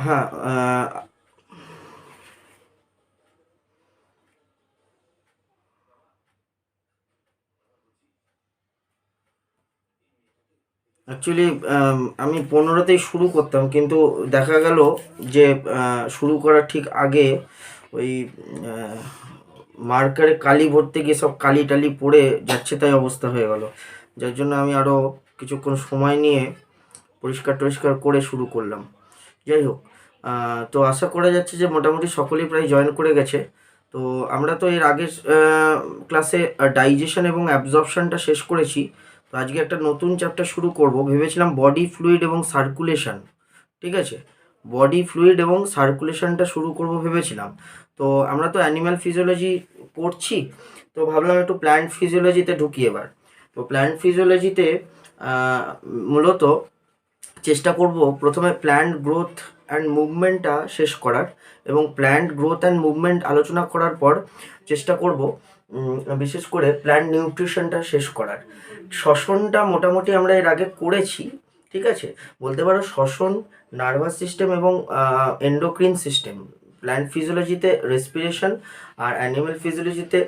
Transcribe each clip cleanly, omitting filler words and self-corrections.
হ্যাঁ, অ্যাকচুয়ালি আমি 15তেই শুরু করতাম, কিন্তু দেখা গেল যে শুরু করার ঠিক আগে ওই মার্কারে কালি ভরতে গিয়ে সব কালি টালি পড়ে যাচ্ছে, তাই অবস্থা হয়ে গেল। যার জন্য আমি আরও কিছুক্ষণ সময় নিয়ে পরিষ্কার টরিষ্কার করে শুরু করলাম। যাই হোক, তো আশা করা যাচ্ছে যে মোটামুটি সকলেই প্রায় জয়েন করে গেছে। তো আমরা তো এর আগের ক্লাসে ডাইজেশন এবং অ্যাবজর্পশনটা শেষ করেছি। তো আজকে একটা নতুন চ্যাপ্টার শুরু করব ভেবেছিলাম, বডি ফ্লুইড এবং সার্কুলেশন। ঠিক আছে, বডি ফ্লুইড এবং সার্কুলেশনটা শুরু করব ভেবেছিলাম। তো আমরা তো অ্যানিম্যাল ফিজিওলজি পড়ছি, তো ভাবলাম একটু প্ল্যান্ট ফিজিওলজিতে ঢুকি এবার। তো প্ল্যান্ট ফিজিওলজিতে মূলত চেষ্টা করব প্রথমে প্ল্যান্ট গ্রোথ অ্যান্ড মুভমেন্টটা শেষ করার, এবং প্ল্যান্ট গ্রোথ অ্যান্ড মুভমেন্ট আলোচনা করার পর চেষ্টা করব বিশেষ করে প্ল্যান্ট নিউট্রিশনটা শেষ করার। শ্বসনটা মোটামুটি আমরা এর আগে করেছি, ঠিক আছে, বলতে পারো শ্বসন, নার্ভাস সিস্টেম এবং এন্ডোক্রিন সিস্টেম। প্ল্যান্ট ফিজিওলজিতে রেসপিরেশন, আর অ্যানিম্যাল ফিজিওলজিতে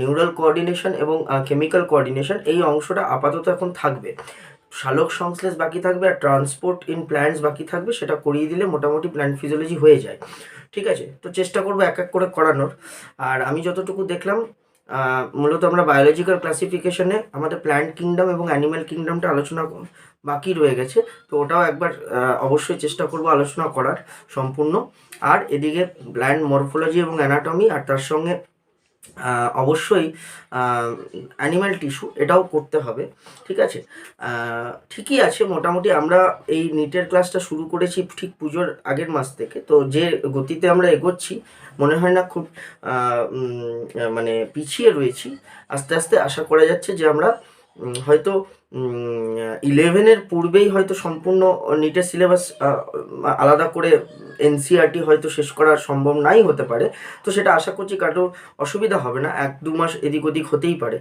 নিউরাল কোঅর্ডিনেশন এবং কেমিক্যাল কোঅর্ডিনেশন, এই অংশটা আপাতত এখন থাকবে। সালোক সংশ্লেষ বাকি থাকবে আর ট্রান্সপোর্ট ইন প্ল্যান্টস বাকি থাকবে, সেটা করিয়ে দিলে মোটামুটি প্ল্যান্ট ফিজিওলজি হয়ে যায়। ঠিক আছে, তো চেষ্টা করবো এক এক করে করানোর। আর আমি যতটুকু দেখলাম, মূলত আমরা বায়োলজিক্যাল ক্লাসিফিকেশনে আমাদের প্ল্যান্ট কিংডম এবং অ্যানিম্যাল কিংডমটা আলোচনা বাকি রয়ে গেছে, তো ওটাও একবার অবশ্যই চেষ্টা করব আলোচনা করার সম্পূর্ণ। আর এদিকে প্ল্যান্ট মরফোলজি এবং অ্যানাটমি, আর তার সঙ্গে অবশ্যই অ্যানিম্যাল টিস্যু, এটাও করতে হবে। ঠিক আছে, ঠিকই আছে। মোটামুটি আমরা এই নিটের ক্লাসটা শুরু করেছি ঠিক পুজোর আগের মাস থেকে, তো যে গতিতে আমরা এগোচ্ছি মনে হয় না খুব মানে পিছিয়ে রয়েছি। আস্তে আস্তে আশা করা যাচ্ছে যে আমরা হয়তো 11-এর পূর্বেই হয়তো সম্পূর্ণ নিটের সিলেবাস আলাদা করে এনসিআরটি হয়তো শেষ করা সম্ভব নাই হতে পারে। তো সেটা আশা করছি কারোর অসুবিধা হবে না, 1-2 মাস এদিক ওদিক হতেই পারে।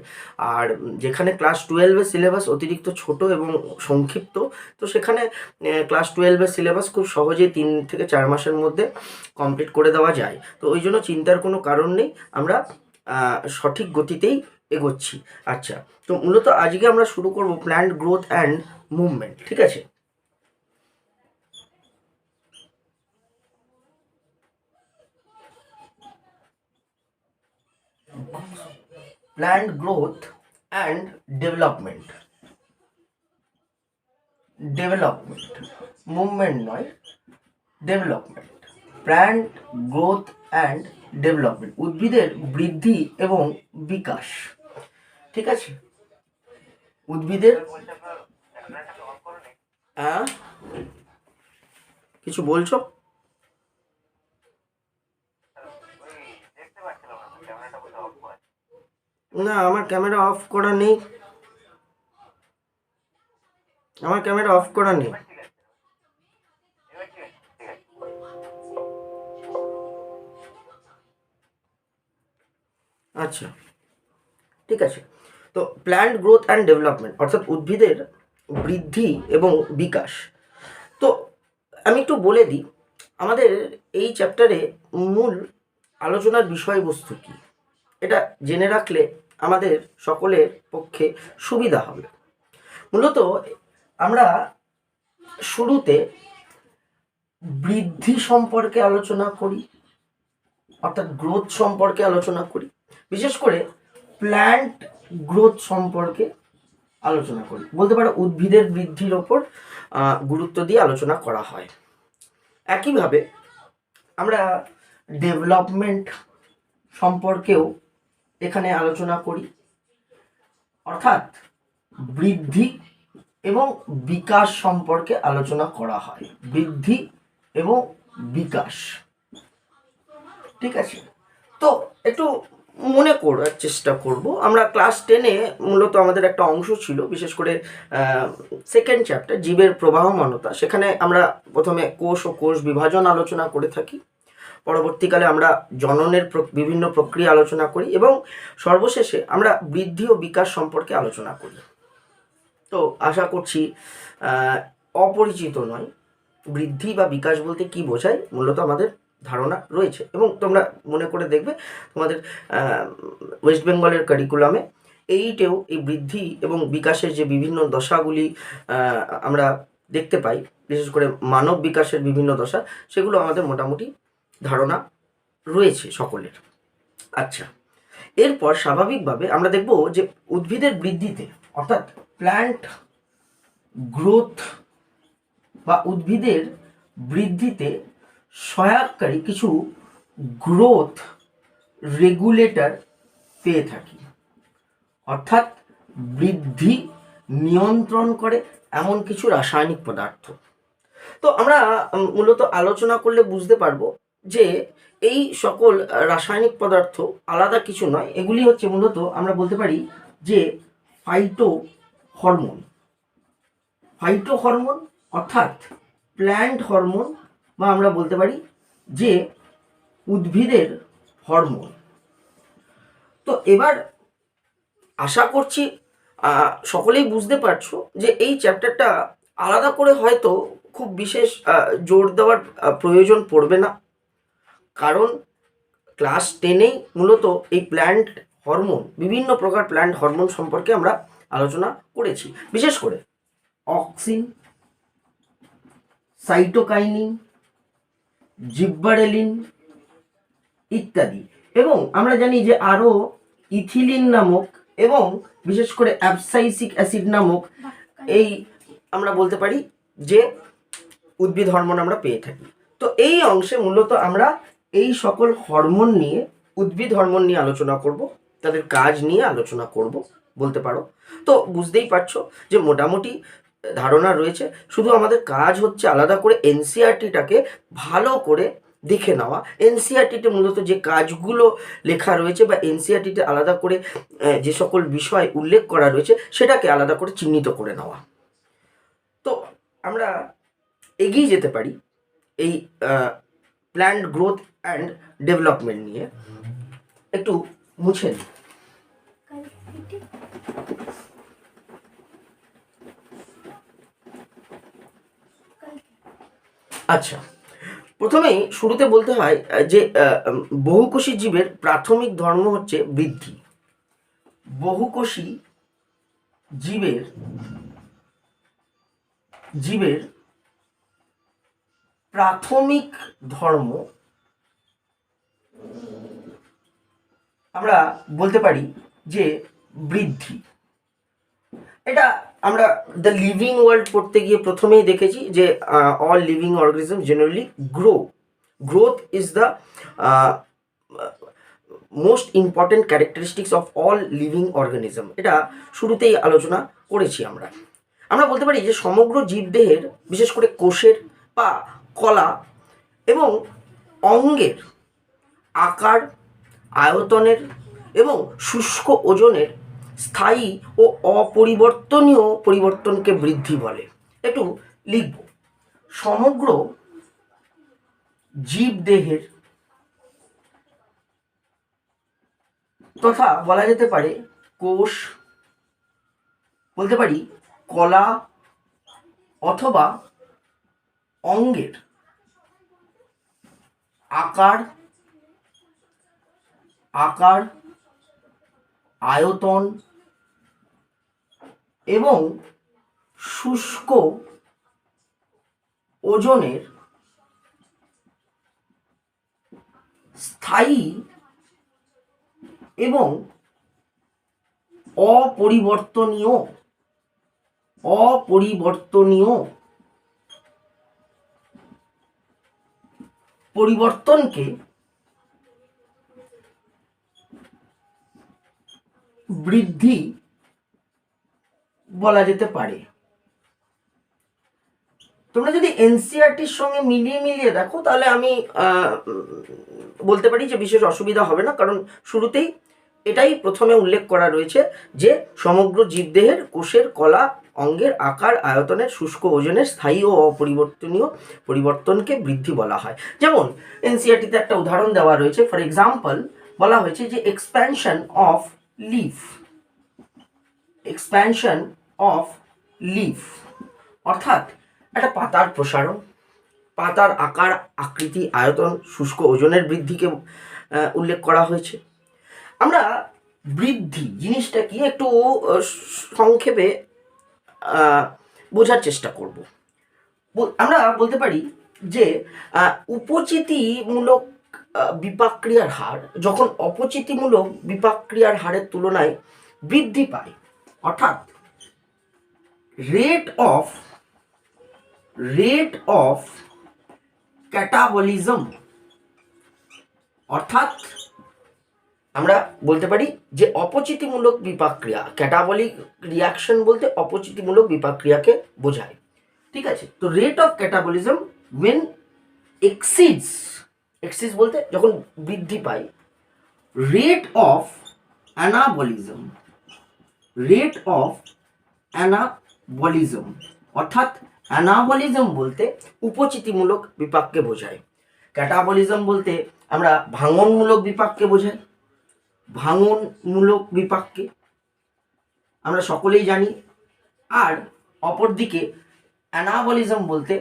আর যেখানে ক্লাস 12-এর সিলেবাস অতিরিক্ত ছোট এবং সংক্ষিপ্ত, তো সেখানে ক্লাস 12-এর সিলেবাস খুব সহজেই 3 থেকে 4 মাসের মধ্যে কমপ্লিট করে দেওয়া যায়। তো ওই জন্য চিন্তার কোনো কারণ নেই, আমরা সঠিক গতিতেই এগোচ্ছি। আচ্ছা, তো মূলত আজকে আমরা শুরু করব প্ল্যান্ট গ্রোথ অ্যান্ড মুভমেন্ট। ঠিক আছে, plant growth and development. Development, movement নয়, development. Plant growth and development, উদ্ভিদের বৃদ্ধি এবং বিকাশ। ঠিক আছে, উদ্ভিদের কিছু বলছো? না, আমার ক্যামেরা অফ করা নেই, আমার ক্যামেরা অফ করা নেই। আচ্ছা, ঠিক আছে। তো প্ল্যান্ট গ্রোথ অ্যান্ড ডেভেলপমেন্ট অর্থাৎ উদ্ভিদের বৃদ্ধি এবং বিকাশ। তো আমি একটু বলে দিই, আমাদের এই চ্যাপ্টারে মূল আলোচনার বিষয়বস্তু কী, এটা জেনে রাখলে আমাদের সকলের পক্ষে সুবিধা হবে। মূলত আমরা শুরুতে বৃদ্ধি সম্পর্কে আলোচনা করি, অর্থাৎ গ্রোথ সম্পর্কে আলোচনা করি, বিশেষ করে প্ল্যান্ট গ্রোথ সম্পর্কে আলোচনা করি। বলতে পারো উদ্ভিদের বৃদ্ধির ওপর গুরুত্ব দিয়ে আলোচনা করা হয়। একইভাবে আমরা ডেভেলপমেন্ট সম্পর্কেও এখানে আলোচনা করি, অর্থাৎ বৃদ্ধি এবং বিকাশ সম্পর্কে আলোচনা করা হয়। বৃদ্ধি এবং বিকাশ, ঠিক আছে। তো একটু মনে করার চেষ্টা করব, আমরা ক্লাস 10-এ মূলত আমাদের একটা অংশ ছিল, বিশেষ করে সেকেন্ড চ্যাপ্টার জীবের প্রবাহমানতা। সেখানে আমরা প্রথমে কোষ ও কোষ বিভাজন আলোচনা করে থাকি, পরবর্তীকালে আমরা জননের বিভিন্ন প্রক্রিয়া আলোচনা করি, এবং সর্বশেষে আমরা বৃদ্ধি ও বিকাশ সম্পর্কে আলোচনা করি। তো আশা করছি অপরিচিত নয়, বৃদ্ধি বা বিকাশ বলতে কি বোঝায় মূলত আমাদের ধারণা রয়েছে, এবং তোমরা মনে করে দেখবে তোমাদের ওয়েস্ট বেঙ্গলের কারিকুলামে এইটেও এই বৃদ্ধি এবং বিকাশের যে বিভিন্ন দশাগুলি আমরা দেখতে পাই, বিশেষ করে মানব বিকাশের বিভিন্ন দশা, সেগুলো আমাদের মোটামুটি ধারণা রয়েছে সকলের। আচ্ছা, এরপর স্বাভাবিকভাবে আমরা দেখব যে উদ্ভিদের বৃদ্ধিতে, অর্থাৎ প্ল্যান্ট গ্রোথ বা উদ্ভিদের বৃদ্ধিতে সহায়ককারী কিছু গ্রোথ রেগুলেটর পেয়ে থাকি, অর্থাৎ বৃদ্ধি নিয়ন্ত্রণ করে এমন কিছু রাসায়নিক পদার্থ। তো আমরা মূলত আলোচনা করলে বুঝতে পারবো যে এই সকল রাসায়নিক পদার্থ আলাদা কিছু নয়, এগুলি হচ্ছে মূলত আমরা বলতে পারি যে ফাইটো হরমোন। ফাইটো হরমোন অর্থাৎ প্ল্যান্ট হরমোন, বা আমরা বলতে পারি যে উদ্ভিদের হরমোন। তো এবার আশা করছি সকলেই বুঝতে পারছো যে এই চ্যাপ্টারটা আলাদা করে হয়তো খুব বিশেষ জোর দেওয়ার প্রয়োজন পড়বে না, কারণ ক্লাস 10-এই মূলত এই প্ল্যান্ট হরমোন, বিভিন্ন প্রকার প্ল্যান্ট হরমোন সম্পর্কে আমরা আলোচনা করেছি, বিশেষ করে অক্সিন, সাইটোকাইনিন, জিব্বারেলিন ইত্যাদি। এবং আমরা জানি যে আরও ইথিলিন নামক এবং বিশেষ করে অ্যাবসাইসিক অ্যাসিড নামক এই আমরা বলতে পারি যে উদ্ভিদ হরমোন আমরা পেয়ে থাকি। তো এই অংশে মূলত আমরা এই সকল হরমোন নিয়ে, উদ্ভিদ হরমোন নিয়ে আলোচনা করব, তাদের কাজ নিয়ে আলোচনা করব বলতে পারো। তো বুঝতেই পারছো যে মোটামুটি ধারণা রয়েছে, শুধু আমাদের কাজ হচ্ছে আলাদা করে এনসিইআরটিটাকে ভালো করে দেখে নেওয়া। এনসিইআরটিতে মূলত যে কাজগুলো লেখা রয়েছে বা এনসিইআরটিতে আলাদা করে যে সকল বিষয় উল্লেখ করা রয়েছে সেটাকে আলাদা করে চিহ্নিত করে নেওয়া। তো আমরা এগিয়ে যেতে পারি এই প্ল্যান্ট গ্রোথ অ্যান্ড ডেভেলপমেন্ট নিয়ে। একটু মুছে নিই। আচ্ছা, প্রথমেই শুরুতে বলতে হয় যে বহুকোষী জীবের প্রাথমিক ধর্ম হচ্ছে বৃদ্ধি। বহুকোষী জীবের প্রাথমিক ধর্ম আমরা বলতে পারি যে বৃদ্ধি। এটা আমরা দ্য লিভিং ওয়ার্ল্ড পড়তে গিয়ে প্রথমেই দেখেছি যে all living organism generally growth is the most important characteristics of all living organism. এটা শুরুতেই আলোচনা করেছি। আমরা বলতে পারি যে সমগ্র জীবদেহের, বিশেষ করে কোষের বা কলা এবং অঙ্গের আকার, আয়তনের এবং শুষ্ক ওজনের স্থায়ী ও অপরিবর্তনীয় পরিবর্তনকে বৃদ্ধি বলে। একটু লিখব, সমগ্র জীবদেহের তথা বলা যেতে পারে কোষ, বলতে পারি কলা অথবা অঙ্গের আকার, আয়তন এবং শুষ্ক ওজনের স্থায়ী এবং অপরিবর্তনীয় পরিবর্তনকে বৃদ্ধি বলা যেতে পারে। তোমরা যদি এনসিইআরটির সঙ্গে মিলিয়ে দেখো তাহলে আমি বলতে পারি যে বিশেষ অসুবিধা হবে না, কারণ শুরুতেই এটাই প্রথমে উল্লেখ করা রয়েছে যে সমগ্র জীবদেহের কোষের কলা অঙ্গের আকার আয়তনের শুষ্ক ওজনের স্থায়ী ও অপরিবর্তনীয় পরিবর্তনকে বৃদ্ধি বলা হয়। যেমন এনসিইআরটিতে একটা উদাহরণ দেওয়া রয়েছে। ফর এক্সাম্পল বলা হয়েছে যে এক্সপ্যানশন অফ লিফ অর্থাৎ একটা পাতার প্রসারণ, পাতার আকার, আকৃতি, আয়তন, শুষ্ক ওজনের বৃদ্ধিকে উল্লেখ করা হয়েছে। আমরা বৃদ্ধি জিনিসটা কি একটু সংক্ষেপে বোঝার চেষ্টা করব। আমরা বলতে পারি যে উপচিতিমূলক বিপাক ক্রিয়ার হার যখন অপচিতিমূলক বিপাক ক্রিয়ার হারের তুলনায় বৃদ্ধি পায়, অর্থাৎ রেট অফ ক্যাটাবলিজম, অর্থাৎ আমরা বলতে পারি যে অপচিতিমূলক বিপাক ক্রিয়া, ক্যাটাবলিক রিয়াকশন বলতে অপচিতিমূলক বিপাক ক্রিয়াকে বোঝায়। ঠিক আছে, তো rate of catabolism when exceeds বলতে যখন বৃদ্ধি পায় রেট অফ অ্যানাবলিজম, অর্থাৎ অ্যানাবলিজম বলতে উপচিতিমূলক বিপাককে বোঝায়, ক্যাটাবলিজম বলতে আমরা ভাঙনমূলক বিপাককে বোঝাই, ভাঙনমূলক বিপাককে আমরা সকলেই জানি। আর অপরদিকে অ্যানাবলিজম বলতে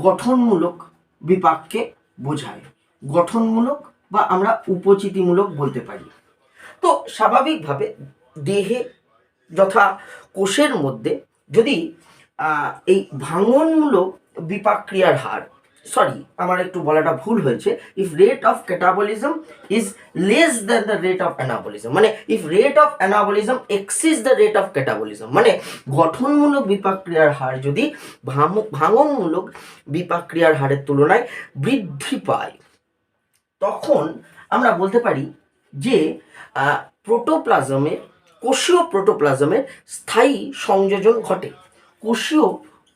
গঠনমূলক বিপাককে বোঝায়, গঠনমূলক বা আমরা উপচিতিমূলক বলতে পারি। তো স্বাভাবিকভাবে দেহে যথা কোষের মধ্যে যদি এই ভাঙনমূলক বিপাক ক্রিয়ার হার, সরি আমার একটু বলাটা ভুল হয়েছে, if rate of catabolism is less than the rate of anabolism, মানে if rate of anabolism exceeds the rate of catabolism, মানে গঠনমূলক বিপাক ক্রিয়ার হার যদি ভাঙনমূলক বিপাক ক্রিয়ার হারের তুলনায় বৃদ্ধি পায়, তখন আমরা বলতে পারি যে কোষীয় প্রোটোপ্লাজমের স্থায়ী সংযোজন ঘটে, কোষীয়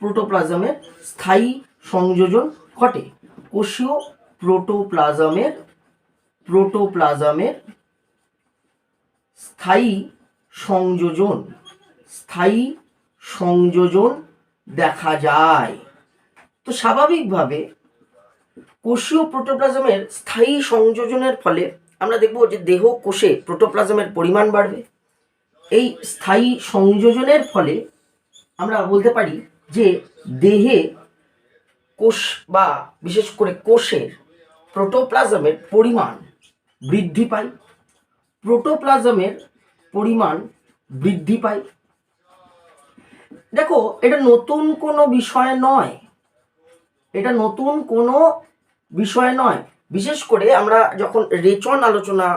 প্রোটোপ্লাজমের স্থায়ী সংযোজন ঘটে, কোষীয় প্রোটোপ্লাজমের স্থায়ী সংযোজন দেখা যায়। তো স্বাভাবিকভাবে কোষীয় প্রোটোপ্লাজমের স্থায়ী সংযোজনের ফলে আমরা দেখব যে দেহ কোষে প্রোটোপ্লাজমের পরিমাণ বাড়বে। এই স্থায়ী সংযোজনের ফলে আমরা বলতে পারি যে দেহে কোষ বা বিশেষ করে কোষের প্রোটোপ্লাজমের পরিমাণ বৃদ্ধি পায়, দেখো এটা নতুন কোনো বিষয় নয়, বিশেষ করে আমরা যখন রেচন আলোচনা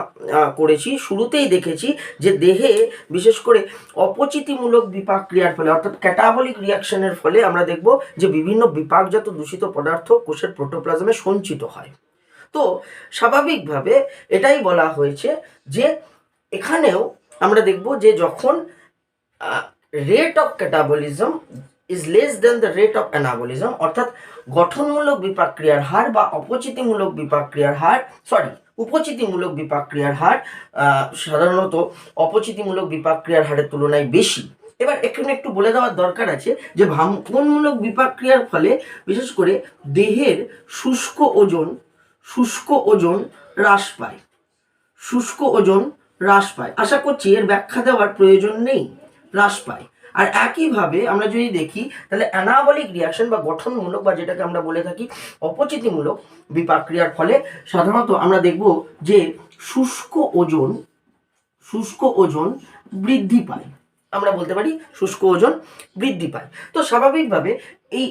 করেছি শুরুতেই দেখেছি যে দেহে বিশেষ করে অপচিতিমূলক বিপাক ক্রিয়ার ফলে অর্থাৎ ক্যাটাবলিক রিয়াকশনের ফলে আমরা দেখব যে বিভিন্ন বিপাকজাত দূষিত পদার্থ কোষের প্রোটোপ্লাজমে সঞ্চিত হয়। তো স্বাভাবিকভাবে এটাই বলা হয়েছে যে এখানেও আমরা দেখব যে যখন rate of catabolism is less than the rate of anabolism, অর্থাৎ গঠনমূলক বিপাক ক্রিয়ার হার বা উপচিতিমূলক বিপাক ক্রিয়ার হার সাধারণত অপচিতিমূলক বিপাক ক্রিয়ার হারের তুলনায় বেশি। এবার এখানে একটু বলে দেওয়ার দরকার আছে যে ভাঙনমূলক বিপাক ক্রিয়ার ফলে বিশেষ করে দেহের শুষ্ক ওজন হ্রাস পায়, আশা করছি এর ব্যাখ্যা দেওয়ার প্রয়োজন নেই, হ্রাস পায়। আর একইভাবে আমরা যদি দেখি তাহলে অ্যানাবলিক রিয়াকশন বা গঠনমূলক বা যেটাকে আমরা বলে থাকি অপচিতিমূলক বিপাক ক্রিয়ার ফলে সাধারণত আমরা দেখব যে শুষ্ক ওজন বৃদ্ধি পায়, আমরা বলতে পারি শুষ্ক ওজন বৃদ্ধি পায়। তো স্বাভাবিকভাবে এই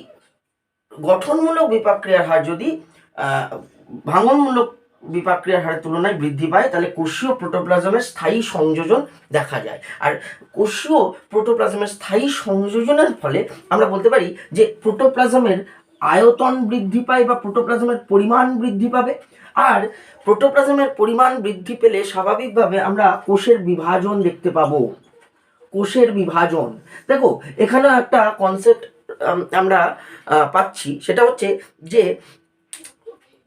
গঠনমূলক বিপাক ক্রিয়ার হার যদি ভাঙনমূলক বিপাক ক্রিয়ার হারের তুলনায় বৃদ্ধি পায় তাহলে কোষীয় প্রোটোপ্লাজমের স্থায়ী সংযোজন দেখা যায়। আর কোষীয় প্রোটোপ্লাজমের স্থায়ী সংযোজনের ফলে আমরা বলতে পারি যে প্রোটোপ্লাজমের আয়তন বৃদ্ধি পায় বা প্রোটোপ্লাজমের পরিমাণ বৃদ্ধি পাবে। আর প্রোটোপ্লাজমের পরিমাণ বৃদ্ধি পেলে স্বাভাবিকভাবে আমরা কোষের বিভাজন দেখতে পাবো। দেখো এখানেও একটা কনসেপ্ট আমরা পাচ্ছি, সেটা হচ্ছে যে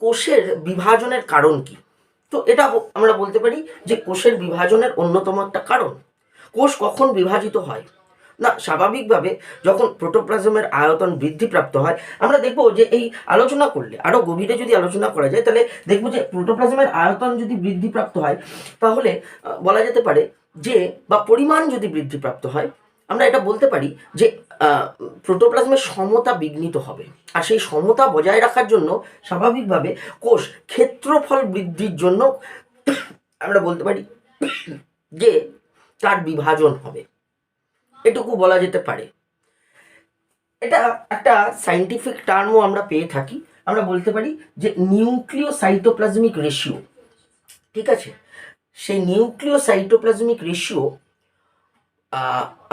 কোষের বিভাজনের কারণ কি। তো এটা আমরা বলতে পারি যে কোষের বিভাজনের অন্যতম একটা কারণ কোষ কখন বিভাজিত হয় না, স্বাভাবিকভাবে যখন প্রোটোপ্লাজমের আয়তন বৃদ্ধিপ্রাপ্ত হয়। আমরা দেখব যে এই আলোচনা করলে আরও গভীরে যদি আলোচনা করা যায় তাহলে দেখব যে প্রোটোপ্লাজমের আয়তন যদি বৃদ্ধিপ্রাপ্ত হয় তাহলে বলা যেতে পারে যে বা পরিমাণ যদি বৃদ্ধিপ্রাপ্ত হয় আমরা এটা বলতে পারি যে প্রোটোপ্লাজমের সমতা বিঘ্নিত হবে। আর সেই সমতা বজায় রাখার জন্য স্বাভাবিকভাবে কোষ ক্ষেত্রফল বৃদ্ধির জন্য আমরা বলতে পারি যে তার বিভাজন হবে, এটুকু বলা যেতে পারে। এটা একটা সাইন্টিফিক টার্মও আমরা পেয়ে থাকি, আমরা বলতে পারি যে নিউক্লিওসাইটোপ্লাজমিক রেশিও। ঠিক আছে, সেই নিউক্লিওসাইটোপ্লাজমিক রেশিও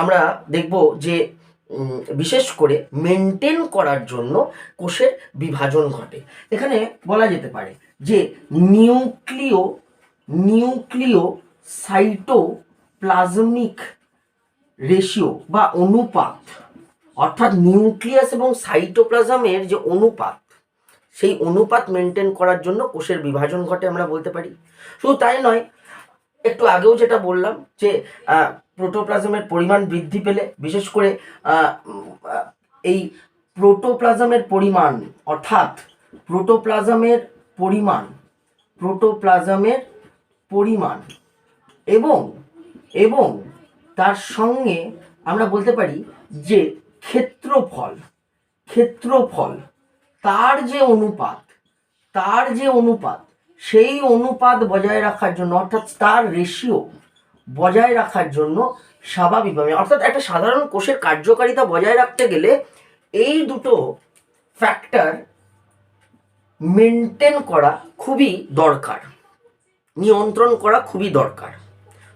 আমরা দেখব যে বিশেষ করে মেনটেন করার জন্য কোষের বিভাজন ঘটে। এখানে বলা যেতে পারে যে নিউক্লিওসাইটোপ্লাজমিক রেশিও বা অনুপাত, অর্থাৎ নিউক্লিয়াস এবং সাইটোপ্লাজমের যে অনুপাত, সেই অনুপাত মেনটেন করার জন্য কোষের বিভাজন ঘটে আমরা বলতে পারি। শুধু তাই নয়, একটু আগেও যেটা বললাম যে প্রোটোপ্লাজমের পরিমাণ বৃদ্ধি পেলে, বিশেষ করে এই প্রোটোপ্লাজমের পরিমাণ, অর্থাৎ প্রোটোপ্লাজমের পরিমাণ এবং তার সঙ্গে আমরা বলতে পারি যে ক্ষেত্রফল তার যে অনুপাত সেই অনুপাত বজায় রাখার জন্য, অর্থাৎ তার রেশিও বজায় রাখার জন্য স্বাভাবিকভাবে, অর্থাৎ একটা সাধারণ কোষের কার্যকারিতা বজায় রাখতে গেলে এই দুটো ফ্যাক্টর মেনটেন করা খুবই দরকার, নিয়ন্ত্রণ করা খুবই দরকার।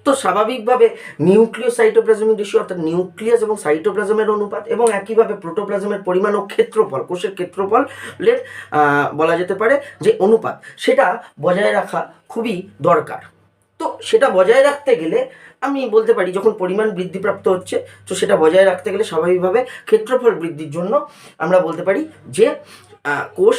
তো স্বাভাবিকভাবে নিউক্লিওসাইটোপ্লাজমিক রেশিও, অর্থাৎ নিউক্লিয়াস এবং সাইটোপ্লাজমের অনুপাত, এবং একইভাবে প্রোটোপ্লাজমের পরিমাণ ও ক্ষেত্রফল, কোষের ক্ষেত্রফলের বলা যেতে পারে যে অনুপাত, সেটা বজায় রাখা খুবই দরকার। তো সেটা বজায় রাখতে গেলে আমি বলতে পারি, যখন পরিমাণ বৃদ্ধিপ্রাপ্ত হচ্ছে, তো সেটা বজায় রাখতে গেলে স্বাভাবিকভাবে ক্ষেত্রফল বৃদ্ধির জন্য আমরা বলতে পারি যে কোষ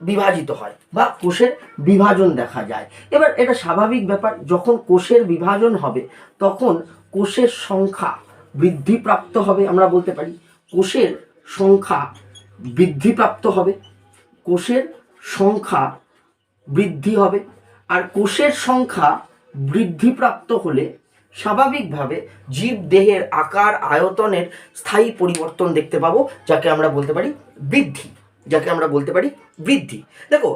বিভাজিত হয় বা কোষের বিভাজন দেখা যায়। এবার এটা স্বাভাবিক ব্যাপার, যখন কোষের বিভাজন হবে তখন কোষের সংখ্যা বৃদ্ধিপ্রাপ্ত হবে, আমরা বলতে পারি কোষের সংখ্যা বৃদ্ধিপ্রাপ্ত হবে, কোষের সংখ্যা বৃদ্ধি হবে। আর কোষের সংখ্যা বৃদ্ধিপ্রাপ্ত হলে স্বাভাবিকভাবে জীব দেহের আকার আয়তনের স্থায়ী পরিবর্তন দেখতে পাবো, যাকে আমরা বলতে পারি বৃদ্ধি। দেখো,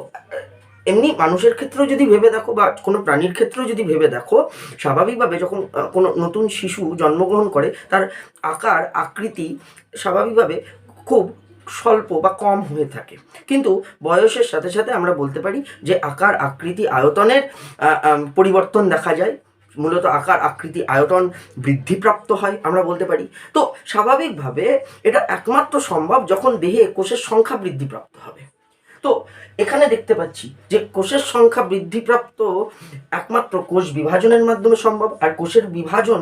এমনি মানুষের ক্ষেত্রেও যদি ভেবে দেখো বা কোনো প্রাণীর ক্ষেত্রেও যদি ভেবে দেখো, স্বাভাবিকভাবে যখন কোনো নতুন শিশু জন্মগ্রহণ করে, তার আকার আকৃতি স্বাভাবিকভাবে খুব স্বল্প বা কম হয়ে থাকে, কিন্তু বয়সের সাথে সাথে আমরা বলতে পারি যে আকার আকৃতি আয়তনের পরিবর্তন দেখা যায়, মূলত আকার আকৃতি আয়তন বৃদ্ধিপ্রাপ্ত হয় আমরা বলতে পারি। তো স্বাভাবিকভাবে এটা একমাত্র সম্ভব যখন দেহে কোষের সংখ্যা বৃদ্ধিপ্রাপ্ত হবে। তো এখানে দেখতে পাচ্ছি যে কোষের সংখ্যা বৃদ্ধিপ্রাপ্ত একমাত্র কোষ বিভাজনের মাধ্যমে সম্ভব। আর কোষের বিভাজন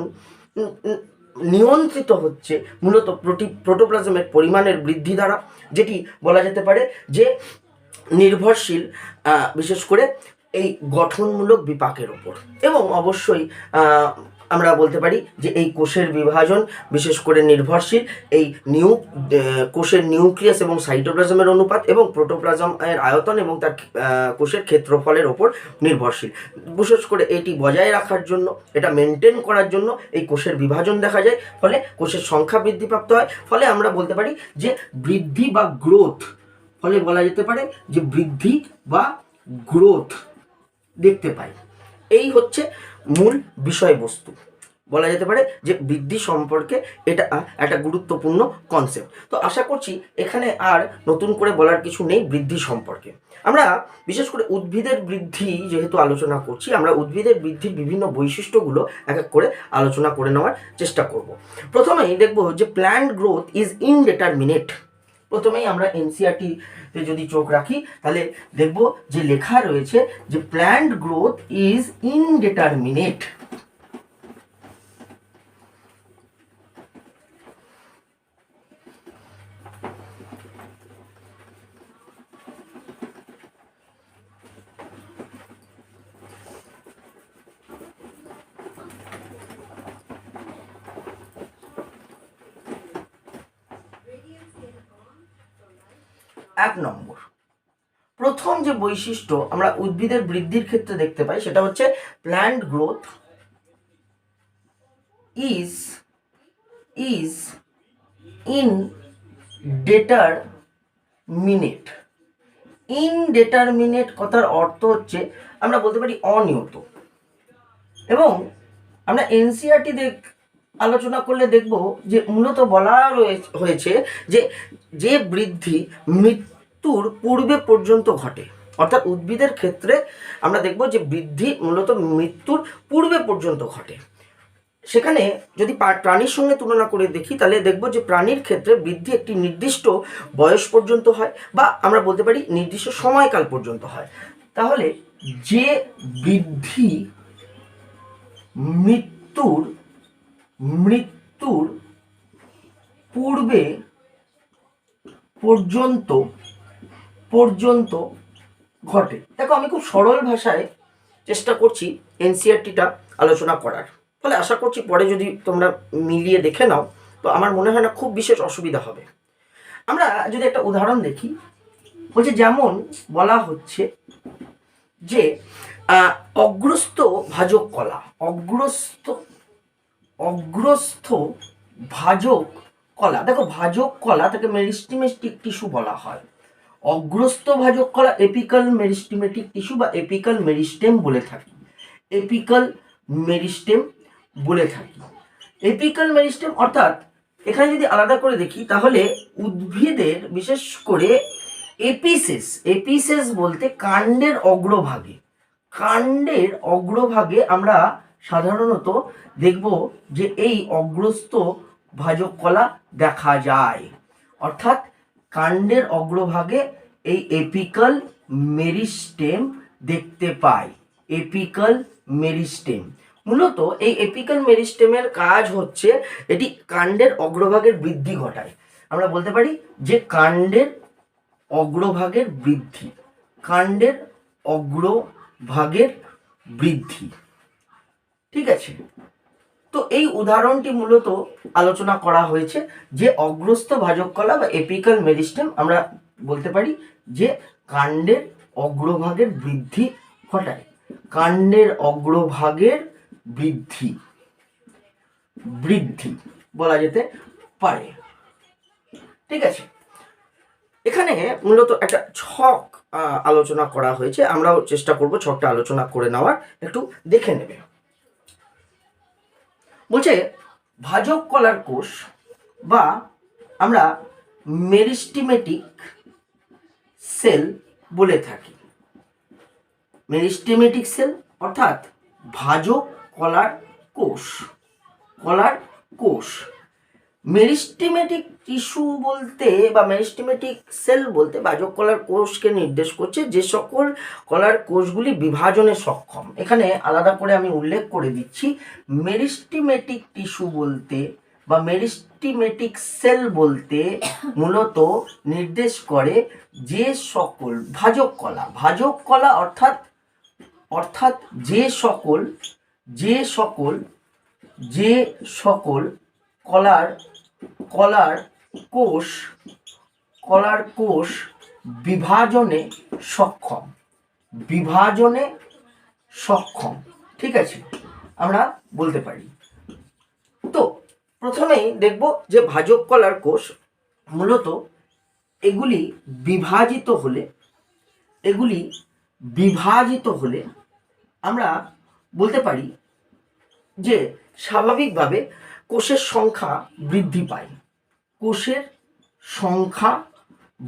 নিয়ন্ত্রিত হচ্ছে মূলত প্রোটোপ্লাজমের পরিমাণের বৃদ্ধি দ্বারা, যেটি বলা যেতে পারে যে নির্ভরশীল বিশেষ করে এই গঠনমূলক বিপাকের ওপর। এবং অবশ্যই আমরা বলতে পারি যে এই কোষের বিভাজন বিশেষ করে নির্ভরশীল এই কোষের নিউক্লিয়াস এবং সাইটোপ্লাজমের অনুপাত এবং প্রোটোপ্লাজমের আয়তন এবং তার কোষের ক্ষেত্রফলের ওপর নির্ভরশীল। বিশেষ করে এটি বজায় রাখার জন্য, এটা মেনটেন করার জন্য এই কোষের বিভাজন দেখা যায়, ফলে কোষের সংখ্যা বৃদ্ধিপ্রাপ্ত হয়, ফলে আমরা বলতে পারি যে বৃদ্ধি বা গ্রোথ, ফলে বলা যেতে পারে যে বৃদ্ধি বা গ্রোথ দেখতে পাই। এই হচ্ছে মূল বিষয়বস্তু, বলা যেতে পারে যে বৃদ্ধি সম্পর্কে এটা একটা গুরুত্বপূর্ণ কনসেপ্ট। তো আশা করছি এখানে আর নতুন করে বলার কিছু নেই বৃদ্ধি সম্পর্কে। আমরা বিশেষ করে উদ্ভিদের বৃদ্ধি যেহেতু আলোচনা করছি, আমরা উদ্ভিদের বৃদ্ধির বিভিন্ন বৈশিষ্ট্যগুলো এক এক করে আলোচনা করে নেওয়ার চেষ্টা করব। প্রথমেই দেখব যে প্ল্যান্ট গ্রোথ ইজ ইনডিটারমিনেট। প্রথমেই আমরা এনসিইআরটিতে যদি চোখ রাখি তাহলে দেখব যে লেখা রয়েছে যে প্ল্যান্ট গ্রোথ ইজ ইনডিটারমিনেট। এক নম্বর, প্রথম যে বৈশিষ্ট্য আমরা উদ্ভিদের বৃদ্ধির ক্ষেত্রে দেখতে পাই সেটা হচ্ছে প্ল্যান্ট গ্রোথ ইজ ইনডেটারমিনেট। ইনডেটারমিনেট কথার অর্থ হচ্ছে আমরা বলতে পারি অনিয়ত। এবং আমরা এনসিইআরটি আলোচনা করলে দেখব যে মূলত বলা হয়েছে যে যে বৃদ্ধি মৃত্যুর পূর্বে পর্যন্ত ঘটে, অর্থাৎ উদ্ভিদের ক্ষেত্রে আমরা দেখব যে বৃদ্ধি মূলত মৃত্যুর পূর্বে পর্যন্ত ঘটে। সেখানে যদি প্রাণীর সঙ্গে তুলনা করে দেখি তাহলে দেখব যে প্রাণীর ক্ষেত্রে বৃদ্ধি একটি নির্দিষ্ট বয়স পর্যন্ত হয়, বা আমরা বলতে পারি নির্দিষ্ট সময়কাল পর্যন্ত হয়। তাহলে যে বৃদ্ধি মৃত্যুর পূর্বে পর্যন্ত ঘটে। দেখো, আমি খুব সরল ভাষায় চেষ্টা করছি এনসিইআরটিটা আলোচনা করার, ফলে আশা করছি পরে যদি তোমরা মিলিয়ে দেখে নাও তো আমার মনে হয় না খুব বিশেষ অসুবিধা হবে। আমরা যদি একটা উদাহরণ দেখি, বলছে যেমন বলা হচ্ছে যে অগ্রস্থ ভাজক কলা, অগ্রস্থ ভাজক কলা। দেখো, ভাজক কলা তাকে মেরিস্টেমেটিক টিস্যু বলা হয়। অগ্রস্থ ভাজক কলা এপিক্যাল মেরিস্টেমেটিক টিস্যু বা এপিক্যাল মেরিস্টেম বলে থাকি। এপিক্যাল মেরিস্টেম অর্থাৎ এখানে যদি আলাদা করে দেখি তাহলে উদ্ভিদের বিশেষ করে এপিসেস বলতে কাণ্ডের অগ্রভাগে আমরা সাধারণত দেখব যে এই অগ্রস্থ ভাজক কলা দেখা যায়। অর্থাৎ কাণ্ডের অগ্রভাগে এই এপিক্যাল মেরিস্টেম দেখতে পাই। এপিক্যাল মেরিস্টেম মূলত এই এপিক্যাল মেরিস্টেমের কাজ হচ্ছে এটি কাণ্ডের অগ্রভাগের বৃদ্ধি ঘটায়। আমরা বলতে পারি যে কাণ্ডের অগ্রভাগের বৃদ্ধি। ঠিক আছে, তো এই উদাহরণটি মূলত আলোচনা করা হয়েছে যে অগ্রস্থ ভাজক কলা বা এপিক্যাল মেরিস্টেম আমরা বলতে পারি যে কাণ্ডের অগ্রভাগের বৃদ্ধি ঘটায়। কাণ্ডের অগ্রভাগের বৃদ্ধি বলা যেতে পারে। ঠিক আছে, এখানে মূলত একটা ছক আলোচনা করা হয়েছে, আমরাও চেষ্টা করব ছকটা আলোচনা করে নেওয়ার, একটু দেখে নেবে। বলছে ভাজক কলার কোষ বা আমরা মেরিস্টেমেটিক সেল বলে থাকি। মেরিস্টেমেটিক সেল অর্থাৎ ভাজক কলার কোষ। মেরিস্টেমেটিক টিস্যু বলতে বা মেরিস্টেমেটিক সেল বলতে ভাজক কলার কোষকে নির্দেশ করছে যে সকল কলার কোষগুলি বিভাজনে সক্ষম। এখানে আলাদা করে আমি উল্লেখ করে দিচ্ছি, মেরিস্টেমেটিক টিস্যু বলতে বা মেরিস্টেমেটিক সেল বলতে মূলত নির্দেশ করে যে সকল ভাজক কলা অর্থাৎ যে সকল কলার কোষ বিভাজনে সক্ষম। ঠিক আছে, আমরা বলতে পারি। তো প্রথমেই দেখব যে ভাজক কলার কোষ মূলত এগুলি বিভাজিত হলে আমরা বলতে পারি যে স্বাভাবিকভাবে কোষের সংখ্যা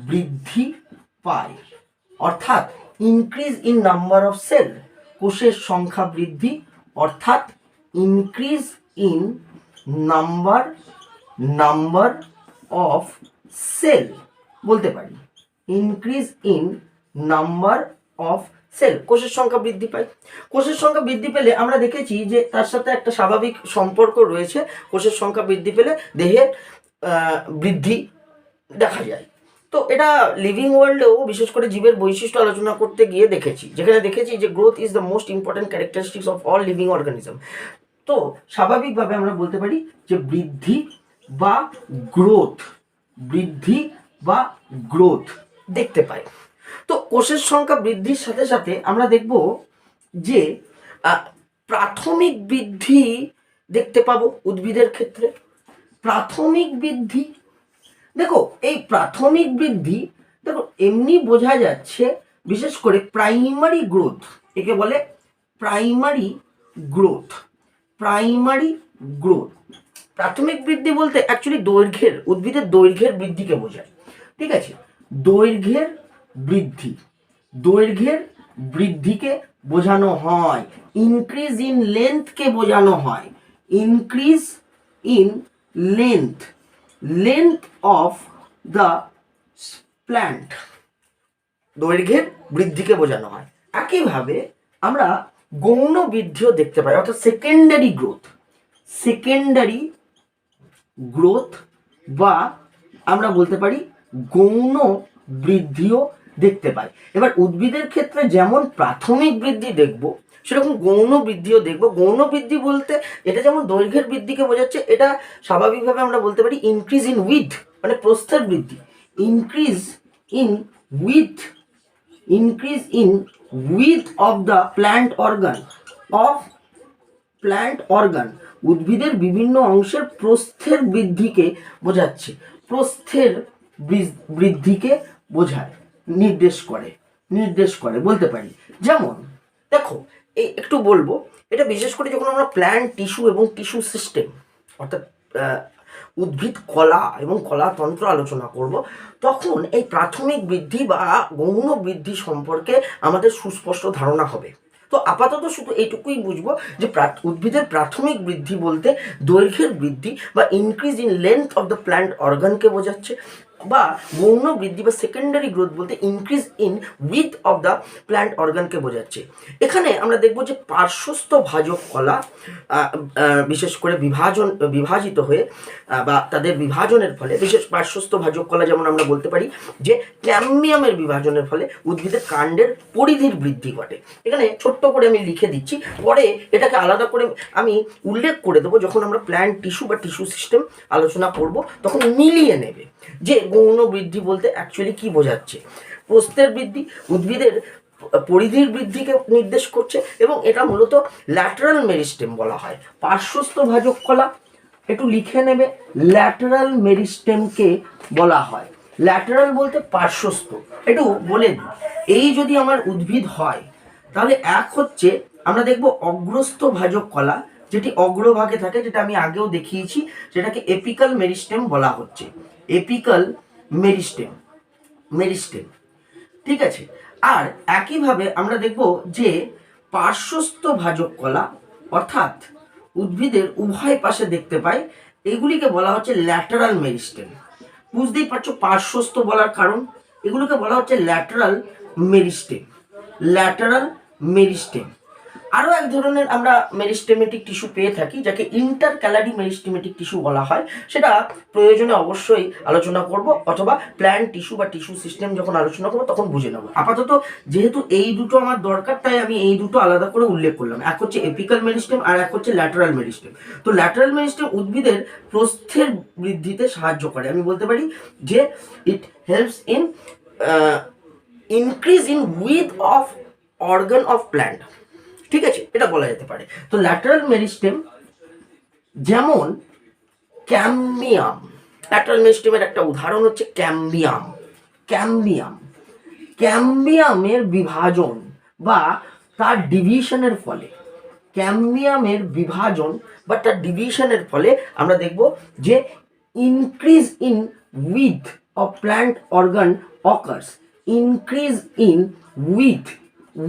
বৃদ্ধি পায়। অর্থাৎ increase in number of cell. কোষের সংখ্যা বৃদ্ধি অর্থাৎ increase in number of cell বলতে পারি। Increase in number of cell, কোষের সংখ্যা বৃদ্ধি পায়। কোষের সংখ্যা বৃদ্ধি পেলে আমরা দেখেছি যে তার সাথে একটা স্বাভাবিক সম্পর্ক রয়েছে। কোষের সংখ্যা বৃদ্ধি পেলে দেহের বৃদ্ধি দেখা যায়। তো এটা লিভিং ওয়ার্ল্ডেও বিশেষ করে জীবের বৈশিষ্ট্য আলোচনা করতে গিয়ে দেখেছি, যেখানে দেখেছি যে growth is the most important characteristics of all living organism. তো স্বাভাবিকভাবে আমরা বলতে পারি যে বৃদ্ধি বা গ্রোথ দেখতে পাই। তো কোষের সংখ্যা বৃদ্ধির সাথে সাথে আমরা দেখব যে প্রাথমিক বৃদ্ধি দেখতে পাবো উদ্ভিদের ক্ষেত্রে। প্রাথমিক বৃদ্ধি দেখো এই প্রাথমিক বৃদ্ধি, দেখো এমনি বোঝা যাচ্ছে বিশেষ করে প্রাইমারি গ্রোথ, একে বলে প্রাইমারি গ্রোথ। প্রাইমারি গ্রোথ, প্রাথমিক বৃদ্ধি বলতে অ্যাকচুয়ালি দৈর্ঘ্যের, উদ্ভিদের দৈর্ঘ্যের বৃদ্ধিকে বোঝায়। ঠিক আছে, দৈর্ঘ্যের বৃদ্ধি, দৈর্ঘ্যের বৃদ্ধিকে বোঝানো হয়। ইনক্রিজ ইন লেন্থকে বোঝানো হয়। Increase in length, length of the plant, দৈর্ঘ্যের বৃদ্ধিকে বোঝানো হয়। একইভাবে আমরা গৌণ বৃদ্ধিও দেখতে পাই, অর্থাৎ সেকেন্ডারি গ্রোথ। সেকেন্ডারি গ্রোথ বা আমরা বলতে পারি গৌণ বৃদ্ধিও দেখতে পাই। এবার উদ্ভিদের ক্ষেত্রে যেমন প্রাথমিক বৃদ্ধি দেখব, সেরকম গৌণ বৃদ্ধিও দেখব। গৌণ বৃদ্ধি বলতে এটা যেমন দৈর্ঘ্যের বৃদ্ধিকে বোঝাচ্ছে, এটা স্বাভাবিকভাবে আমরা বলতে পারি ইনক্রিজ ইন উইথ, মানে প্রস্থের বৃদ্ধি। Increase in with, increase in width of the plant organ, of plant organ, উদ্ভিদের বিভিন্ন অংশের প্রস্থের বৃদ্ধিকে বোঝাচ্ছে। প্রস্থের বৃদ্ধিকে বোঝায়, নির্দেশ করে বলতে পারি। যেমন দেখো এই একটু বলবো, এটা বিশেষ করে যখন আমরা প্ল্যান্ট টিস্যু এবং টিস্যু সিস্টেম, অর্থাৎ উদ্ভিদ কলা এবং কলাতন্ত্র আলোচনা করব, তখন এই প্রাথমিক বৃদ্ধি বা গৌণ বৃদ্ধি সম্পর্কে আমাদের সুস্পষ্ট ধারণা হবে। তো আপাতত শুধু এইটুকুই বুঝবো যে উদ্ভিদের প্রাথমিক বৃদ্ধি বলতে দৈর্ঘ্যের বৃদ্ধি বা increase in length of the plant অর্গানকে বোঝাচ্ছে, বা গৌণ বৃদ্ধি বা সেকেন্ডারি গ্রোথ বলতে increase in width of the plant অর্গানকে বোঝাচ্ছে। এখানে আমরা দেখব যে পার্শ্বস্থ ভাজক কলা বিশেষ করে বিভাজিত হয়ে বা তাদের বিভাজনের ফলে, বিশেষ পার্শ্বস্থ ভাজক কলা যেমন আমরা বলতে পারি যে ক্যাম্বিয়ামের বিভাজনের ফলে উদ্ভিদের কাণ্ডের পরিধির বৃদ্ধি ঘটে। এখানে ছোট্ট করে আমি লিখে দিচ্ছি, পরে এটাকে আলাদা করে আমি উল্লেখ করে দেবো যখন আমরা প্ল্যান্ট টিস্যু বা টিস্যু সিস্টেম আলোচনা করব, তখন মিলিয়ে নেবে যে গৌণ বৃদ্ধি বলতে অ্যাকচুয়ালি কি বোঝাচ্ছে। প্রস্থের বৃদ্ধি উদ্ভিদের পরিধির বৃদ্ধিকে নির্দেশ করছে, এবং এটা মূলত ল্যাটারাল মেরিস্টেম বলা হয়। পার্শ্বস্থ ভাজক কলা একটু লিখে নেবে, ল্যাটারাল মেরিস্টেমকে বলা হয়। ল্যাটারাল বলতে পার্শ্বস্থ। একটু বলে দিই, এই যদি আমার উদ্ভিদ হয় তাহলে এক হচ্ছে আমরা দেখব অগ্রস্থ ভাজক কলা, যেটি অগ্রভাগে থাকে, যেটা আমি আগেও দেখিয়েছি, সেটাকে এপিক্যাল মেরিস্টেম বলা হচ্ছে। এপিক্যাল মেরিস্টেম, মেরিস্টেম, ঠিক আছে। আর একইভাবে আমরা দেখব যে পার্শ্বস্থ ভাজক কলা, অর্থাৎ উদ্ভিদের উভয় পাশে দেখতে পাই, এগুলিকে বলা হচ্ছে ল্যাটারাল মেরিস্টেম। বুঝতেই পারছো পার্শ্বস্থ বলার কারণ, এগুলোকে বলা হচ্ছে ল্যাটারাল মেরিস্টেম, ল্যাটারাল মেরিস্টেম। আরও এক ধরনের আমরা মেরিস্টেমেটিক টিস্যু পেয়ে থাকি, যাকে ইন্টারক্যালারি মেরিস্টেমেটিক টিস্যু বলা হয়। সেটা প্রয়োজনে অবশ্যই আলোচনা করব, অথবা প্ল্যান্ট টিস্যু বা টিস্যু সিস্টেম যখন আলোচনা করবো তখন বুঝে নেব। আপাতত যেহেতু এই দুটো আমার দরকার, তাই আমি এই দুটো আলাদা করে উল্লেখ করলাম। এক হচ্ছে এপিক্যাল মেরিস্টেম আর এক হচ্ছে ল্যাটারাল মেরিস্টেম। তো ল্যাটারাল মেরিস্টেম উদ্ভিদের প্রস্থের বৃদ্ধিতে সাহায্য করে। আমি বলতে পারি যে it helps in increase in width of organ of plant, ঠিক আছে, এটা বলা যেতে পারে। তো ল্যাটারাল মেরিস্টেম যেমন ক্যাম্বিয়াম, ল্যাটারাল মেরিস্টেমের একটা উদাহরণ হচ্ছে ক্যাম্বিয়াম। ক্যাম্বিয়াম, ক্যাম্বিয়ামের বিভাজন বা তার ডিভিশনের ফলে, ক্যাম্বিয়ামের বিভাজন বা তার ডিভিশনের ফলে আমরা দেখব যে increase in width of plant organ occurs. Increase in with,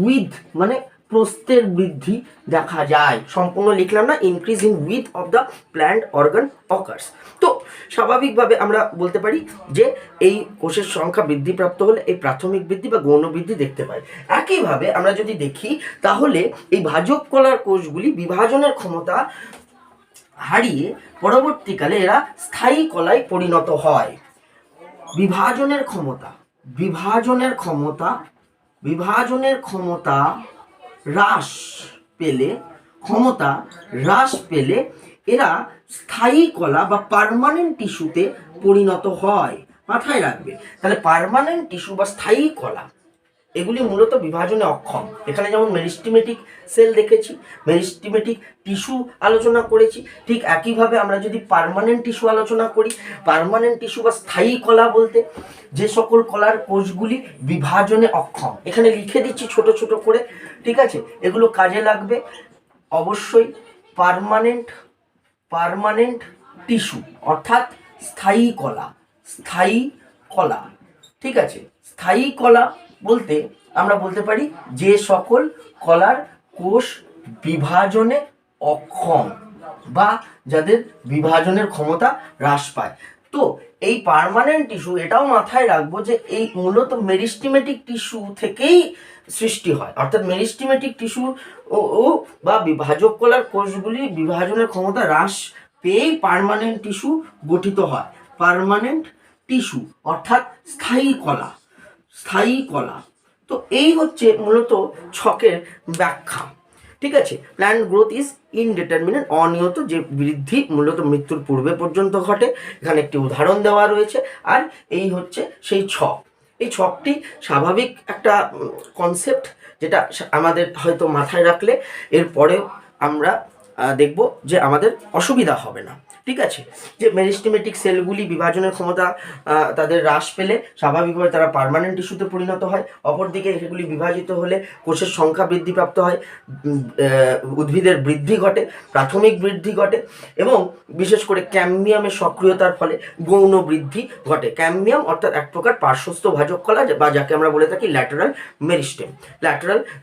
with মানে প্রস্থের বৃদ্ধি দেখা যায়। সম্পূর্ণ লিখলাম না, increase in width of the plant organ occurs. তো স্বাভাবিকভাবে আমরা বলতে পারি যে এই কোষের সংখ্যা বৃদ্ধিপ্রাপ্ত হলে এই প্রাথমিক বৃদ্ধি বা গৌণ বৃদ্ধি দেখতে পাই। একইভাবে আমরা যদি দেখি তাহলে এই ভাজক কলার কোষগুলি বিভাজনের ক্ষমতা হারিয়ে পরবর্তীকালে এরা স্থায়ী কলায় পরিণত হয়। বিভাজনের ক্ষমতা, বিভাজনের ক্ষমতা, বিভাজনের ক্ষমতা হ্রাস পেলে, ক্ষমতা হ্রাস পেলে এরা স্থায়ী কলা বা পার্মানেন্ট টিস্যুতে পরিণত হয়। মাথায় রাখবে, তাহলে পার্মানেন্ট টিস্যু বা স্থায়ী কলা, এগুলি মূলত বিভাজনে অক্ষম। এখানে যেমন মেরিস্টেমেটিক সেল দেখেছি, মেরিস্টেমেটিক টিস্যু আলোচনা করেছি, ঠিক একইভাবে আমরা যদি পার্মানেন্ট টিস্যু আলোচনা করি, পার্মানেন্ট টিস্যু বা স্থায়ী কলা বলতে যে সকল কলার কোষগুলি বিভাজনে অক্ষম। এখানে লিখে দিচ্ছি ছোট ছোট করে, ঠিক আছে, এগুলো কাজে লাগবে অবশ্যই। পার্মানেন্ট টিস্যু অর্থাৎ স্থায়ী কলা, স্থায়ী কলা, ঠিক আছে। স্থায়ী কলা বলতে আমরা বলতে পারি যে সকল কলার কোষ বিভাজনে অক্ষম বা যাদের বিভাজনের ক্ষমতা হ্রাস পায়। তো এই পার্মানেন্ট টিস্যু, এটাও মাথায় রাখবো যে এই মূলত মেরিস্টেমেটিক টিস্যু থেকেই সৃষ্টি হয়, অর্থাৎ মেরিস্টেমেটিক টিস্যু ও বা বিভাজক কলার কোষগুলি বিভাজনের ক্ষমতা হ্রাস পেয়েই পার্মানেন্ট টিস্যু গঠিত হয়। পার্মানেন্ট টিস্যু অর্থাৎ স্থায়ী কলা, স্থায়ী কলা। তো এই হচ্ছে মূলত ছকের ব্যাখ্যা, ঠিক আছে। প্ল্যান্ট গ্রোথ ইজ ইনডিটারমিনেট, অনিয়ত যে বৃদ্ধি মূলত মৃত্যুর পূর্বে পর্যন্ত ঘটে। এখানে একটি উদাহরণ দেওয়া রয়েছে। আর এই হচ্ছে সেই ছক। এই ছকটি স্বাভাবিক একটা কনসেপ্ট, যেটা আমাদের হয়তো মাথায় রাখলে এরপরেও আমরা দেখব যে আমাদের অসুবিধা হবে না, ঠিক আছে। যে মেরিস্টেমেটিক সেলগুলি বিভাজনের ক্ষমতা তাদের হ্রাস পেলে স্বাভাবিকভাবে তারা পার্মানেন্ট টিস্যুতে পরিণত হয়। অপরদিকে এগুলি বিভাজিত হলে কোষের সংখ্যা বৃদ্ধিপ্রাপ্ত হয়, উদ্ভিদের বৃদ্ধি ঘটে, প্রাথমিক বৃদ্ধি ঘটে এবং বিশেষ করে ক্যাম্বিয়ামের সক্রিয়তার ফলে গৌণ বৃদ্ধি ঘটে। ক্যাম্বিয়াম অর্থাৎ এক প্রকার পার্শ্বস্থ ভাজক কলা, বা যাকে আমরা বলে থাকি ল্যাটেরাল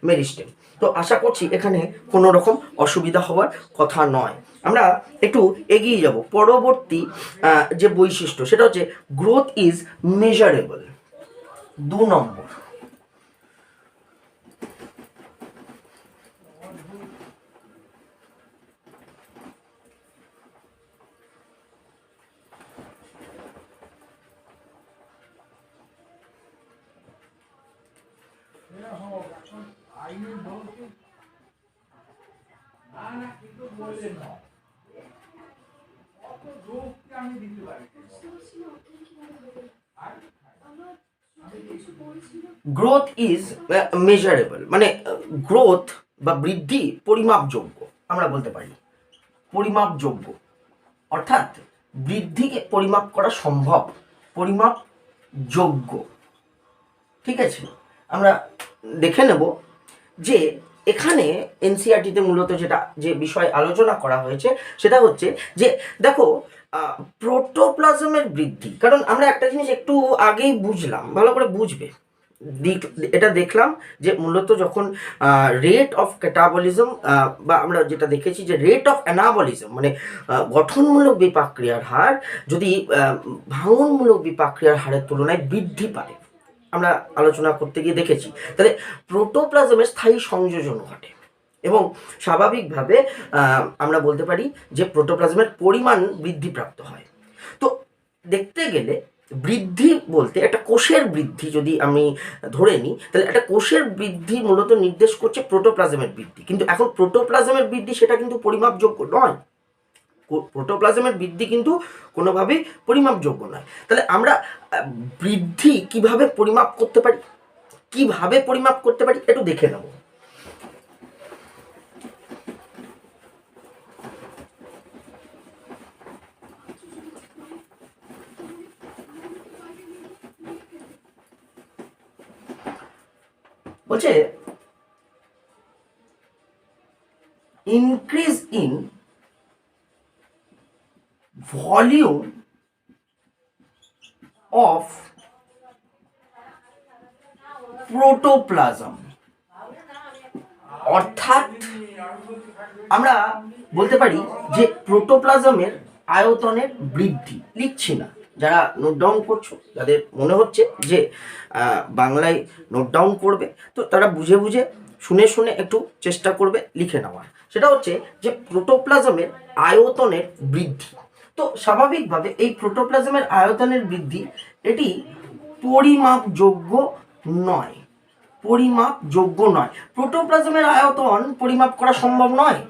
মেরিস্টেম। তো আশা করছি এখানে কোনো রকম অসুবিধা হওয়ার কথা নয়। আমরা একটু এগিয়ে যাব। পরবর্তী যে বৈশিষ্ট্য সেটা হচ্ছে growth is measurable. 2 number, growth is measurable মানে গ্রোথ বা বৃদ্ধি পরিমাপযোগ্য, আমরা বলতে পারি পরিমাপযোগ্য, অর্থাৎ বৃদ্ধিকে পরিমাপ করা সম্ভব, পরিমাপযোগ্য, ঠিক আছে। আমরা দেখে নেব যে এখানে এনসিইআরটিতে মূলত যে বিষয় আলোচনা করা হয়েছে সেটা হচ্ছে যে দেখো প্রোটোপ্লাজমের বৃদ্ধি, কারণ আমরা একটা জিনিস একটু আগেই বুঝলাম, ভালো করে বুঝবে, এটা দেখলাম যে মূলত যখন রেট অফ ক্যাটাবলিজম বা আমরা যেটা দেখেছি যে রেট অফ অ্যানাবলিজম মানে গঠনমূলক বিপাক্রিয়ার হার যদি ভাঙনমূলক বিপাক্রিয়ার হারের তুলনায় বৃদ্ধি পায়, আমরা আলোচনা করতে গিয়ে দেখেছি, তাহলে প্রোটোপ্লাজমের স্থায়ী সংযোজন ঘটে এবং স্বাভাবিকভাবে আমরা বলতে পারি যে প্রোটোপ্লাজমের পরিমাণ বৃদ্ধিপ্রাপ্ত হয়। তো দেখতে গেলে বৃদ্ধি বলতে একটা কোষের বৃদ্ধি যদি আমি ধরে নিই, তাহলে একটা কোষের বৃদ্ধি মূলত নির্দেশ করছে প্রোটোপ্লাজমের বৃদ্ধি, কিন্তু এখন প্রোটোপ্লাজমের বৃদ্ধি সেটা কিন্তু পরিমাপযোগ্য নয়। প্রোটোপ্লাজমের বৃদ্ধি কিন্তু কোনোভাবেই পরিমাপযোগ্য নয়। তাহলে আমরা বৃদ্ধি কিভাবে পরিমাপ করতে পারি, একটু দেখে নেব। বলছে increase in volume of protoplasm, অর্থাৎ আমরা বলতে পারি যে প্রোটোপ্লাজমের আয়তনের বৃদ্ধি। লিখছি না, যারা নোট ডাউন করছো, যাদের মনে হচ্ছে যে বাংলায় নোট ডাউন করবে, তো তারা বুঝে বুঝে শুনে শুনে একটু চেষ্টা করবে লিখে নেওয়ার। সেটা হচ্ছে যে প্রোটোপ্লাজমের আয়তনের বৃদ্ধি। তো স্বাভাবিকভাবে এই প্রোটোপ্লাজমের আয়তনের বৃদ্ধি এটি পরিমাপযোগ্য নয়, প্রোটোপ্লাজমের আয়তন পরিমাপ করা সম্ভব নয়।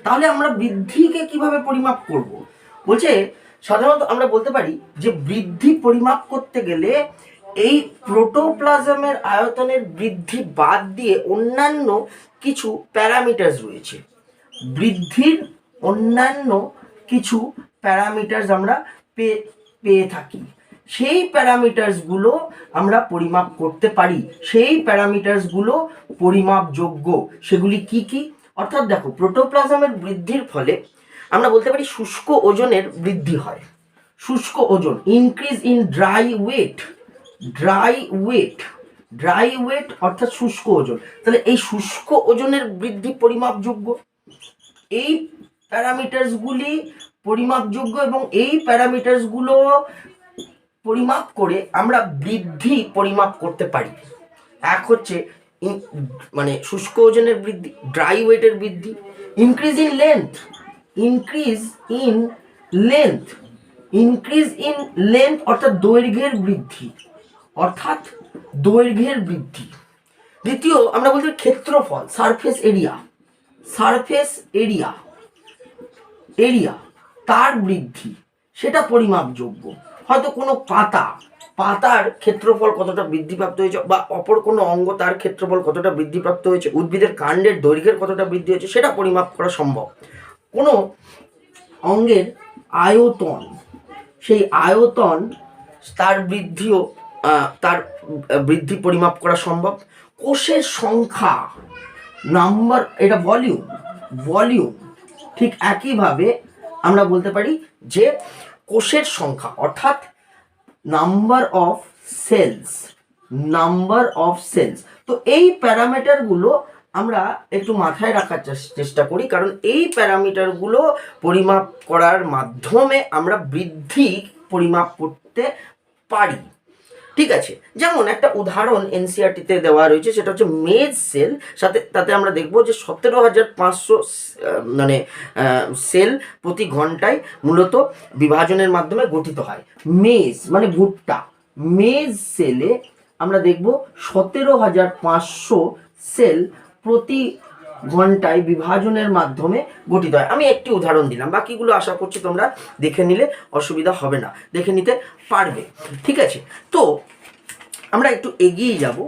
তাহলে আমরা বৃদ্ধিকে কিভাবে পরিমাপ করব? বলছে সাধারণত আমরা বলতে পারি যে বৃদ্ধি পরিমাপ করতে গেলে এই প্রোটোপ্লাজমের আয়তনের বৃদ্ধি বাদ দিয়ে অন্যান্য কিছু প্যারামিটার্স রয়েছে। বৃদ্ধির অন্যান্য কিছু প্যারামিটার্স আমরা পেয়ে থাকি। সেই প্যারামিটার্সগুলো আমরা পরিমাপ করতে পারি, সেই প্যারামিটার্সগুলো পরিমাপযোগ্য। সেগুলি কি কি? অর্থাৎ দেখো, প্রোটোপ্লাজমের বৃদ্ধির ফলে আমরা বলতে পারি শুষ্ক ওজনের বৃদ্ধি হয়। শুষ্ক ওজন, increase in dry weight. Dry weight অর্থাৎ শুষ্ক ওজন। তাহলে এই শুষ্ক ওজনের বৃদ্ধি পরিমাপযোগ্য। এই প্যারামিটার্সগুলি পরিমাপযোগ্য এবং এই প্যারামিটার্সগুলো পরিমাপ করে আমরা বৃদ্ধি পরিমাপ করতে পারি। এক হচ্ছে মানে শুষ্ক ওজনের বৃদ্ধি, ড্রাই ওয়েটের বৃদ্ধি। ইনক্রিজ ইন লেন্থ অর্থাৎ দৈর্ঘ্যের বৃদ্ধি, দ্বিতীয় আমরা বলতে ক্ষেত্রফল, সারফেস এরিয়া তার বৃদ্ধি, সেটা পরিমাপযোগ্য। হয়তো কোনো পাতার ক্ষেত্রফল কতটা বৃদ্ধিপ্রাপ্ত হয়েছে, বা অপর কোনো অঙ্গ তার ক্ষেত্রফল কতটা বৃদ্ধিপ্রাপ্ত হয়েছে, উদ্ভিদের কাণ্ডের দৈর্ঘ্যের কতটা বৃদ্ধি হয়েছে, সেটা পরিমাপ করা সম্ভব। কোনো অঙ্গের আয়তন, সেই আয়তন তার বৃদ্ধি পরিমাপ করা সম্ভব। কোষের সংখ্যা, নাম্বার, এটা ভলিউম। ঠিক একইভাবে আমরা বলতে পারি যে কোষের সংখ্যা অর্থাৎ নাম্বার অফ সেলস। তো এই প্যারামিটারগুলো আমরা একটু মাথায় রাখার চেষ্টা করি, কারণ এই প্যারামিটারগুলো পরিমাপ করার মাধ্যমে আমরা বৃদ্ধি পরিমাপ করতে পারি। ঠিক আছে, যেমন একটা উদাহরণ এনসিইআরটিতে দেওয়া রয়েছে, সেটা হচ্ছে মেজ সেল। তাতে আমরা দেখব যে 17,500 মানে সেল প্রতি ঘন্টায় মূলত বিভাজনের মাধ্যমে গঠিত হয়। মেজ মানে ভুট্টা। মেজ সেলে আমরা দেখব 17,500 সেল প্রতি ঘন্টায় বিভাজনের মাধ্যমে গঠিত হয়। আমি একটি উদাহরণ দিলাম, বাকিগুলো আশা করছি তোমরা দেখে নিলে অসুবিধা হবে না, দেখে নিতে পারবে। ঠিক আছে, তো আমরা একটু এগিয়ে যাব।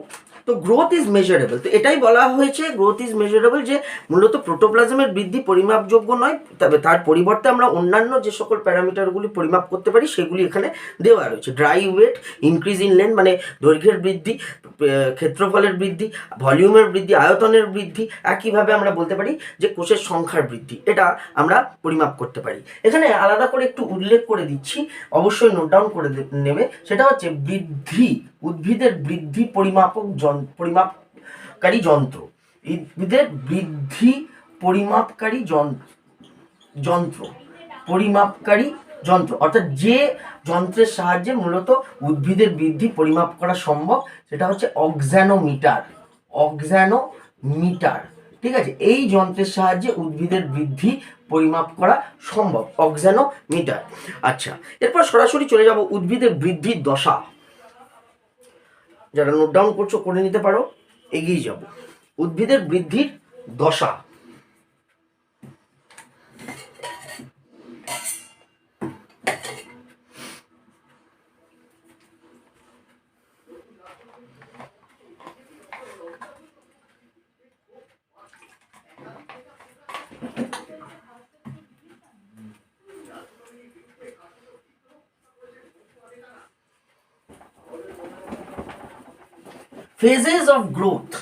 তো গ্রোথ ইজ মেজারেবল, তো এটাই বলা হয়েছে গ্রোথ ইজ মেজারেবল, যে মূলত প্রোটোপ্লাজমের বৃদ্ধি পরিমাপযোগ্য নয়, তবে তার পরিবর্তে আমরা অন্যান্য যে সকল প্যারামিটারগুলি পরিমাপ করতে পারি সেগুলি এখানে দেওয়া রয়েছে। Dry weight, increase in length মানে দৈর্ঘ্যের বৃদ্ধি, ক্ষেত্রফলের বৃদ্ধি, ভলিউমের বৃদ্ধি, আয়তনের বৃদ্ধি। একইভাবে আমরা বলতে পারি যে কোষের সংখ্যার বৃদ্ধি, এটা আমরা পরিমাপ করতে পারি। এখানে আলাদা করে একটু উল্লেখ করে দিচ্ছি, অবশ্যই নোট ডাউন করে নেবে। সেটা হচ্ছে উদ্ভিদের বৃদ্ধি পরিমাপকারী যন্ত্র। উদ্ভিদের বৃদ্ধি পরিমাপকারী যন্ত্র অর্থাৎ যে যন্ত্রের সাহায্যে মূলত উদ্ভিদের বৃদ্ধি পরিমাপ করা সম্ভব, সেটা হচ্ছে অক্সানোমিটার। ঠিক আছে, এই যন্ত্রের সাহায্যে উদ্ভিদের বৃদ্ধি পরিমাপ করা সম্ভব, অক্সানোমিটার। আচ্ছা, এরপর সরাসরি চলে যাব উদ্ভিদের বৃদ্ধির দশা। যারা নোট ডাউন করছো করে নিতে পারো, এগিয়ে যাব। উদ্ভিদের বৃদ্ধির দশা। Phases of growth.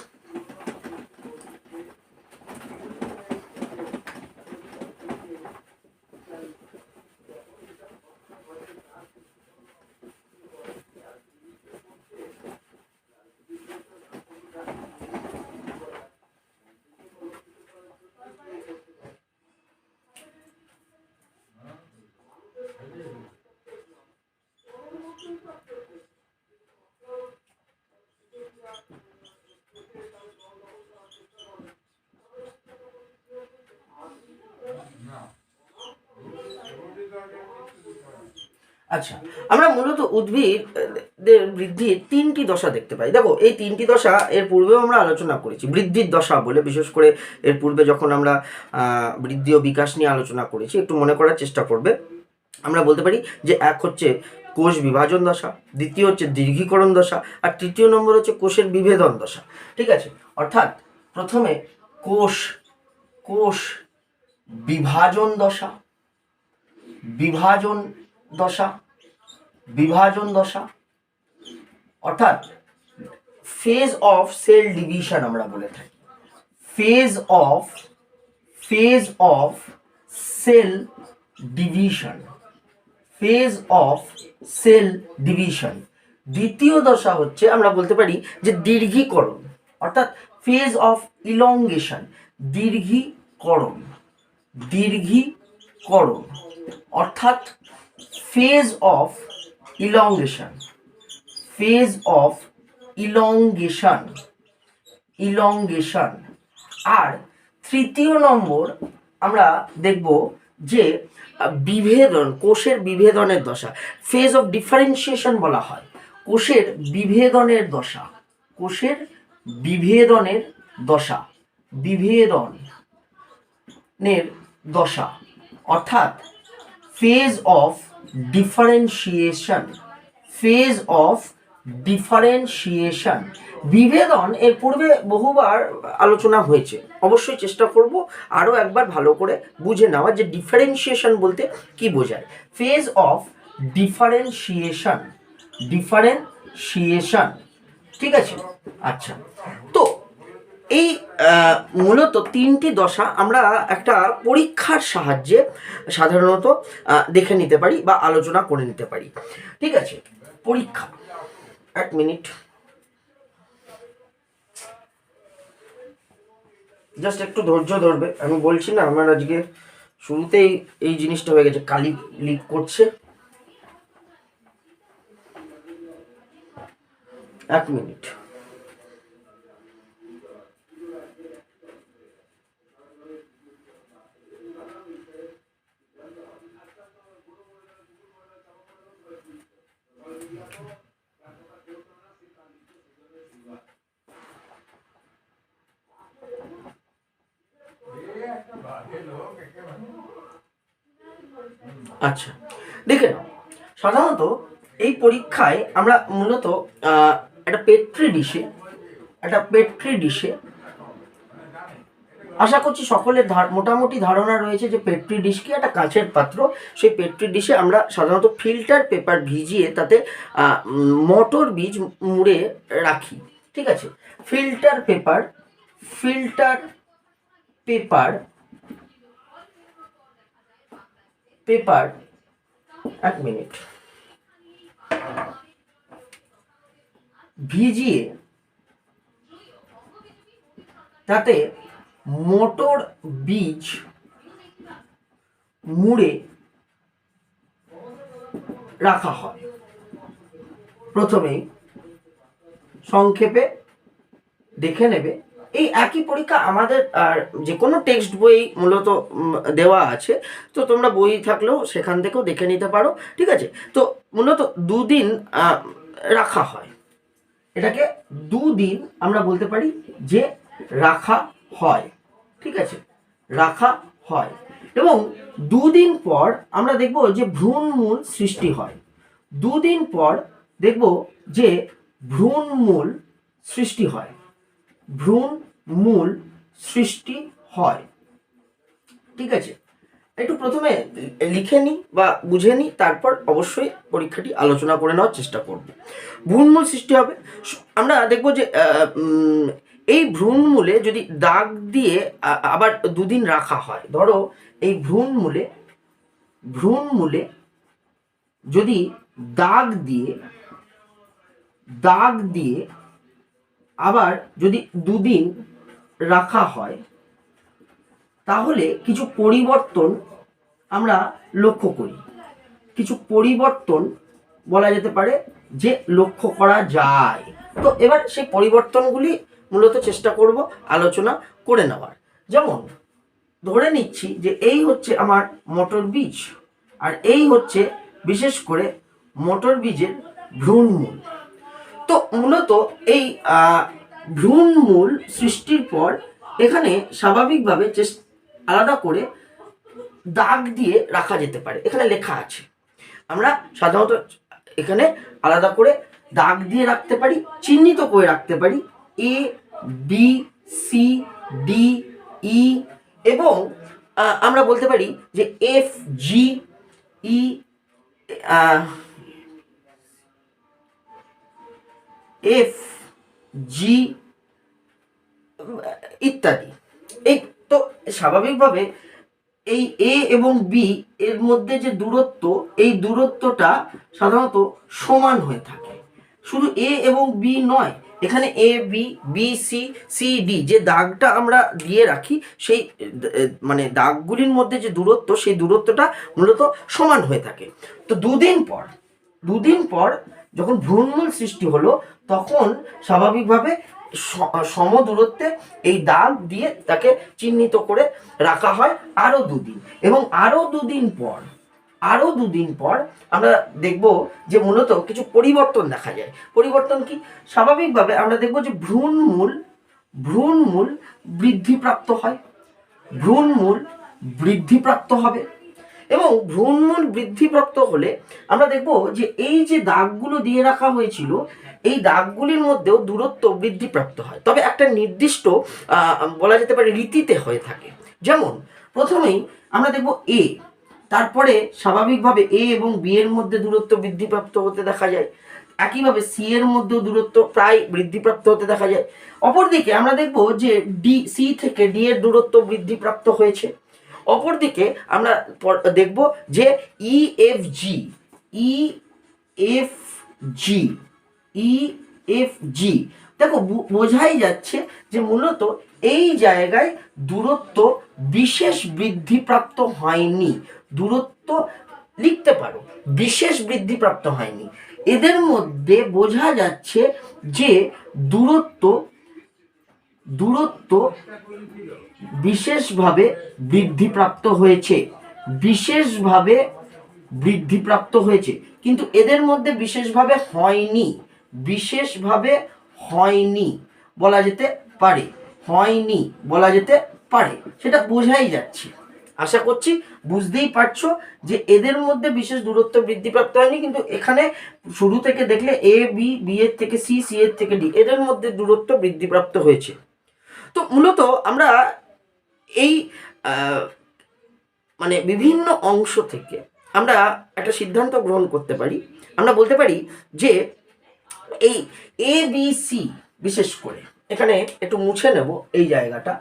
আচ্ছা, আমরা মূলত উদ্ভিদের বৃদ্ধির তিনটি দশা দেখতে পাই। দেখো, এই তিনটি দশা এর পূর্বেও আমরা আলোচনা করেছি, বৃদ্ধির দশা বলে। বিশেষ করে এর পূর্বে যখন আমরা বৃদ্ধি ও বিকাশ নিয়ে আলোচনা করেছি, একটু মনে করার চেষ্টা করবে। আমরা বলতে পারি যে এক হচ্ছে কোষ বিভাজন দশা, দ্বিতীয় হচ্ছে দীর্ঘীকরণ দশা, আর তৃতীয় নম্বর হচ্ছে কোষের বিভেদন দশা। ঠিক আছে, অর্থাৎ প্রথমে কোষ কোষ বিভাজন দশা, বিভাজন দশা, বিভাজন দশা, অর্থাৎ ফেজ অফ সেল ডিভিশন আমরা বলে থাকি। Phase of cell division, phase of cell division. দ্বিতীয় দশা হচ্ছে আমরা বলতে পারি যে দীর্ঘীকরণ, অর্থাৎ ফেজ অফ ইলংগেশন, দীর্ঘীকরণ, দীর্ঘীকরণ, অর্থাৎ phase of elongation, phase of elongation, elongation. আর তৃতীয় নম্বর আমরা দেখব যে বিভেদন, কোষের বিভেদনের দশা, ফেজ অফ ডিফারেন্সিয়েশন বলা হয়, কোষের বিভেদনের দশা, কোষের বিভেদনের দশা, বিভেদনের দশা, অর্থাৎ phase of differentiation, phase of differentiation. বিভেদন এর পূর্বে বহুবার আলোচনা হয়েছে, অবশ্যই চেষ্টা করব আরও একবার ভালো করে বুঝে নেওয়া যে ডিফারেন্সিয়েশন বলতে কি বোঝায়। ফেজ অফ ডিফারেন্সিয়েশন, ডিফারেন্সিয়েশন, ঠিক আছে। আচ্ছা, তো এই মূলত তিনটি দশা আমরা একটা পরীক্ষার সাহায্যে সাধারণত দেখে নিতে পারি বা আলোচনা করে নিতে পারি। ঠিক আছে, পরীক্ষা, এক মিনিট, জাস্ট একটু ধৈর্য ধরবে। আমি বলছি না, আমার আজকে শুরুতেই এই জিনিসটা হয়ে গেছে, কালি লিক করছে। এক মিনিট। আচ্ছা, দেখে নাও, সাধারণত এই পরীক্ষায় আমরা মূলত একটা পেট্রি ডিশে আশা করছি সকলের মোটামুটি ধারণা রয়েছে যে পেট্রি ডিশ কি, একটা কাঁচের পাত্র। সেই পেট্রি ডিশে আমরা সাধারণত ফিল্টার পেপার ভিজিয়ে তাতে মটর বীজ মুড়ে রাখি। ঠিক আছে, filter paper, filter paper, paper, এক মিনিট, ভিজিয়ে তাতে মটর বীজ মুড়ে রাখা হয়। প্রথমেই সংক্ষেপে দেখে নেবে, এই একই পরীক্ষা আমাদের যে কোনো টেক্সট বই মূলত দেওয়া আছে, তো তোমরা বই থাকলেও সেখান থেকেও দেখে নিতে পারো। ঠিক আছে, তো মূলত দুদিন রাখা হয়, এটাকে দুদিন আমরা বলতে পারি যে রাখা হয়। ঠিক আছে, রাখা হয়, এবং দুদিন পর আমরা দেখব যে ভ্রূণমূল সৃষ্টি হয়। দুদিন পর দেখব যে ভ্রূণমূল সৃষ্টি হয়, ভ্রূণমূল সৃষ্টি হয়। ঠিক আছে, একটু প্রথমে লিখে নিই বা বুঝে নিই, তারপর অবশ্যই পরীক্ষাটি আলোচনা করে নেওয়ার চেষ্টা করব। ভ্রূণমূল সৃষ্টি হবে, আমরা দেখব যে এই ভ্রূণমূলে যদি দাগ দিয়ে আবার দুদিন রাখা হয়, ধরো এই ভ্রূণমূলে যদি দাগ দিয়ে আবার যদি দুদিন রাখা হয়, তাহলে কিছু পরিবর্তন আমরা লক্ষ্য করি, কিছু পরিবর্তন বলা যেতে পারে যে লক্ষ্য করা যায়। তো এবার সেই পরিবর্তনগুলি মূলত চেষ্টা করব আলোচনা করে নেওয়ার। যেমন ধরে নিচ্ছি যে এই হচ্ছে আমার মটর বীজ, আর এই হচ্ছে বিশেষ করে মটর বীজের ভ্রূণমূল। তো মূলত এই ভ্রূণমূল সৃষ্টির পর এখানে স্বাভাবিকভাবে আলাদা করে দাগ দিয়ে রাখা যেতে পারে, এখানে লেখা আছে। আমরা সাধারণত এখানে আলাদা করে দাগ দিয়ে রাখতে পারি, চিহ্নিত করে রাখতে পারি A B C D E, এবং আমরা বলতে পারি যে F G E F G ইত্যাদি। এই তো স্বাভাবিকভাবে এই এ এবং বি এর মধ্যে যে দূরত্ব, এই দূরত্বটা সাধারণত সমান হয়ে থাকে। শুধু এ এবং বি নয়, এখানে A B B C C D যে দাগটা আমরা দিয়ে রাখি, সেই মানে দাগগুলির মধ্যে যে দূরত্ব, সেই দূরত্বটা মূলত সমান হয়ে থাকে। তো দুদিন পর যখন ভ্রূণমূল সৃষ্টি হলো, তখন স্বাভাবিকভাবে সম দূরত্বে এই দাগ দিয়ে তাকে চিহ্নিত করে রাখা হয় আরো দুদিন, এবং আরো দুদিন পর আমরা দেখব যে মূলত কিছু পরিবর্তন দেখা যায়। পরিবর্তন কি? স্বাভাবিকভাবে আমরা দেখব যে ভ্রূণমূল বৃদ্ধিপ্রাপ্ত হয়, ভ্রূণমূল বৃদ্ধিপ্রাপ্ত হবে, এবং ভ্রূণমূল বৃদ্ধিপ্রাপ্ত হলে আমরা দেখব যে এই যে দাগগুলো দিয়ে রাখা হয়েছিল, এই দাগগুলির মধ্যেও দূরত্ব বৃদ্ধিপ্রাপ্ত হয়, তবে একটা নির্দিষ্ট বলা যেতে পারে রীতিতে হয়ে থাকে। যেমন প্রথমেই আমরা দেখব এ, তারপরে স্বাভাবিকভাবে এ এবং বি এর মধ্যে দূরত্ব বৃদ্ধিপ্রাপ্ত হতে দেখা যায়, একইভাবে সি এর মধ্যেও দূরত্ব প্রায় বৃদ্ধিপ্রাপ্ত হতে দেখা যায়। অপরদিকে আমরা দেখব যে ডি, সি থেকে ডি এর দূরত্ব বৃদ্ধিপ্রাপ্ত হয়েছে। অপরদিকে আমরা দেখব যে ই এফ জি দেখো, বোঝাই যাচ্ছে যে মূলত এই জায়গায় দূরত্ব বিশেষ বৃদ্ধিপ্রাপ্ত হয়নি। দূরত্ব লিখতে পারো, বিশেষ বৃদ্ধিপ্রাপ্ত হয়নি। এদের মধ্যে বোঝা যাচ্ছে যে দূরত্ব বিশেষভাবে বৃদ্ধিপ্রাপ্ত হয়েছে, কিন্তু এদের মধ্যে বিশেষভাবে হয়নি বলা যেতে পারে, সেটা বোঝাই যাচ্ছে। আশা করছি বুঝতেই পারছো যে এদের মধ্যে বিশেষ দূরত্ব বৃদ্ধিপ্রাপ্ত হয়নি, কিন্তু এখানে শুরু থেকে দেখলে এ বি, বি এর থেকে সি, সি এর থেকে ডি, এদের মধ্যে দূরত্ব বৃদ্ধিপ্রাপ্ত হয়েছে। তো মূলত আমরা এই মানে বিভিন্ন অংশ থেকে আমরা একটা সিদ্ধান্ত গ্রহণ করতে পারি। আমরা বলতে পারি যে এই এ বি সি, বিশেষ করে এখানে একটু মুছে নেব এই জায়গাটা,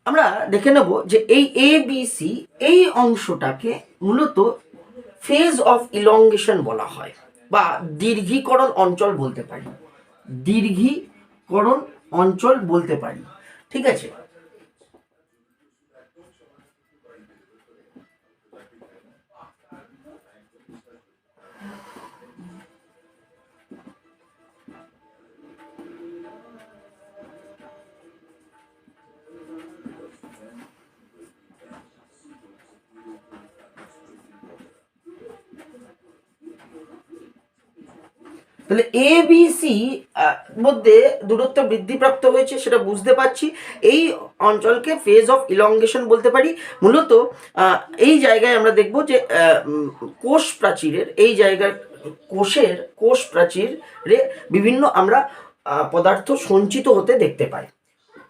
আমরা দেখে নেব যে এই এ বি সি, এই অংশটাকে মূলত ফেজ অফ ইলংগেশন বলা হয়, বা দীর্ঘীকরণ অঞ্চল বলতে পারি। ঠিক আছে, তাহলে এ বি সি মধ্যে দূরত্ব বৃদ্ধিপ্রাপ্ত হয়েছে, সেটা বুঝতে পারছি। এই অঞ্চলকে ফেজ অফ ইলংগেশন বলতে পারি। মূলত এই জায়গায় আমরা দেখব যে কোষ প্রাচীরের এই জায়গার কোষ প্রাচীরে বিভিন্ন আমরা পদার্থ সঞ্চিত হতে দেখতে পাই।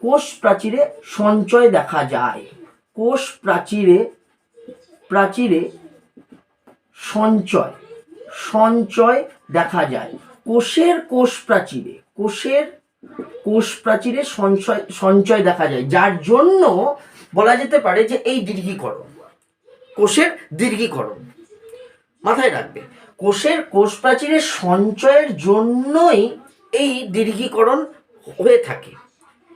কোষ প্রাচীরে সঞ্চয় দেখা যায়, কোষ প্রাচীরে সঞ্চয় দেখা যায়। কোষের কোষ প্রাচীরে সঞ্চয় দেখা যায়, যার জন্য বলা যেতে পারে যে এই কোষের দীর্ঘীকরণ মাথায় রাখবে। কোষ প্রাচীরের সঞ্চয়ের জন্যই এই দীর্ঘীকরণ হয়ে থাকে,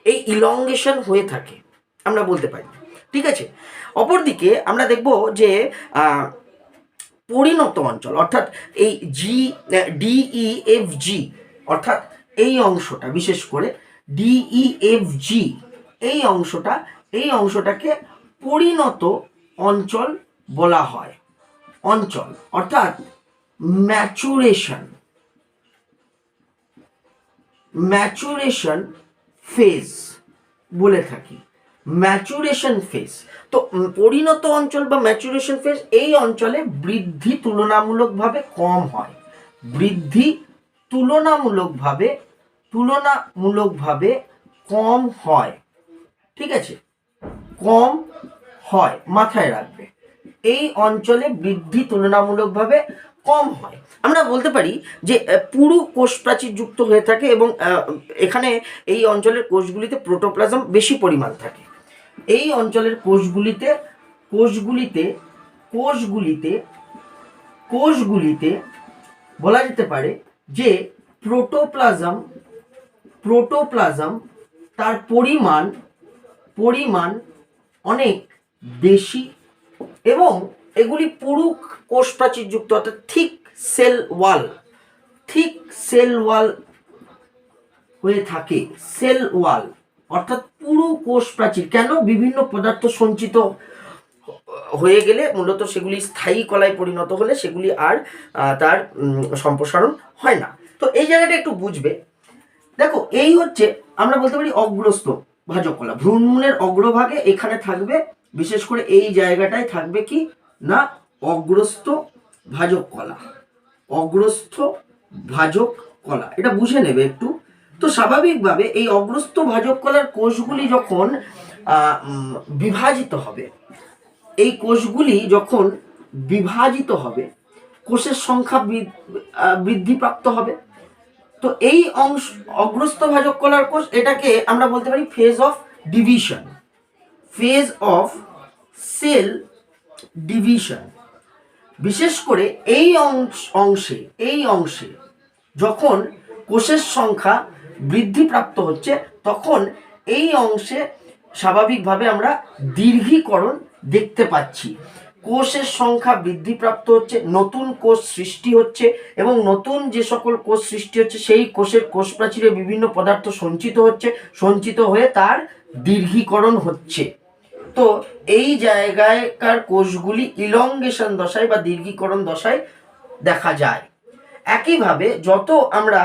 এই ইলংগেশন হয়ে থাকে, আমরা বলতে পারি। ঠিক আছে, অপরদিকে আমরা দেখব যে পরিণত অঞ্চল, অর্থাৎ এই DEFG, অর্থাৎ এই অংশটা, বিশেষ করে DEFG এই অংশটাকে পরিণত অঞ্চল বলা হয়। অর্থাৎ ম্যাচুরেশন ফেজ বলে থাকি। ম্যাচুরেশন ফেজ, তো পরিণত অঞ্চল বা ম্যাচুরেশন ফেজ, এই অঞ্চলে বৃদ্ধি তুলনামূলকভাবে কম হয়। বৃদ্ধি তুলনামূলকভাবে কম হয়। ঠিক আছে, কম হয়, মাথায় রাখবে। এই অঞ্চলে বৃদ্ধি তুলনামূলকভাবে কম হয়। আমরা বলতে পারি যে পুরু কোষ প্রাচীর যুক্ত হয়ে থাকে এবং এখানে এই অঞ্চলের কোষগুলিতে প্রোটোপ্লাজম বেশি পরিমাণ থাকে। এই অঞ্চলের কোষগুলিতে বলা যেতে পারে যে প্রোটোপ্লাজম তার পরিমাণ অনেক বেশি এবং এগুলি পুরু কোষ প্রাচীর যুক্ত, অর্থাৎ থিক সেল ওয়াল হয়ে থাকে। সেল ওয়াল অর্থাৎ পুরু কোষ প্রাচীর। কেন? বিভিন্ন পদার্থ সঞ্চিত হয়ে গেলে মূলত সেগুলি স্থায়ী কলায় পরিণত হলে সেগুলি আর তার সম্প্রসারণ হয় না। তো এই জায়গাটা একটু বুঝবে। দেখো, এই হচ্ছে আমরা বলতে পারি অগ্রস্থ ভাজক কলা। ভ্রূণমূলের অগ্রভাগে এখানে থাকবে, বিশেষ করে এই জায়গাটায় থাকবে কি না অগ্রস্থ ভাজক কলা। এটা বুঝে নেবে একটু। তো স্বাভাবিকভাবে এই অগ্রস্থ ভাজক কলার কোষগুলি যখন বিভাজিত হবে, এই কোষগুলি যখন বিভাজিত হবে, কোষের সংখ্যা বৃদ্ধিপ্রাপ্ত হবে। তো এই অংশ অগ্রস্থ ভাজক কলার কোষ, এটাকে আমরা বলতে পারি ফেজ অফ সেল ডিভিশন। বিশেষ করে এই অংশে যখন কোষের সংখ্যা বৃদ্ধিপ্রাপ্ত হচ্ছে, তখন এই অংশে স্বাভাবিকভাবে আমরা দীর্ঘীকরণ দেখতে পাচ্ছি। কোষের সংখ্যা বৃদ্ধিপ্রাপ্ত হচ্ছে, নতুন কোষ সৃষ্টি হচ্ছে এবং নতুন যে সকল কোষ সৃষ্টি হচ্ছে সেই কোষের কোষ প্রাচীরে বিভিন্ন পদার্থ সঞ্চিত হয়ে তার দীর্ঘীকরণ হচ্ছে। তো এই জায়গায়কার কোষগুলি ইলংগেশন দশায় বা দীর্ঘীকরণ দশায় দেখা যায়। একইভাবে যত আমরা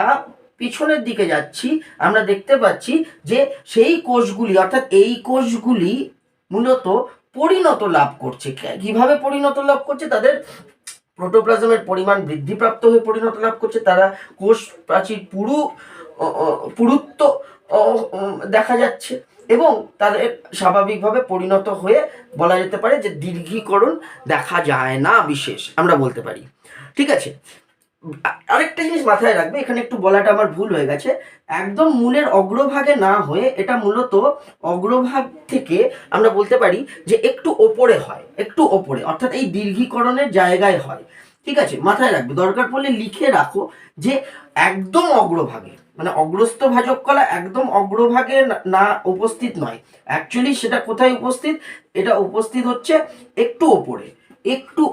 পিছনের দিকে যাচ্ছি, আমরা দেখতে পাচ্ছি যে সেই কোষগুলি, অর্থাৎ এই কোষগুলি মূলত পরিণত লাভ করছে। কিভাবে পরিণত লাভ করছে? তাদের প্রোটোপ্লাজমের পরিমাণ বৃদ্ধিপ্রাপ্ত হয়ে পরিণত লাভ করছে। তারা কোষ প্রাচীর পুরুত্ব দেখা যাচ্ছে এবং তাদের স্বাভাবিকভাবে পরিণত হয়ে বলা যেতে পারে যে দীর্ঘীকরণ দেখা যায় না বিশেষ, আমরা বলতে পারি। ঠিক আছে, আরেকটা জিনিস মাথায় রাখবে, এখানে একটু বলাটা আমার ভুল হয়ে গেছে। একদম মূলের অগ্রভাগে না হয়ে এটা মূলত অগ্রভাগ থেকে আমরা বলতে পারি যে একটু ওপরে হয়, অর্থাৎ এই দীর্ঘীকরণের জায়গায় হয়। ঠিক আছে, মাথায় রাখবে, দরকার পড়লে লিখে রাখো যে একদম অগ্রভাগে, মানে অগ্রস্থ ভাজক কলা একদম অগ্রভাগে না উপস্থিত নয়। অ্যাকচুয়ালি সেটা কোথায় উপস্থিত? এটা উপস্থিত হচ্ছে একটু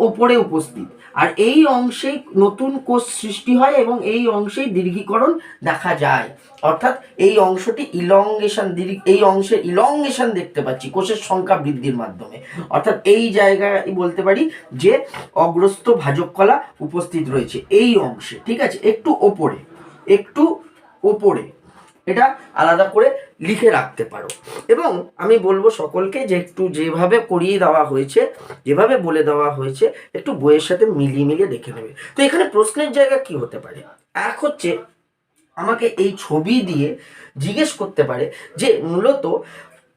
ওপরে উপস্থিত। আর এই অংশেই নতুন কোষ সৃষ্টি হয় এবং এই অংশেই দীর্ঘীকরণ দেখা যায়। অর্থাৎ এই অংশটি এই অংশে ইলংগেশন দেখতে পাচ্ছি কোষের সংখ্যা বৃদ্ধির মাধ্যমে। অর্থাৎ এই জায়গায় বলতে পারি যে অগ্রস্থ ভাজক কলা উপস্থিত রয়েছে এই অংশে। ঠিক আছে, একটু ওপরে এটা আলাদা করে লিখে রাখতে পারো। এবং আমি বলবো সকলকে যে একটু যেভাবে করিয়ে দেওয়া হয়েছে, যেভাবে বলে দেওয়া হয়েছে, একটু বইয়ের সাথে মিলিয়ে দেখে নেবে। তো এখানে প্রশ্নের জায়গা কি হতে পারে? এক হচ্ছে আমাকে এই ছবি দিয়ে জিজ্ঞেস করতে পারে যে মূলত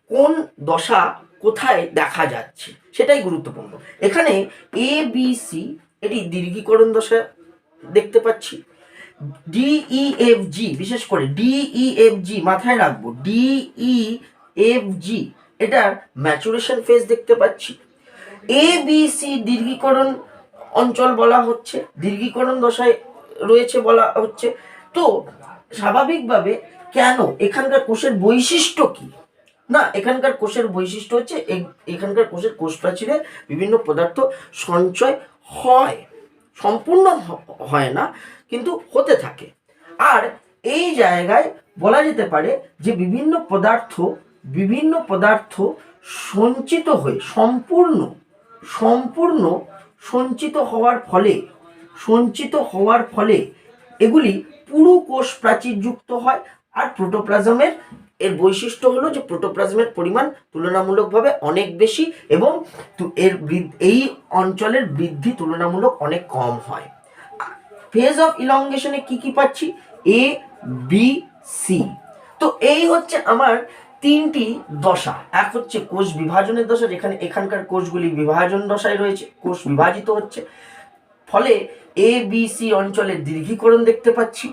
কোন দশা কোথায় দেখা যাচ্ছে, সেটাই গুরুত্বপূর্ণ। এখানে ABC এটি দীর্ঘীকরণ দশা দেখতে পাচ্ছি। DEFG, বিশেষ করে DEFG মাথায় রাখবো, DEFG এটা ম্যাচুরেশন ফেজ দেখতে পাচ্ছি। ABC দীর্ঘীকরণ অঞ্চল বলা হচ্ছে, দীর্ঘীকরণ দশায় রয়েছে বলা হচ্ছে। তো স্বাভাবিকভাবে কেন এখানকার কোষের বৈশিষ্ট্য কি? না, এখানকার কোষের বৈশিষ্ট্য হচ্ছে এখানকার কোষের কোষ প্রাচীরে বিভিন্ন পদার্থ সঞ্চয় হয়, সম্পূর্ণ হয় না কিন্তু হতে থাকে। আর এই জায়গায় বলা যেতে পারে যে বিভিন্ন পদার্থ সঞ্চিত হয়ে সম্পূর্ণ সঞ্চিত হওয়ার ফলে সঞ্চিত হওয়ার ফলে এগুলি পুরো কোষ প্রাচীর যুক্ত হয়। আর প্রোটোপ্লাজমের এর বৈশিষ্ট্য হলো যে প্রোটোপ্লাজমের পরিমাণ তুলনামূলকভাবে অনেক বেশি এবং এই অঞ্চলের বৃদ্ধি তুলনামূলক অনেক কম হয়। ফেজ অফ ইলংগেশনে কি কি পাচ্ছি? এ, বি, সি। তো এই হচ্ছে আমার তিনটি দশা। এক হচ্ছে কোষ বিভাজনের দশা, যেখানে এখানকার কোষগুলি বিভাজন দশায় রয়েছে, কোষ বিভাজিত হচ্ছে, ফলে এ বি সি অঞ্চলের দীর্ঘীকরণ দেখতে পাচ্ছি।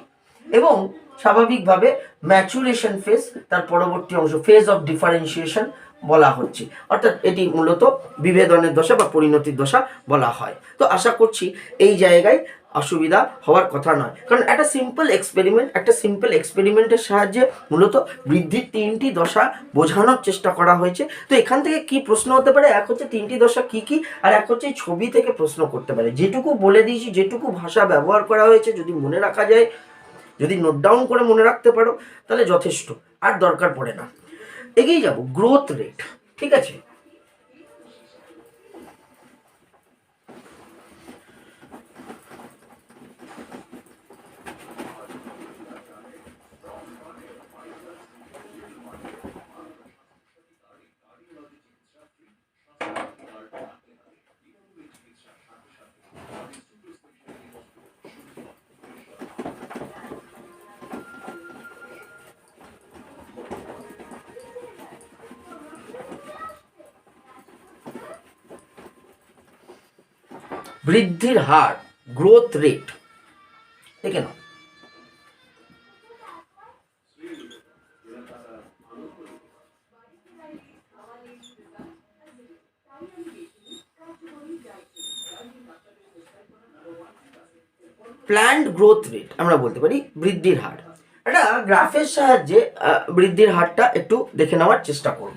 এবং স্বাভাবিকভাবে ম্যাচুরেশন ফেজ, তার পরবর্তী অংশ ফেজ অফ ডিফারেন্সিয়েশন বলা হচ্ছে, অর্থাৎ এটি মূলত বিভেদনের দশা বা পরিণতির দশা বলা হয়। তো আশা করছি এই জায়গায় অসুবিধা হওয়ার কথা নয়, কারণ একটা সিম্পল এক্সপেরিমেন্টের সাহায্যে মূলত বৃদ্ধির তিনটি দশা বোঝানোর চেষ্টা করা হয়েছে। তো এখান থেকে কি প্রশ্ন হতে পারে? এক হচ্ছে তিনটি দশা কি কি, আর এক হচ্ছে ছবি থেকে প্রশ্ন করতে পারে। যেটুকু বলে দিয়েছি, যেটুকু ভাষা ব্যবহার করা হয়েছে, যদি মনে রাখা যায়, যদি নোট ডাউন করে মনে রাখতে পারো, তাহলে যথেষ্ট, আর দরকার পড়ে না। এগিয়ে যাব, গ্রোথ রেট। ঠিক আছে, বৃদ্ধির হার, গ্রোথ রেট দেখে নাও। প্ল্যান্ড গ্রোথ রেট আমরা বলতে পারি বৃদ্ধির হার। একটা গ্রাফের সাহায্যে বৃদ্ধির হারটা একটু দেখে নেওয়ার চেষ্টা করব।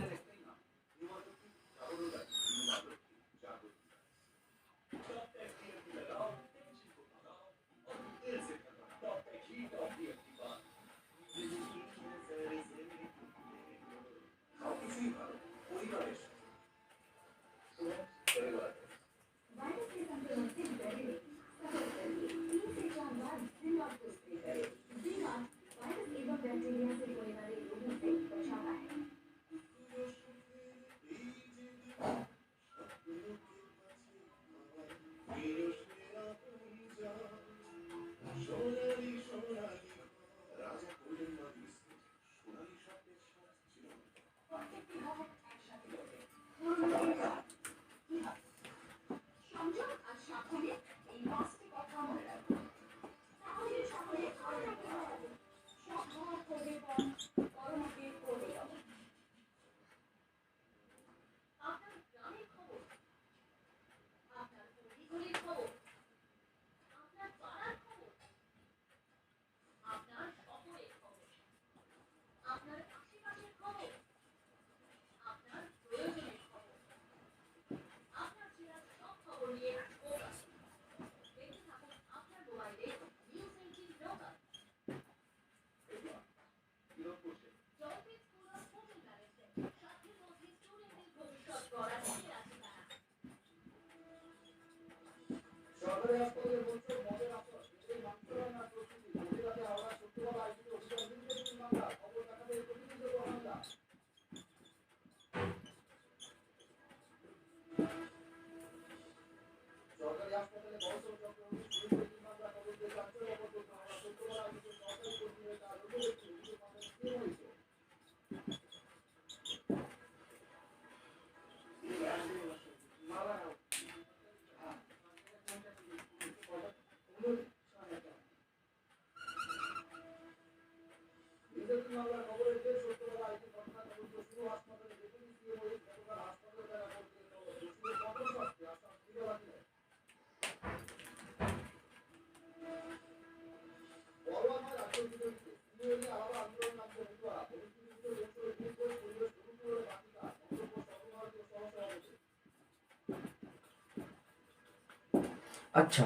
আচ্ছা,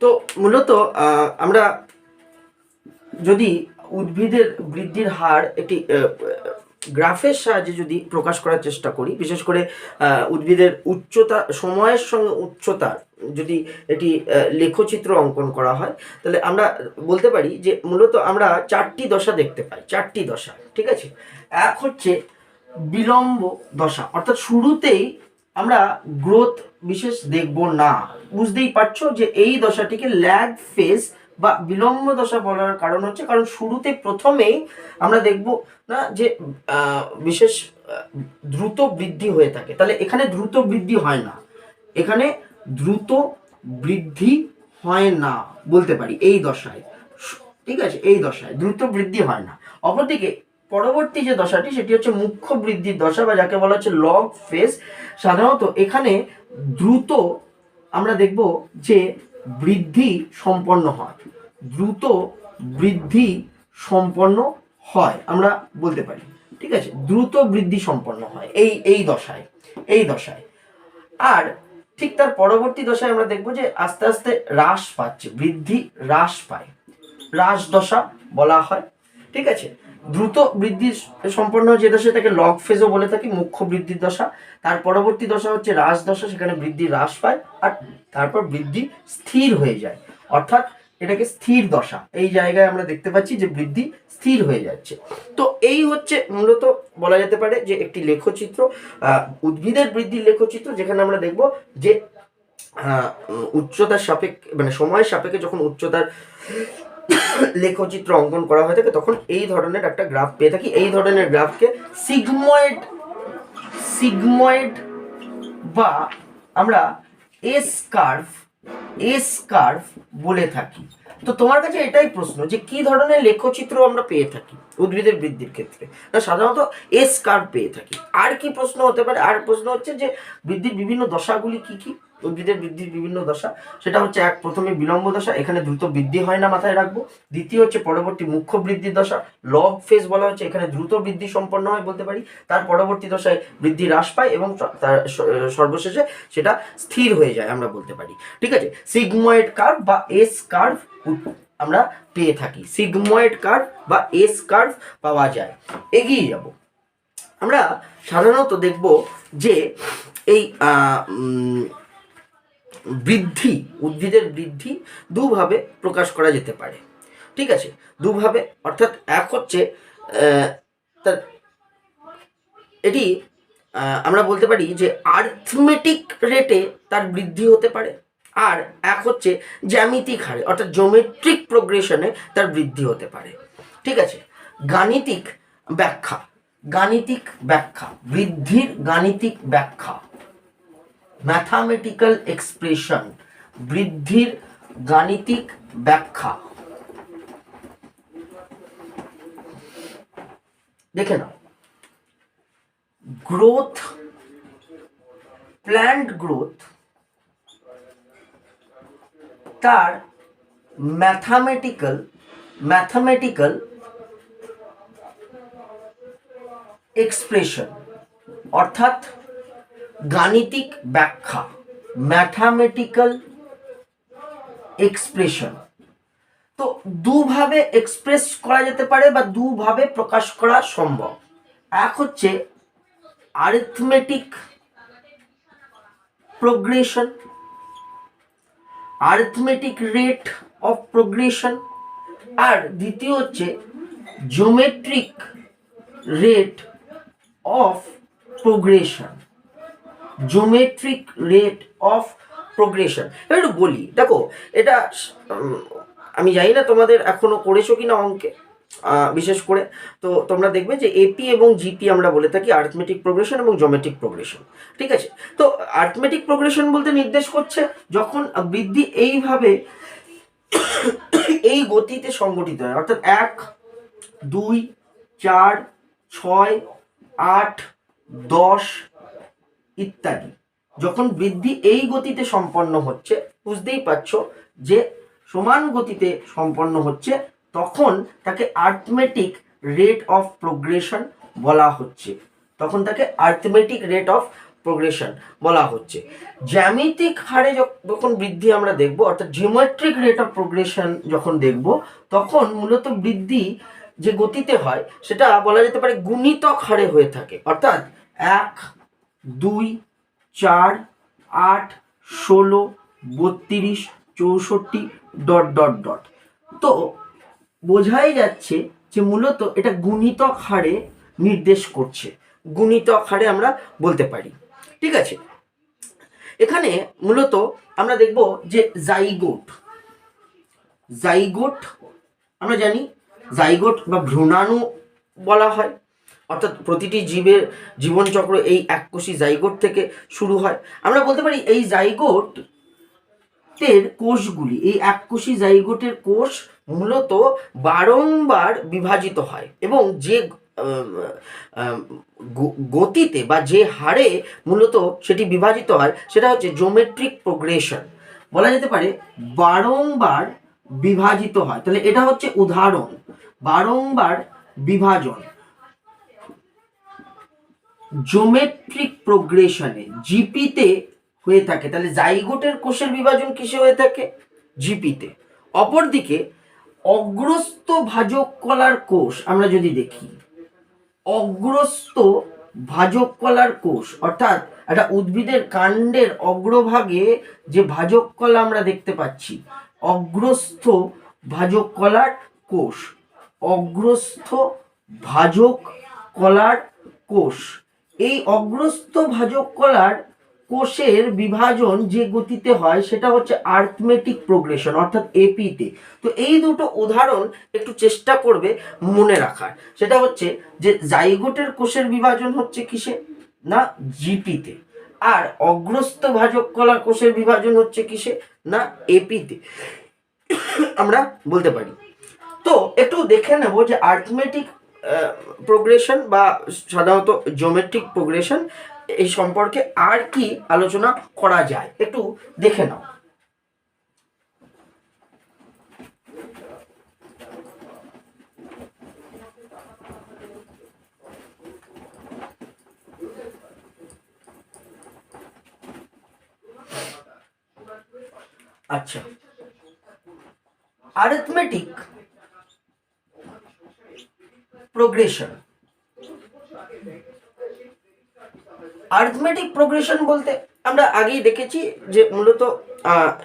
তো মূলত আমরা যদি উদ্ভিদের বৃদ্ধির হার একটি গ্রাফের সাহায্যে যদি প্রকাশ করার চেষ্টা করি, বিশেষ করে উদ্ভিদের উচ্চতা, সময়ের সঙ্গে উচ্চতার যদি এটি লেখচিত্র অঙ্কন করা হয়, তাহলে আমরা বলতে পারি যে মূলত আমরা 4টি দশা দেখতে পাই, 4টি দশা। ঠিক আছে, এক হচ্ছে বিলম্ব দশা, অর্থাৎ শুরুতেই আমরা গ্রোথ বিশেষ দেখব না। বুঝতেই পারছো যে এই দশাটিকে ল্যাগ ফেজ বা বিলম্ব দশা বলার কারণ হচ্ছে কারণ শুরুতে প্রথমেই আমরা দেখব না যে বিশেষ দ্রুত বৃদ্ধি হয়ে থাকে। তাহলে এখানে দ্রুত বৃদ্ধি হয় না, এখানে দ্রুত বৃদ্ধি হয় না বলতে পারি এই দশায়। ঠিক আছে, এই দশায় দ্রুত বৃদ্ধি হয় না। অপরদিকে পরবর্তী যে দশাটি সেটি হচ্ছে মুখ্য বৃদ্ধির দশা বা যাকে বলা হচ্ছে লগ ফেজ। সাধারণত এখানে দ্রুত আমরা দেখব যে বৃদ্ধি সম্পন্ন হয়, দ্রুত বৃদ্ধি সম্পন্ন হয় আমরা বলতে পারি। ঠিক আছে, দ্রুত বৃদ্ধি সম্পন্ন হয় এই দশায়, এই দশায়। আর ঠিক তার পরবর্তী দশায় আমরা দেখব যে আস্তে আস্তে হ্রাস পাচ্ছে, বৃদ্ধি হ্রাস পায়, হ্রাস দশা বলা হয়। ঠিক আছে, দ্রুত বৃদ্ধি সম্পন্ন যে দশা তাকে লগ ফেজও বলে থাকি, মুখ্য বৃদ্ধির দশা। তার পরবর্তী দশা হচ্ছে হ্রাস দশা, সেখানে বৃদ্ধি হ্রাস পায় আর তারপর বৃদ্ধি স্থির হয়ে যায়, অর্থাৎ এটাকে স্থির দশা। এই জায়গায় আমরা দেখতে পাচ্ছি যে বৃদ্ধি স্থির হয়ে যাচ্ছে। তো এই হচ্ছে মূলত বলা যেতে পারে যে একটি লেখচিত্র, উদ্ভিদের বৃদ্ধির লেখচিত্র, যেখানে আমরা দেখব যে উচ্চতার সাপেক্ষে মানে সময়ের সাপেক্ষে যখন উচ্চতার লেখচিত্র অঙ্কন করা হয়ে থাকে তখন এই ধরনের একটা গ্রাফ পেয়ে থাকি। এই ধরনের গ্রাফকে সিগময়েড বা আমরা এস কার্ভ বলে থাকি। তো তোমার কাছে এটাই প্রশ্ন যে কি ধরনের লেখচিত্র আমরা পেয়ে থাকি উদ্ভিদের বৃদ্ধির ক্ষেত্রে? না, সাধারণত এস কার্ভ পেয়ে থাকি। আর কি প্রশ্ন হতে পারে? আর প্রশ্ন হচ্ছে যে বৃদ্ধির বিভিন্ন দশাগুলি কি কি, উদ্ভিদের বৃদ্ধির বিভিন্ন দশা। সেটা হচ্ছে এক, প্রথমে বিলম্ব দশা, এখানে দ্রুত বৃদ্ধি হয় না, মাথায় রাখবো। দ্বিতীয় হচ্ছে পরবর্তী মুখ্য বৃদ্ধির দশা, লগ ফেজ বলা হচ্ছে, এখানে দ্রুত বৃদ্ধি সম্পন্ন হয় বলতে পারি। তার পরবর্তী দশায় বৃদ্ধি হ্রাস পায় এবং তার সর্বশেষে সেটা স্থির হয়ে যায় আমরা বলতে পারি। ঠিক আছে, সিগময়েড কার্ভ বা এস কার্ভ আমরা পেয়ে থাকি, সিগময়েড কার্ভ বা এস কার্ভ পাওয়া যায়। এগিয়ে যাব, আমরা সাধারণত দেখব যে এই বৃদ্ধি, উদ্ভিদের বৃদ্ধি দুভাবে প্রকাশ করা যেতে পারে। ঠিক আছে, দুভাবে, অর্থাৎ এক হচ্ছে এটি আমরা বলতে পারি যে আর্থমেটিক রেটে তার বৃদ্ধি হতে পারে, আর এক হচ্ছে জ্যামিতিক হারে অর্থাৎ জিওমেট্রিক প্রোগ্রেশনে তার বৃদ্ধি হতে পারে। ঠিক আছে, গাণিতিক ব্যাখ্যা বৃদ্ধির গাণিতিক ব্যাখ্যা, ম্যাথামেটিক্যাল এক্সপ্রেশন, বৃদ্ধির গাণিতিক ব্যাখ্যা। দেখে নাও, গ্রোথ, প্ল্যান্ট গ্রোথ তার ম্যাথামেটিক্যাল এক্সপ্রেশন অর্থাৎ গাণিতিক ব্যাখ্যা, ম্যাথামেটিক্যাল এক্সপ্রেশন। তো দুভাবে এক্সপ্রেস করা যেতে পারে বা দুভাবে প্রকাশ করা সম্ভব। এক হচ্ছে arithmetic progression, arithmetic rate of progression, আর দ্বিতীয় হচ্ছে geometric rate of progression, geometric rate of progression। একটু বলি, দেখো এটা আমি জানি না তোমাদের এখনো করেছো কিনা অঙ্কে, বিশেষ করে তো তোমরা দেখবে যে এপি এবং জিপি আমরা বলে থাকি আর্থমেটিক প্রোগ্রেশন এবং জিওমেট্রিক প্রোগ্রেশন। ঠিক আছে, তো আর্থমেটিক প্রোগ্রেশন বলতে নির্দেশ করছে যখন বৃদ্ধি এইভাবে এই গতিতে সংগঠিত হয়, অর্থাৎ 1, 2, 4, 6, 8, 10 ইত্যাদি, যখন বৃদ্ধি এই গতিতে সম্পন্ন হচ্ছে, বুঝতেই পারছো যে সমান গতিতে সম্পন্ন হচ্ছে, তখন তাকে আর্থমেটিক রেট অফ প্রোগ্রেশন বলা হচ্ছে, তখন তাকে আর্থমেটিক রেট অফ প্রোগ্রেশন বলা হচ্ছে। জ্যামিতিক হারে যখন বৃদ্ধি আমরা দেখব, অর্থাৎ জিওমেট্রিক রেট অফ প্রোগ্রেশন যখন দেখব, তখন মূলত বৃদ্ধি যে গতিতে হয় সেটা বলা যেতে পারে গুণিতক হারে হয়ে থাকে, অর্থাৎ 1, 2, 4, 8, 16, 32, 64 ডট ডট ডট। তো বোঝাই যাচ্ছে যে মূলত এটা গুণিতক হারে নির্দেশ করছে, গুণিতক হারে আমরা বলতে পারি। ঠিক আছে, এখানে মূলত আমরা দেখব যে জাইগোট, জাইগোট আমরা জানি জাইগোট বা ভ্রূণাণু বলা হয়, অর্থাৎ প্রতিটি জীবের জীবনচক্র এই এককোষী জাইগোট থেকে শুরু হয়। আমরা বলতে পারি এই জাইগোটের কোষগুলি, এই এককোষী জাইগোটের কোষ মূলত বারংবার বিভাজিত হয় এবং যে গতিতে বা যে হারে মূলত সেটি বিভাজিত হয় সেটা হচ্ছে জিওমেট্রিক প্রোগ্রেশন, বলা যেতে পারে বারংবার বিভাজিত হয়। তাহলে এটা হচ্ছে উদাহরণ, বারংবার বিভাজন জিওমেট্রিক প্রোগ্রেশনে জিপিতে হয়ে থাকে। তাহলে জাইগোটের কোষের বিভাজন কিসে হয়ে থাকে? জিপিতে। অপরদিকে অগ্রস্থ ভাজক কলার কোষ আমরা যদি দেখি, অগ্রস্থ ভাজক কলার কোষ অর্থাৎ একটা উদ্ভিদের কাণ্ডের অগ্রভাগে যে ভাজক কলা আমরা দেখতে পাচ্ছি, অগ্রস্থ ভাজক কলার কোষ, অগ্রস্থ ভাজক কলার কোষ, এই অগ্রস্থ ভাজক কলার কোষের বিভাজন যে গতিতে হয় সেটা হচ্ছে আর্থমেটিক প্রোগ্রেশন অর্থাৎ এপিতে। তো এই দুটো উদাহরণ একটু চেষ্টা করবে মনে রাখার, সেটা হচ্ছে যে জাইগোটের কোষের বিভাজন হচ্ছে কিসে না জিপিতে, আর অগ্রস্থ ভাজক কলা কোষের বিভাজন হচ্ছে কিসে না এপিতে আমরা বলতে পারি। তো একটু দেখে নেব যে আর্থমেটিক প্রোগ্রেশন বা সাধারণত জিওমেট্রিক প্রোগ্রেশন এই সম্পর্কে আর কি আলোচনা করা যায়, একটু দেখে নাও। আচ্ছা, arithmetic progression, arithmetic progression বলতে আমরা আগেই দেখেছি যে মূলত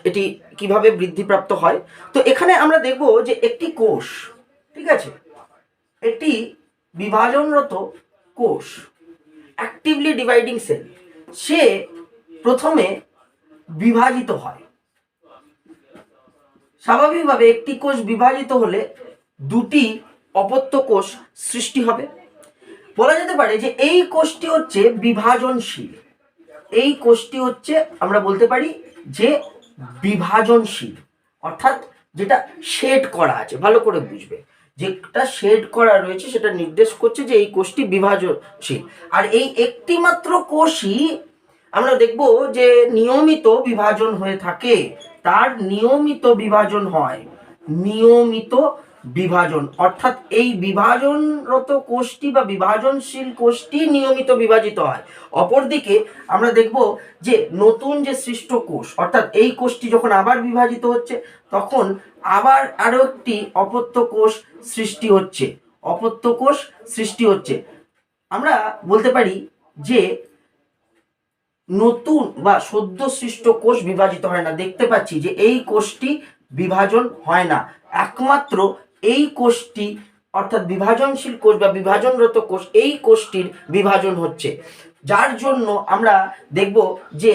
এটি কিভাবে বৃদ্ধিপ্রাপ্ত হয়। তো এখানে আমরা দেখব যে একটি কোষ, ঠিক আছে, একটি বিভাজনরত কোষ, অ্যাক্টিভলি ডিভাইডিং সেল, সে প্রথমে বিভাজিত হয়। স্বাভাবিকভাবে একটি কোষ বিভাজিত হলে দুটি অপত্য কোষ সৃষ্টি হবে। বলা যেতে পারে যে এই কোষটি হচ্ছে বিভাজনশীল, এই কোষটি হচ্ছে আমরা বলতে পারি যে বিভাজনশীল, অর্থাৎ যেটা শেড করা আছে, ভালো করে বুঝবে, যেটা শেড করা রয়েছে সেটা নির্দেশ করছে যে এই কোষটি বিভাজনশীল। আর এই একটি মাত্র কোষই আমরা দেখব যে নিয়মিত বিভাজন হয়ে থাকে, তার নিয়মিত বিভাজন হয়, নিয়মিত বিভাজন, অর্থাৎ এই বিভাজনরত কোষটি বা বিভাজনশীল কোষটি নিয়মিত বিভাজিত হয়। অপরদিকে আমরা দেখব যে নতুন যে সৃষ্ট কোষ, অর্থাৎ এই কোষটি যখন আবার বিভাজিত হচ্ছে তখন আবার আরো একটি অপত্য কোষ সৃষ্টি হচ্ছে, অপত্য কোষ সৃষ্টি হচ্ছে। আমরা বলতে পারি যে নতুন বা সদ্য সৃষ্ট কোষ বিভাজিত হয় না, দেখতে পাচ্ছি যে এই কোষটি বিভাজন হয় না, একমাত্র এই কোষটি অর্থাৎ বিভাজনশীল কোষ বা বিভাজনরত কোষ, এই কোষটির বিভাজন হচ্ছে, যার জন্য আমরা দেখব যে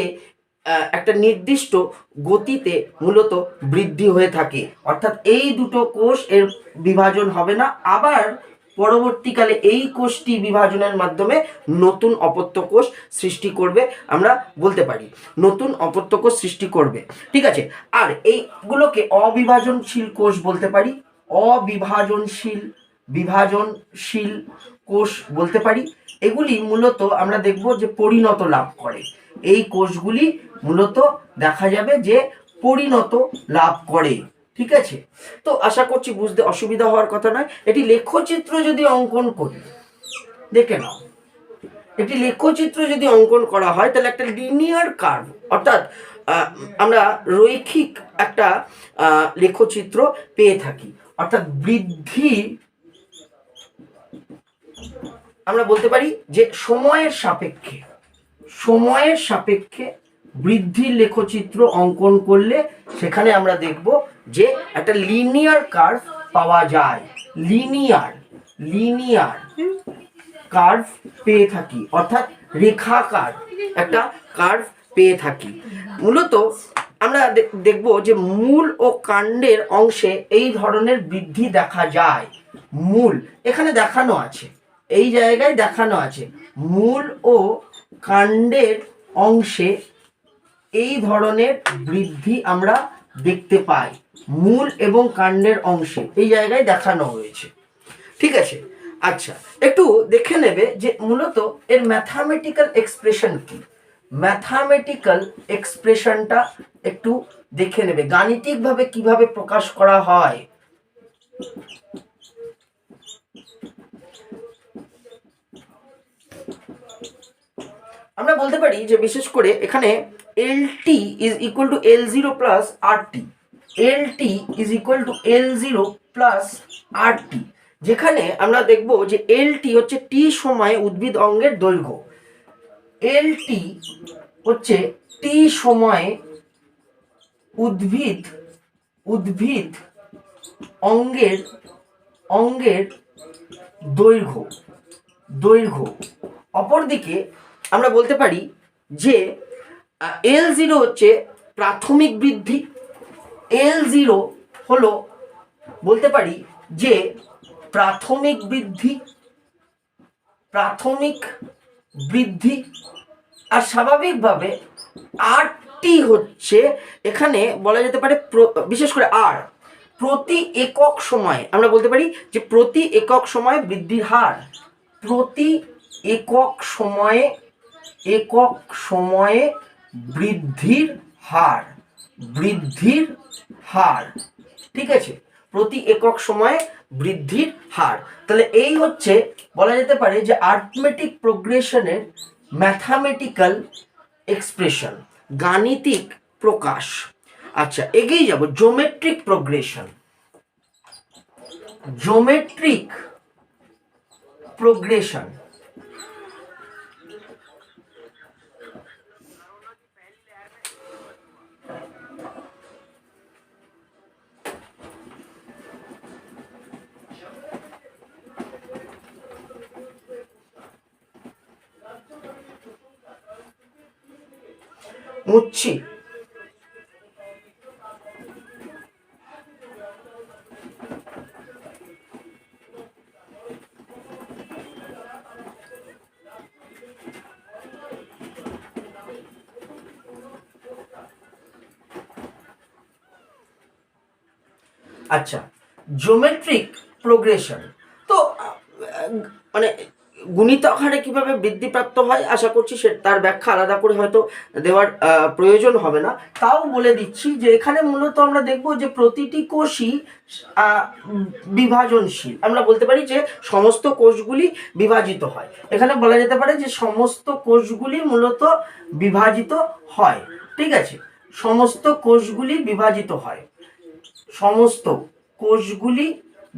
একটা নির্দিষ্ট গতিতে মূলত বৃদ্ধি হয়ে থাকে, অর্থাৎ এই দুটো কোষ এর বিভাজন হবে না, আবার পরবর্তীকালে এই কোষটি বিভাজনের মাধ্যমে নতুন অপত্য কোষ সৃষ্টি করবে, আমরা বলতে পারি নতুন অপত্য কোষ সৃষ্টি করবে। ঠিক আছে, আর এইগুলোকে অবিভাজনশীল কোষ বলতে পারি, অবিভাজনশীল বিভাজনশীল কোষ বলতে পারি। এগুলি মূলত আমরা দেখব যে পরিণত লাভ করে, এই কোষগুলি মূলত দেখা যাবে যে পরিণত লাভ করে। ঠিক আছে, তো আশা করছি বুঝতে অসুবিধা হওয়ার কথা নয়। এটি লেখচিত্র যদি অঙ্কন করি, দেখে নাও, একটি লেখচিত্র যদি অঙ্কন করা হয় তাহলে একটা লিনিয়ার কার্ভ অর্থাৎ আমরা রৈখিক একটা লেখচিত্র পেয়ে থাকি, অর্থাৎ বৃদ্ধি আমরা বলতে পারি যে সময়ের সাপেক্ষে বৃদ্ধির লেখচিত্র অঙ্কন করলে সেখানে আমরা দেখব যে একটা লিনিয়ার কার্ভ পাওয়া যায়, লিনিয়ার কার্ভ পেয়ে থাকি, অর্থাৎ রেখাকার একটা কার্ভ পেয়ে থাকি। মূলত আমরা দেখব যে মূল ও কাণ্ডের অংশে এই ধরনের বৃদ্ধি দেখা যায়। মূল এখানে দেখানো আছে, এই জায়গায় দেখানো আছে, মূল ও কাণ্ডের অংশে এই ধরনের বৃদ্ধি আমরা দেখতে পাই। মূল এবং কাণ্ডের অংশে এই জায়গায় দেখানো হয়েছে, ঠিক আছে। আচ্ছা, একটু দেখে নেবে যে মূলত এর ম্যাথামেটিক্যাল এক্সপ্রেশন কি। ম্যাথামেটিক্যাল এক্সপ্রেশনটা একটু দেখে নেবে, গাণিতিকভাবে কিভাবে প্রকাশ করা হয়। আমরা বলতে পারি যে বিশেষ করে এখানে LT is equal to L0 plus RT, LT is equal to L0 plus RT, যেখানে আমরা দেখব যে LT হচ্ছে T সময়ে উদ্ভিদ অঙ্গের দৈর্ঘ্য, LT হচ্ছে T সময়ে উদ্ভিদ অঙ্গের দৈর্ঘ্য। অপরদিকে আমরা বলতে পারি যে L0 হচ্ছে প্রাথমিক বৃদ্ধি, L0 হলো বলতে পারি যে প্রাথমিক বৃদ্ধি, আর স্বাভাবিকভাবে RT হচ্ছে এখানে বলা যেতে পারে বিশেষ করে R প্রতি একক সময়ে, আমরা বলতে পারি যে প্রতি একক সময়ে বৃদ্ধির হার, প্রতি একক সময়ে বৃদ্ধির হার, ঠিক আছে, প্রতি একক সময়ে বৃদ্ধির হার। তাহলে এই হচ্ছে বলা যেতে পারে যে আর্থমেটিক প্রোগ্রেশনের ম্যাথামেটিক্যাল এক্সপ্রেশন, গাণিতিক প্রকাশ। আচ্ছা, এগিয়ে যাব জিওমেট্রিক প্রোগ্রেশন। মুচ্ছি আচ্ছা, জিওমেট্রিক প্রোগ্রেশন তো মানে গুণিতক হারে কিভাবে বৃদ্ধিপ্রাপ্ত হয় আশা করছি তার ব্যাখ্যা আলাদা করে হয়তো দেওয়ার প্রয়োজন হবে না, তাও বলে দিচ্ছি যে এখানে মূলত আমরা দেখব যে প্রতিটি কোষই বিভাজনশীল। আমরা বলতে পারি যে সমস্ত কোষগুলি বিভাজিত হয়, এখানে বলা যেতে পারে যে সমস্ত কোষগুলি মূলত বিভাজিত হয়, ঠিক আছে, সমস্ত কোষগুলি বিভাজিত হয়, সমস্ত কোষগুলি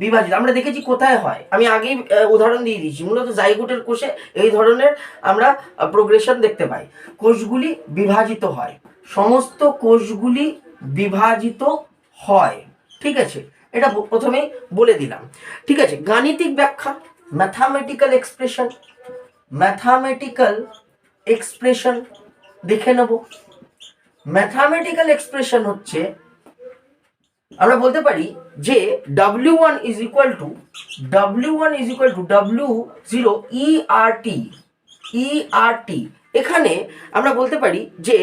বিভাজিত। আমরা দেখেছি কোথায় হয়, আমি আগেই উদাহরণ দিয়ে দিয়েছি, মূলত জাইগোটের কোষে এই ধরনের আমরা প্রোগ্রেশন দেখতে পাই, কোষগুলি বিভাজিত হয়, সমস্ত কোষগুলি বিভাজিত হয়, ঠিক আছে, এটা প্রথমেই বলে দিলাম, ঠিক আছে। গাণিতিক ব্যাখ্যা, ম্যাথামেটিক্যাল এক্সপ্রেশন দেখে নেব। ম্যাথামেটিক্যাল এক্সপ্রেশন হচ্ছে আমরা বলতে পারি যে W1 is equal to W0 ERT। এখানে আমরা বলতে পারি যে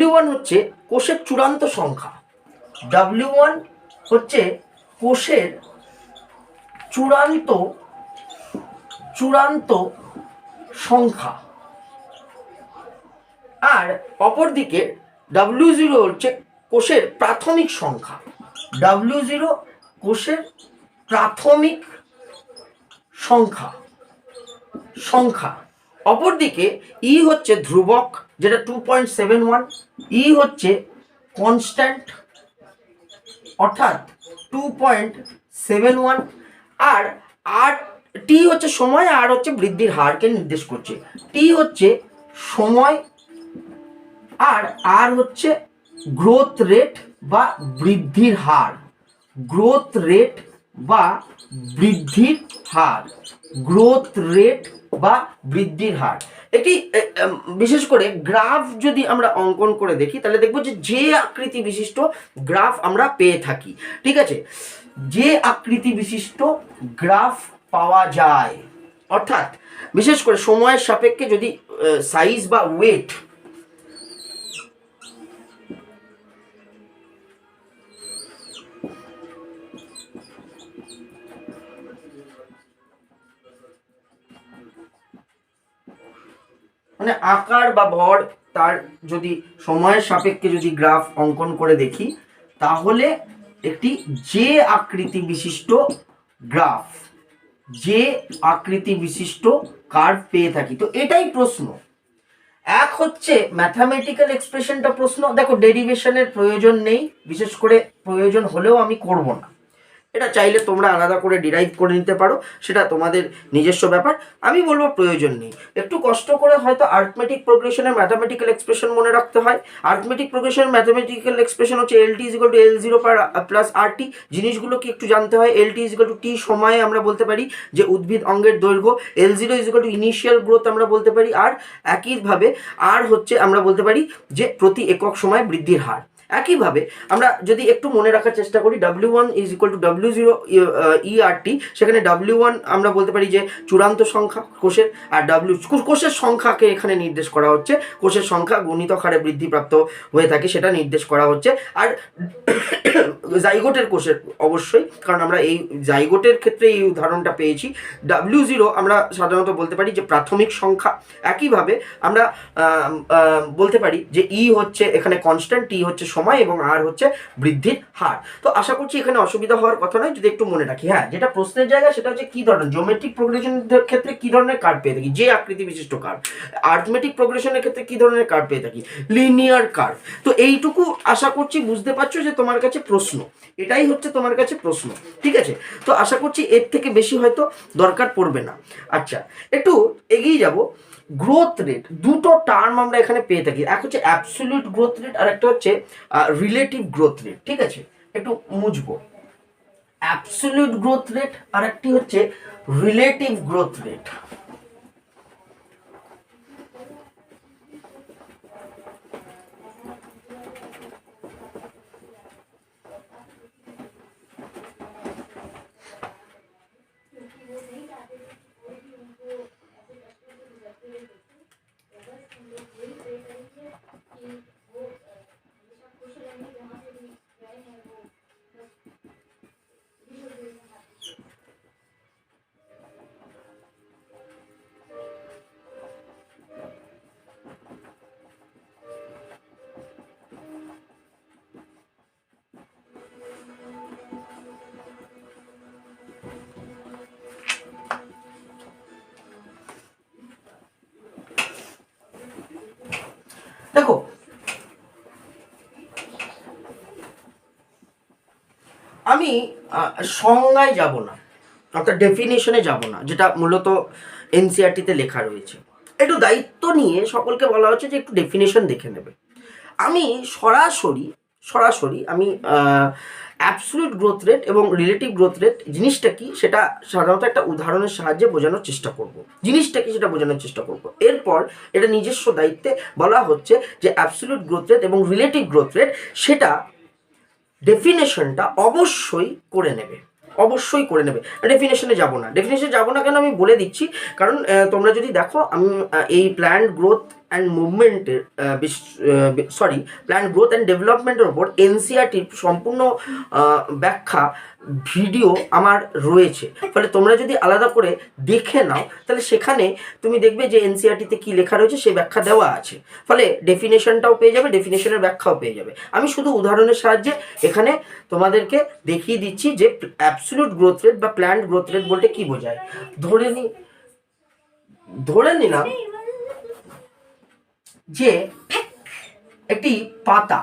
W1 হচ্ছে কোষের চূড়ান্ত সংখ্যা, W1 হচ্ছে কোষের চূড়ান্ত সংখ্যা, আর অপরদিকে W0 হচ্ছে কোষের প্রাথমিক সংখ্যা, W0 কোষের প্রাথমিক সংখ্যা। অপরদিকে E হচ্ছে ধ্রুবক, যেটা 2.71, E হচ্ছে কনস্ট্যান্ট অর্থাৎ 2.71, আর আর টি হচ্ছে সময়, আর হচ্ছে বৃদ্ধির হারকে নির্দেশ করছে। টি হচ্ছে সময় আর হচ্ছে গ্রোথ রেট বা বৃদ্ধির হার, গ্রোথ রেট বা বৃদ্ধির হার, গ্রোথ রেট বা বৃদ্ধির হার। একটি বিশেষ করে গ্রাফ যদি আমরা অঙ্কন করে দেখি তাহলে দেখবো যে আকৃতি বিশিষ্ট গ্রাফ আমরা পেয়ে থাকি, ঠিক আছে, যে আকৃতি বিশিষ্ট গ্রাফ পাওয়া যায়, অর্থাৎ বিশেষ করে সময়ের সাপেক্ষে যদি সাইজ বা ওয়েট মানে আকার বা ভর তার যদি সময়ের সাপেক্ষে যদি গ্রাফ অঙ্কন করে দেখি তাহলে একটি যে আকৃতি বিশিষ্ট গ্রাফ, যে আকৃতি বিশিষ্ট কার্ভ পেয়ে থাকি। তো এটাই প্রশ্ন। এক হচ্ছে ম্যাথামেটিক্যাল এক্সপ্রেশনটা প্রশ্ন, দেখো ডেরিভেশনের প্রয়োজন নেই, বিশেষ করে প্রয়োজন হলেও আমি করব না, এটা চাইলে তোমরা আলাদা করে ডিরাইভ করে নিতে পারো, সেটা তোমাদের নিজস্ব ব্যাপার। আমি বলবো প্রয়োজন নেই, একটু কষ্ট করে হয়তো আর্থমেটিক প্রোগ্রেশনের ম্যাথামেটিক্যাল এক্সপ্রেশন মনে রাখতে হয়। আর্থমেটিক প্রোগ্রেশনের ম্যাথামেটিক্যাল এক্সপ্রেশন হচ্ছে L T is equal to L zero plus R T. জিনিসগুলো কি একটু জানতে হয়। L T is equal to T সময়ে আমরা বলতে পারি যে উদ্ভিদ অঙ্গের দৈর্ঘ্য, L zero is equal to initial growth আমরা বলতে পারি, আর একইভাবে আর হচ্ছে আমরা বলতে পারি যে প্রতি একক সময় বৃদ্ধির হার। একইভাবে আমরা যদি একটু মনে রাখার চেষ্টা করি W1 is equal two W0 ERT, সেখানে W1 আমরা বলতে পারি যে চূড়ান্ত সংখ্যা কোষের, আর কোষের সংখ্যাকে এখানে নির্দেশ করা হচ্ছে, কোষের সংখ্যা গুণিতক হারে বৃদ্ধিপ্রাপ্ত হয়ে থাকে সেটা নির্দেশ করা হচ্ছে। আর জাইগোটের কোষের অবশ্যই, কারণ আমরা এই জাইগোটের ক্ষেত্রে এই উদাহরণটা পেয়েছি। W0 আমরা সাধারণত বলতে পারি যে প্রাথমিক সংখ্যা। একইভাবে আমরা বলতে পারি যে ই হচ্ছে এখানে কনস্ট্যান্ট, টি হচ্ছে সময়, এবং আর হচ্ছে বৃদ্ধির হার। তো আশা করছি এখানে অসুবিধা হওয়ার কথা নয়, যদি একটু মনে রাখি। হ্যাঁ, যেটা প্রশ্নের জায়গা সেটা হচ্ছে কি ধরনের জিওমেট্রিক প্রোগ্রেশনের ক্ষেত্রে কি ধরনের কার্ভ পেয়ে থাকি, যে আকৃতি বিশিষ্ট কার্ভ। আর্থমেটিক প্রোগ্রেশনের ক্ষেত্রে কি ধরনের কার্ভ পেয়ে থাকি, লিনিয়ার কার্ভ। তো এইটুকু আশা করছি বুঝতে পারছো যে তোমার কাছে প্রশ্ন, এটাই হচ্ছে তোমার কাছে প্রশ্ন, ঠিক আছে। তো আশা করছি এর থেকে বেশি হয়তো দরকার পড়বে না। আচ্ছা, একটু এগিয়ে যাব। গ্রোথ রেট, দুটো টার্ম আমরা এখানে পেয়ে থাকি, এক হচ্ছে অ্যাবসলিউট গ্রোথ রেট আর একটা হচ্ছে রিলেটিভ গ্রোথ রেট, ঠিক আছে। একটু মুছবো, অ্যাবসলিউট গ্রোথ রেট আর একটি হচ্ছে রিলেটিভ গ্রোথ রেট। দেখো, আমি সংজ্ঞায় যাব না, অর্থাৎ ডেফিনেশনে যাব না, যেটা মূলত এনসিইআরটিতে লেখা রয়েছে। একটু দায়িত্ব নিয়ে সকলকে বলা হচ্ছে যে একটু ডেফিনেশন দেখে নেবে। আমি সরাসরি আমি অ্যাবসলিউট গ্রোথ রেট এবং রিলেটিভ গ্রোথ রেট জিনিসটা কি সেটা সাধারণত একটা উদাহরণের সাহায্যে বোঝানোর চেষ্টা করব, জিনিসটা কি সেটা বোঝানোর চেষ্টা করব। এরপর এটা নিজস্ব দায়িত্বে বলা হচ্ছে যে অ্যাবসলিউট গ্রোথ রেট এবং রিলেটিভ গ্রোথ রেট সেটা ডেফিনেশনটা অবশ্যই করে নেবে, অবশ্যই করে নেবে। ডেফিনেশনে যাব না কেন আমি বলে দিচ্ছি, কারণ তোমরা যদি দেখো আমি এই প্ল্যান্ড গ্রোথ অ্যান্ড মুভমেন্টের প্ল্যান্ড গ্রোথ অ্যান্ড ডেভেলপমেন্টের ওপর এনসিইআরটির সম্পূর্ণ ব্যাখ্যা ভিডিও আমার রয়েছে, ফলে তোমরা যদি আলাদা করে দেখে নাও তাহলে সেখানে তুমি দেখবে যে এনসিইআরটিতে কী লেখা রয়েছে সেই ব্যাখ্যা দেওয়া আছে, ফলে ডেফিনেশনটাও পেয়ে যাবে, ডেফিনেশনের ব্যাখ্যাও পেয়ে যাবে। আমি শুধু উদাহরণের সাহায্যে এখানে তোমাদেরকে দেখিয়ে দিচ্ছি যে অ্যাবসলিউট গ্রোথ রেট বা প্ল্যান্ড গ্রোথ রেট বলতে কি বোঝায়। ধরে নিলাম যে একটি পাতা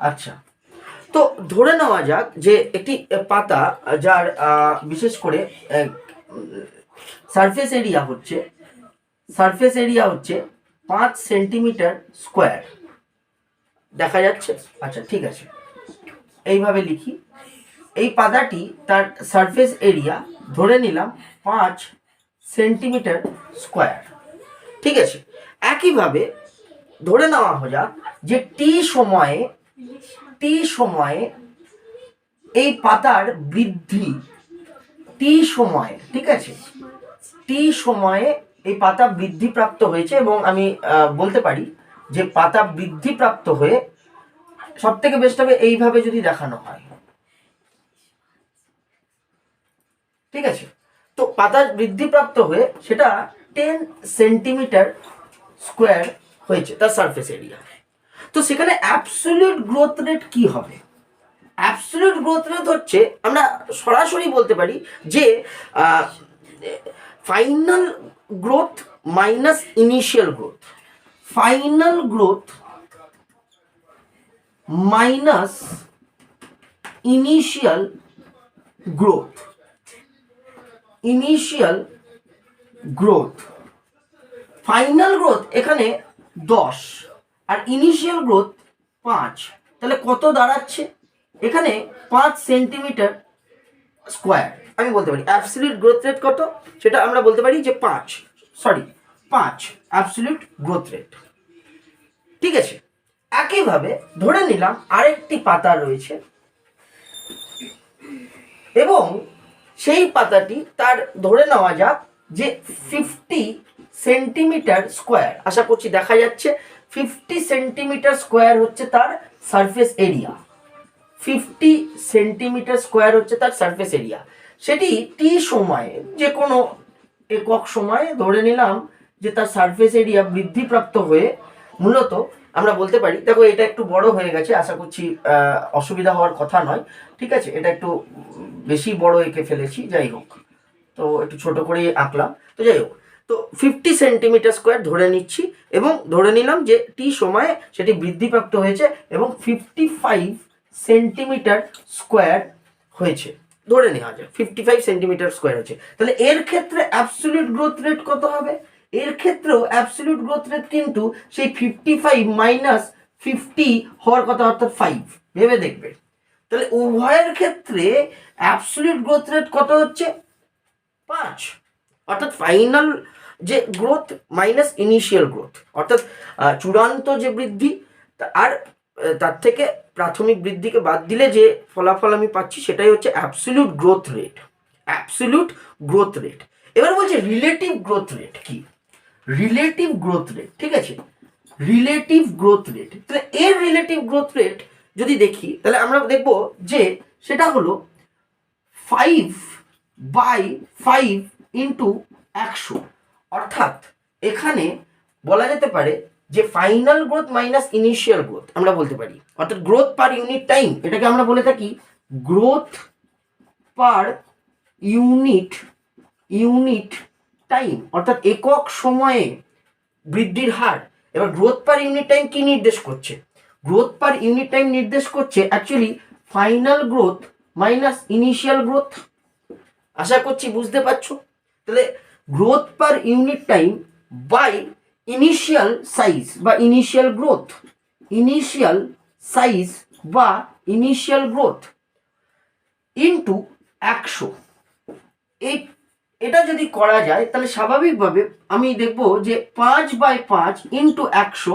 আচ্ছা, তো ধরে নেওয়া যাক যে একটি পাতা যার বিশেষ করে সারফেস এরিয়া হচ্ছে 5 সেন্টিমিটার স্কোয়ার, দেখা যাচ্ছে? আচ্ছা ঠিক আছে, এইভাবে লিখি। এই পাতাটি তার সারফেস এরিয়া ধরে নিলাম 5 সেন্টিমিটার স্কোয়ার, ঠিক আছে। একইভাবে ধরে নেওয়া যাক যে টি সময়ে এই পাতার বৃদ্ধি, ঠিক আছে, টি সময়ে এই পাতা বৃদ্ধিপ্রাপ্ত হয়েছে, এবং আমি বলতে পারি যে পাতা বৃদ্ধিপ্রাপ্ত হয়ে সব থেকে বেস্ট হবে এইভাবে যদি দেখানো হয়, ঠিক আছে। তো পাতা বৃদ্ধিপ্রাপ্ত হয়ে সেটা 10 সেন্টিমিটার স্কোয়ার হয়েছে তার সারফেস এরিয়া। তো সেখানে অ্যাবসলিউট গ্রোথ রেট কি হবে? অ্যাবসলিউট গ্রোথ রেট হচ্ছে, আমরা সরাসরি বলতে পারি যে final growth minus initial growth, final growth minus initial growth, final growth এখানে 10 আর ইনিশিয়াল গ্রোথ 5, তাহলে কত দাঁড়াচ্ছে? এখানে 5 সেন্টিমিটার স্কোয়ার। আমি বলতে পারি অ্যাবসলিউট গ্রোথ রেট কত, সেটা আমরা বলতে পারি যে 5 অ্যাবসলিউট গ্রোথ রেট, ঠিক আছে। একইভাবে ধরে নিলাম আরেকটি পাতা রয়েছে এবং সেই পাতাটি তার ধরে নেওয়া যাক যে 50 সেন্টিমিটার স্কোয়ার, আশা করছি দেখা যাচ্ছে। 50 সেন্টিমিটার স্কোয়ার হচ্ছে তার সারফেস এরিয়া, 50 সেন্টিমিটার স্কোয়ার হচ্ছে তার সারফেস এরিয়া। সেটি টি সময়ে, যে কোনো একক সময়ে ধরে নিলাম যে তার সারফেস এরিয়া বৃদ্ধিপ্রাপ্ত হয়ে মূলত আমরা বলতে পারি, দেখো এটা একটু বড় হয়ে গেছে, আশা করছি অসুবিধা হওয়ার কথা নয়, ঠিক আছে। এটা একটু বেশি বড় এঁকে ফেলেছি, যাই হোক, তো একটু ছোট করেই আঁকলাম, তো যাই হোক। তো 50 সেন্টিমিটার স্কোয়ার ধরে নিচ্ছি এবং ধরে নিলাম যে টি সময়ে সেটি বৃদ্ধিপ্রাপ্ত হয়েছে এবং 55 সেন্টিমিটার স্কোয়ার হয়েছে, ধরে নেওয়া যায় 55 সেন্টিমিটার স্কোয়ার হয়েছে। তাহলে এর ক্ষেত্রে অ্যাবসলিউট গ্রোথ রেট কত হবে? এর ক্ষেত্রেও অ্যাবসলিউট গ্রোথ রেট কিন্তু সেই 55 মাইনাস 50 হওয়ার কথা, অর্থাৎ 5, ভেবে দেখবে। তাহলে উভয়ের ক্ষেত্রে অ্যাবসলিউট গ্রোথ রেট কত হচ্ছে? 5, অর্থাৎ ফাইনাল যে গ্রোথ মাইনাস ইনিশিয়াল গ্রোথ, অর্থাৎ চূড়ান্ত যে বৃদ্ধি আর তার থেকে প্রাথমিক বৃদ্ধিকে বাদ দিলে যে ফলাফল আমি পাচ্ছি সেটাই হচ্ছে absolute growth rate, absolute growth rate. এবার বলছে রিলেটিভ গ্রোথ রেট কি? রিলেটিভ গ্রোথ রেট, ঠিক আছে, রিলেটিভ গ্রোথ রেট। তাহলে এর রিলেটিভ গ্রোথ রেট যদি দেখি তাহলে আমরা দেখব যে সেটা হলো 5/5 ইন্টু 100, অর্থাৎ এখানে বলা যেতে পারে যে final growth minus initial growth আমরা বলতে পারি, অর্থাৎ গ্রোথ পার ইউনিট টাইম, এটাকে আমরা বলে থাকি গ্রোথ পার ইউনিট টাইম, অর্থাৎ একক সময়ে বৃদ্ধির হার। এবার গ্রোথ পার ইউনিট টাইম কি নির্দেশ করছে? গ্রোথ পার ইউনিট টাইম নির্দেশ করছে actually final growth minus initial growth. আশা করছি বুঝতে পারছো। তাহলে growth per unit time by initial size বা ইনিশিয়াল গ্রোথ, ইন্টু 100, এটা যদি করা যায় তাহলে স্বাভাবিকভাবে আমি দেখব যে 5/5 ইন্টু 100,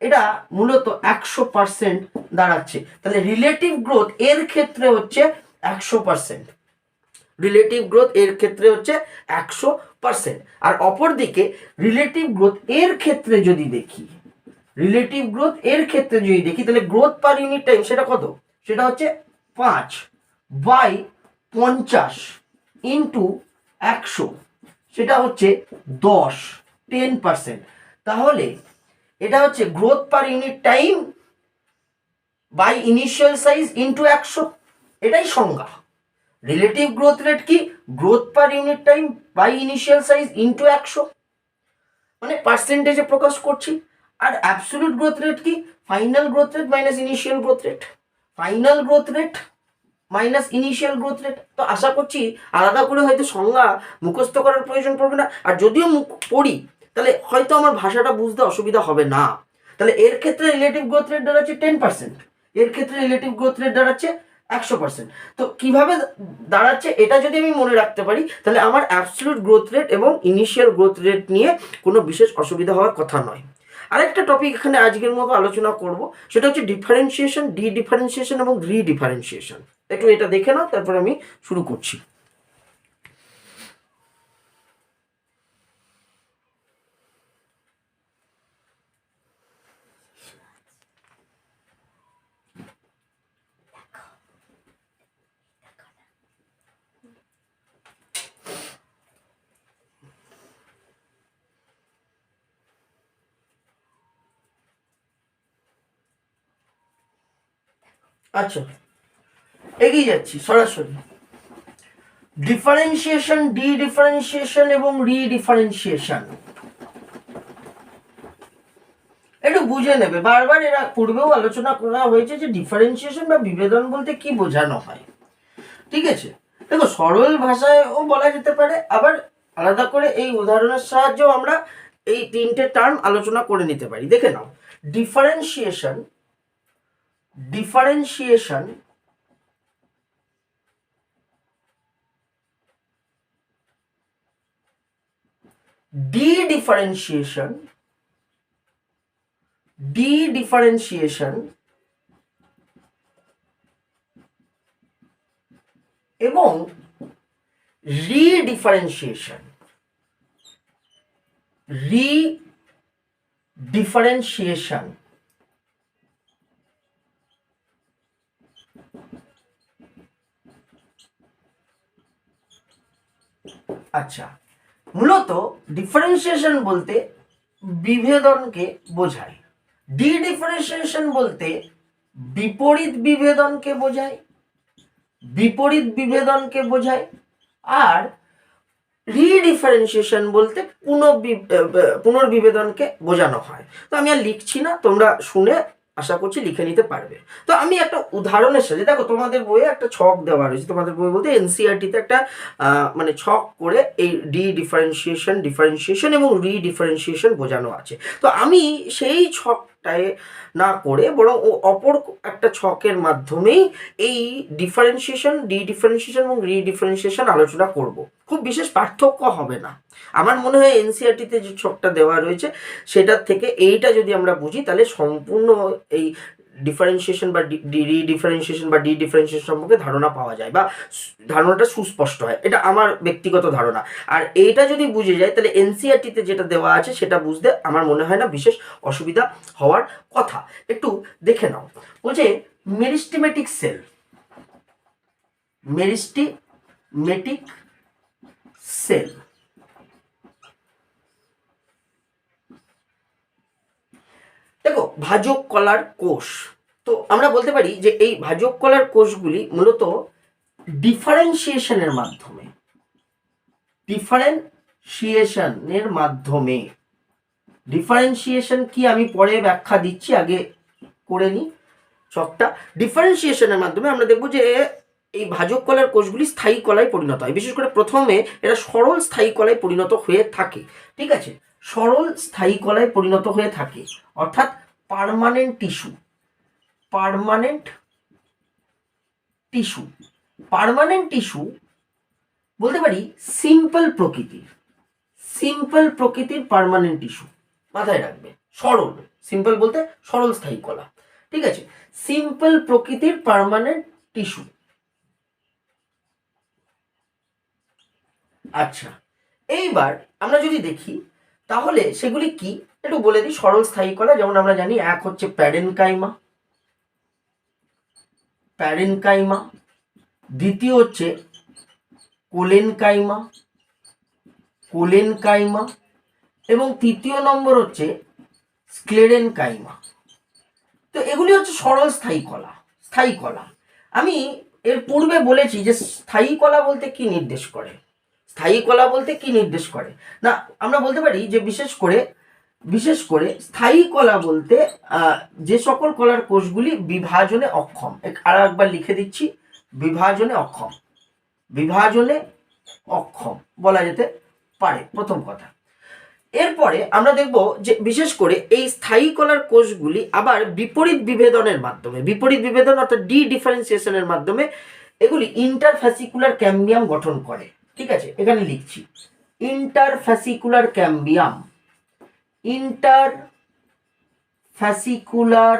এটা মূলত 100% দাঁড়াচ্ছে। তাহলে রিলেটিভ গ্রোথ এর ক্ষেত্রে হচ্ছে 100%, রিলেটিভ গ্রোথ এর ক্ষেত্রে হচ্ছে 100%। আর অপরদিকে রিলেটিভ গ্রোথ এর ক্ষেত্রে যদি দেখি, তাহলে গ্রোথ পার ইউনিট টাইম সেটা কত? সেটা হচ্ছে 5/50 ইন্টু 100, সেটা হচ্ছে 10%। তাহলে এটা হচ্ছে growth per unit time by initial size into 100, এটাই সংজ্ঞা। রিলেটিভ গ্রোথ রেট কি? Growth per unit time by initial size into 100। মানে পার্সেন্টেজে প্রকাশ করছি। আর অ্যাবসলিউট গ্রোথ রেট কি? Final growth rate minus initial growth rate, final growth rate minus initial growth rate. তো আশা করছি আলাদা করে হয়তো সংজ্ঞা মুখস্থ করার প্রয়োজন পড়বে না, আর যদিও পড়ি তাহলে হয়তো আমার ভাষাটা বুঝতে অসুবিধা হবে না। তাহলে এর ক্ষেত্রে রিলেটিভ গ্রোথ রেট দাঁড়াচ্ছে 10%, এর ক্ষেত্রে রিলেটিভ গ্রোথ রেট দাঁড়াচ্ছে 100%। তো কিভাবে দাঁড়াচ্ছে এটা যদি আমি মনে রাখতে পারি তাহলে আমার অ্যাবসলিউট গ্রোথ রেট এবং ইনিশিয়াল গ্রোথ রেট নিয়ে কোনো বিশেষ অসুবিধা হওয়ার কথা নয়। আরেকটা টপিক এখানে আজকের মতো আলোচনা করব, সেটা হচ্ছে ডিফারেন্সিয়েশন, ডি ডিফারেন্সিয়েশন এবং রিডিফারেন্সিয়েশন। একটু এটা দেখে নাও, তারপর আমি শুরু করছি। আচ্ছা, এগিয়ে যাচ্ছি সরাসরি। ডিফারেন্সিয়েশন, ডি ডিফারেন্সিয়েশন এবং রিডিফারেন্সিয়েশন একটু বুঝে নেবে। বারবার এরা পূর্বেও আলোচনা করা হয়েছে যে ডিফারেন্সিয়েশন বা বিভেদন বলতে কি বোঝানো হয়। ঠিক আছে, দেখো সরল ভাষায়ও বলা যেতে পারে, আবার আলাদা করে এই উদাহরণের সাহায্যেও আমরা এই তিনটে টার্ম আলোচনা করে নিতে পারি। দেখে নাও, ডিফারেন্সিয়েশন, ডিফারেন্সিয়েশন ডি-ডিফারেন্সিয়েশন, ডি-ডিফারেন্সিয়েশন এবং রিডিফারেন্সিয়েশন, রিডিফারেন্সিয়েশন আচ্ছা, মূলত ডিফারেন্সিয়েশন বলতে বিভেদনকে বোঝায়, ডি ডিফারেন্সিয়েশন বলতে বিপরীত বিভেদনকে বোঝায়, বিপরীত বিভেদনকে বোঝায়, আর রিডিফারেন্সিয়েশন বলতে পুনর্বিভেদনকে বোঝানো হয়। তো আমি আর লিখছি না, তোমরা শুনে আশা করছি লিখে নিতে পারবে। তো আমি একটা উদাহরণের সাথে, দেখো তোমাদের বইয়ে একটা ছক দেওয়া রয়েছে, তোমাদের বই বলতে এনসিইআরটিতে একটা মানে ছক করে এই ডিফারেন্সিয়েশন, ডিফারেন্সিয়েশন এবং রিডিফারেন্সিয়েশন বোঝানো আছে। তো আমি সেই ছকটায় না করে বরং অপর একটা ছকের মাধ্যমেই এই ডিফারেন্সিয়েশন, ডিফারেন্সিয়েশন এবং রিডিফারেন্সিয়েশন আলোচনা করব। খুব বিশেষ পার্থক্য হবে না। আমার মনে হয় এনসিইআরটিতে যে ছকটা দেওয়া রয়েছে সেটার থেকে এইটা যদি আমরা বুঝি তাহলে সম্পূর্ণ এই ডিফারেন্সিয়েশন বা রিডিফারেন্সিয়েশন বা ডিফারেন্সিয়েশন সম্পর্কে ধারণা পাওয়া যায় বা ধারণাটা সুস্পষ্ট হয়, এটা আমার ব্যক্তিগত ধারণা। আর এইটা যদি বুঝে যায় তাহলে এনসিইআরটিতে যেটা দেওয়া আছে সেটা বুঝতে আমার মনে হয় না বিশেষ অসুবিধা হওয়ার কথা। একটু দেখে নাও, বলছে মেরিস্টেমেটিক সেল, মেরিস্টেমেটিক সেল দেখো ভাজক কলার কোষ। তো আমরা বলতে পারি যে এই ভাজক কলার কোষগুলি মূলত ডিফারেন্সিয়েশনের মাধ্যমে, ডিফারেন্সিয়েশনের মাধ্যমে, ডিফারেন্সিয়েশন কি আমি পরে ব্যাখ্যা দিচ্ছি, আগে করে নিই ছকটা। ডিফারেন্সিয়েশনের মাধ্যমে আমরা দেখব যে এই ভাজক কলার কোষগুলি স্থায়ী কলায় পরিণত হয়। বিশেষ করে প্রথমে এরা সরল স্থায়ী কলায় পরিণত হয়ে থাকে। ঠিক আছে, সরল স্থায়ী কলায় পরিণত হয়ে থাকে, অর্থাৎ permanent tissue, permanent tissue, permanent tissue বলতে পারি সিম্পল প্রকৃতির, সিম্পল প্রকৃতির পার্মানেন্ট টিস্যু। মাথায় রাখবে সরল, সিম্পল বলতে সরল স্থায়ী কলা। ঠিক আছে, সিম্পল প্রকৃতির পার্মানেন্ট টিস্যু। আচ্ছা, এইবার আমরা যদি দেখি তাহলে সেগুলি কি একটু বলে দিই। সরল স্থায়ী কলা যেমন আমরা জানি, এক হচ্ছে প্যারেনকাইমা, প্যারেনকাইমা, দ্বিতীয় হচ্ছে কোলেনকাইমা, কোলেনকাইমা, এবং তৃতীয় নম্বর হচ্ছে স্ক্লেরেনকাইমা। তো এগুলি হচ্ছে সরল স্থায়ী কলা, স্থায়ী কলা। আমি এর পূর্বে বলেছি যে স্থায়ী কলা বলতে কি নির্দেশ করে। স্থায়ী কলা বলতে কি নির্দেশ করে? না, আমরা বলতে পারি যে বিশেষ করে স্থায়ী কলা বলতে যে সকল কলার কোষগুলি বিভাজনে অক্ষম। আর একবার লিখে দিচ্ছি, বিভাজনে অক্ষম বলা যেতে পারে, প্রথম কথা। এরপরে আমরা দেখব যে বিশেষ করে এই স্থায়ী কলার কোষগুলি আবার বিপরীত বিভেদনের মাধ্যমে, বিপরীত বিভেদন অর্থাৎ ডি ডিফারেন্সিয়েশনের মাধ্যমে এগুলি ইন্টারফ্যাসিকুলার ক্যাম্বিয়াম গঠন করে। ঠিক আছে, এখানে লিখছি ইন্টারফ্যাসিকুলার ক্যাম্বিয়াম, ইন্টারফ্যাসিকুলার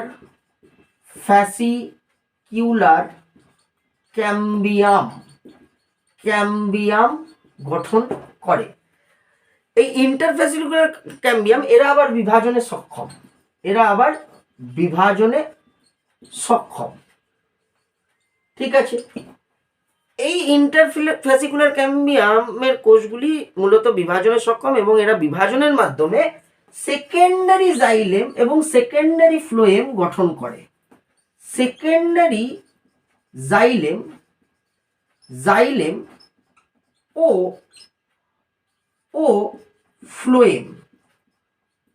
ক্যাম্বিয়াম গঠন করে। এই ইন্টারফ্যাসিকুলার ক্যাম্বিয়াম এরা আবার বিভাজনে সক্ষম। ঠিক আছে, এই ইন্টারফ্যাসিকুলার ক্যাম্বিয়ামের কোষগুলি মূলত বিভাজনে সক্ষম এবং এরা বিভাজনের মাধ্যমে সেকেন্ডারি জাইলেম এবং সেকেন্ডারি ফ্লোয়েম গঠন করে। সেকেন্ডারি জাইলেম ও ফ্লোয়েম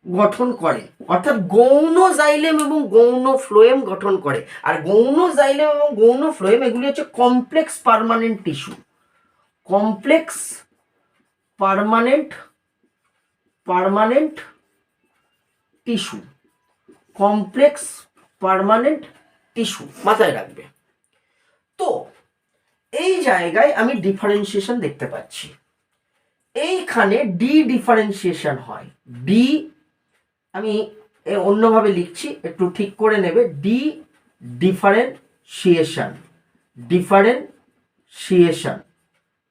গঠন করে, অর্থাৎ গৌণ জাইলেম এবং গৌণ ফ্লোয়েম গঠন করে। আর গৌণ জাইলেম এবং গৌণ ফ্লোয়েম এগুলি হচ্ছে কমপ্লেক্স পার্মানেন্ট টিস্যু। মাথায় রাখবে। তো এই জায়গায় আমি ডিফারেন্সিয়েশন দেখতে পাচ্ছি, এইখানে ডি ডিফারেন্সিয়েশন হয়। ডি আমি অন্যভাবে লিখছি, একটু ঠিক করে নেবে। ডি ডিফারেন্সিয়েশন,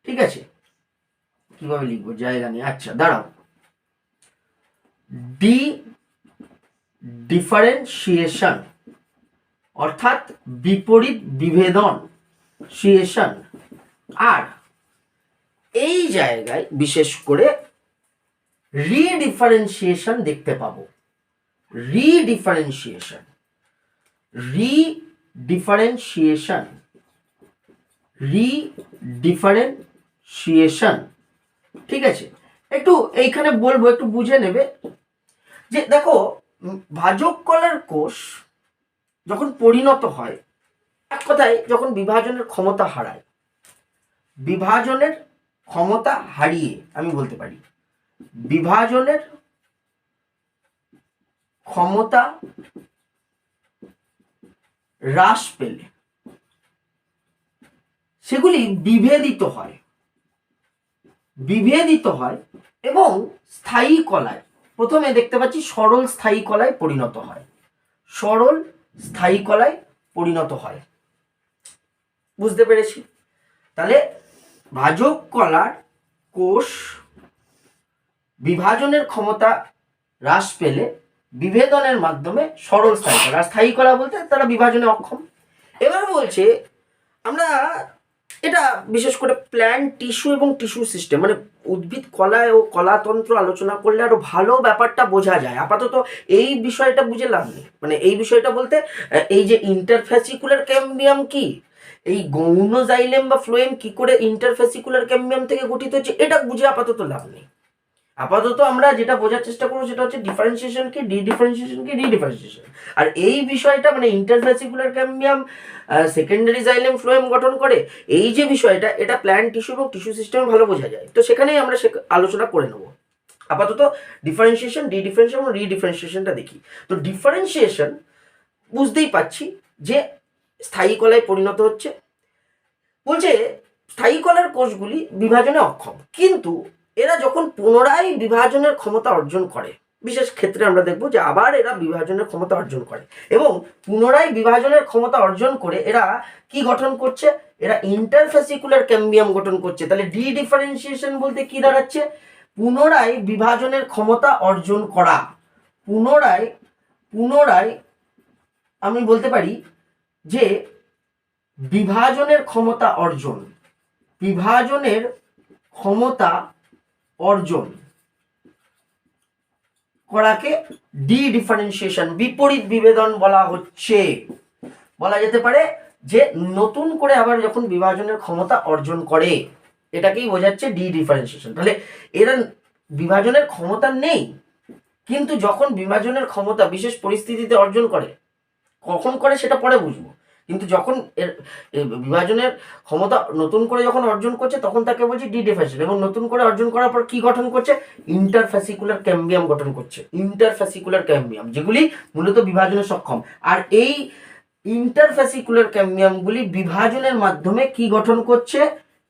ঠিক আছে, কিভাবে লিখবো জায়গা নেই। আচ্ছা দাঁড়াও, ডি ডিফারেন্সিয়েশন অর্থাৎ বিপরীত বিভেদন সিয়েশন। আর এই জায়গায় বিশেষ করে রিডিফারেন্সিয়েশন দেখতে পাবো। রিডিফারেন্সিয়েশন, ঠিক আছে। একটু এইখানে বলবো, একটু বুঝে নেবে যে দেখো, ভাজক কলার কোষ যখন পরিণত হয়, এক কথায় যখন বিভাজনের ক্ষমতা হারায়, বিভাজনের ক্ষমতা হারিয়ে আমি বলতে পারি বিভাজনের ক্ষমতা হ্রাস পেলে সেগুলি বিভেদিত হয় এবং স্থায়ী কলায়, প্রথমে দেখতে পাচ্ছি সরল স্থায়ী কলায় পরিণত হয়। বুঝতে পেরেছি? তাহলে ভাজক কলার কোষ বিভাজনের ক্ষমতা হ্রাস পেলে বিভেদনের মাধ্যমে সরল স্থায়ী কলা, আর স্থায়ী কলা বলতে তারা বিভাজনে অক্ষম। এবার বলছে আমরা এটা বিশেষ করে প্ল্যান্ট টিস্যু এবং টিস্যু সিস্টেম, মানে উদ্ভিদ কলায় ও কলাতন্ত্র আলোচনা করলে আরো ভালো ব্যাপারটা বোঝা যায়। আপাতত এই বিষয়টা বুঝে লাভ নেই, মানে এই বিষয়টা বলতে এই যে ইন্টারফ্যাসিকুলার ক্যাম্বিয়াম কি, এই গৌণ জাইলেম বা ফ্লোয়েম কি করে ইন্টারফ্যাসিকুলার ক্যাম্বিয়াম থেকে গঠিত হচ্ছে, এটা বুঝে আপাতত লাভ নেই। আপাতত আমরা যেটা বোঝার চেষ্টা করবো সেটা হচ্ছে ডিফারেন্সিয়েশন কি, রিডিফারেন্সিয়েশন। আর এই বিষয়টা মানে ইন্টারফ্যাসিকুলার ক্যাম্বিয়াম সেকেন্ডারি জাইলেম ফ্লোয়েম গঠন করে, এই যে বিষয়টা, এটা প্ল্যান্ট টিস্যু এবং টিস্যু সিস্টেমে ভালো বোঝা যায়। তো সেখানেই আমরা আলোচনা করে নেব। আপাতত ডিফারেন্সিয়েশন, ডিফারেন্সিয়েশন এবং রিডিফারেন্সিয়েশনটা দেখি। তো ডিফারেন্সিয়েশন বুঝতেই পাচ্ছি যে স্থায়ী কলায় পরিণত হচ্ছে। বলছে স্থায়ী কলার কোষগুলি বিভাজনে অক্ষম, কিন্তু এরা যখন পুনরায় বিভাজনের ক্ষমতা অর্জন করে, বিশেষ ক্ষেত্রে আমরা দেখব যে আবার এরা বিভাজনের ক্ষমতা অর্জন করে এবং পুনরায় বিভাজনের ক্ষমতা অর্জন করে এরা কি গঠন করছে, এরা ইন্টারফ্যাসিকুলার ক্যাম্বিয়াম গঠন করছে। তাহলে ডি ডিফারেন্সিয়েশন বলতে কি দাঁড়াচ্ছে, পুনরায় বিভাজনের ক্ষমতা অর্জন করা। পুনরায় আমি বলতে পারি যে বিভাজনের ক্ষমতা অর্জন করাকে ডি ডিফারেন্সিয়েশন, বিপরীত বিভেদন বলা হচ্ছে। বলা যেতে পারে যে নতুন করে আবার যখন বিভাজনের ক্ষমতা অর্জন করে, এটাকেই বোঝাচ্ছে ডি ডিফারেন্সিয়েশন। তাহলে এরা বিভাজনের ক্ষমতা নেই, কিন্তু যখন বিভাজনের ক্ষমতা বিশেষ পরিস্থিতিতে অর্জন করে, কখন করে সেটা পরে বুঝবো, কিন্তু যখন এর বিভাজনের ক্ষমতা নতুন করে যখন অর্জন করছে তখন তাকে বলছি ডি ডিফারেন্সিয়েশন। এবং নতুন করে অর্জন করার পর কি গঠন করছে? ইন্টারফ্যাসিকুলার ক্যাম্বিয়াম গঠন করছে, ইন্টারফ্যাসিকুলার ক্যাম্বিয়াম, যেগুলি মূলত বিভাজনে সক্ষম। আর এই ইন্টারফ্যাসিকুলার ক্যাম্বিয়ামগুলি বিভাজনের মাধ্যমে কি গঠন করছে?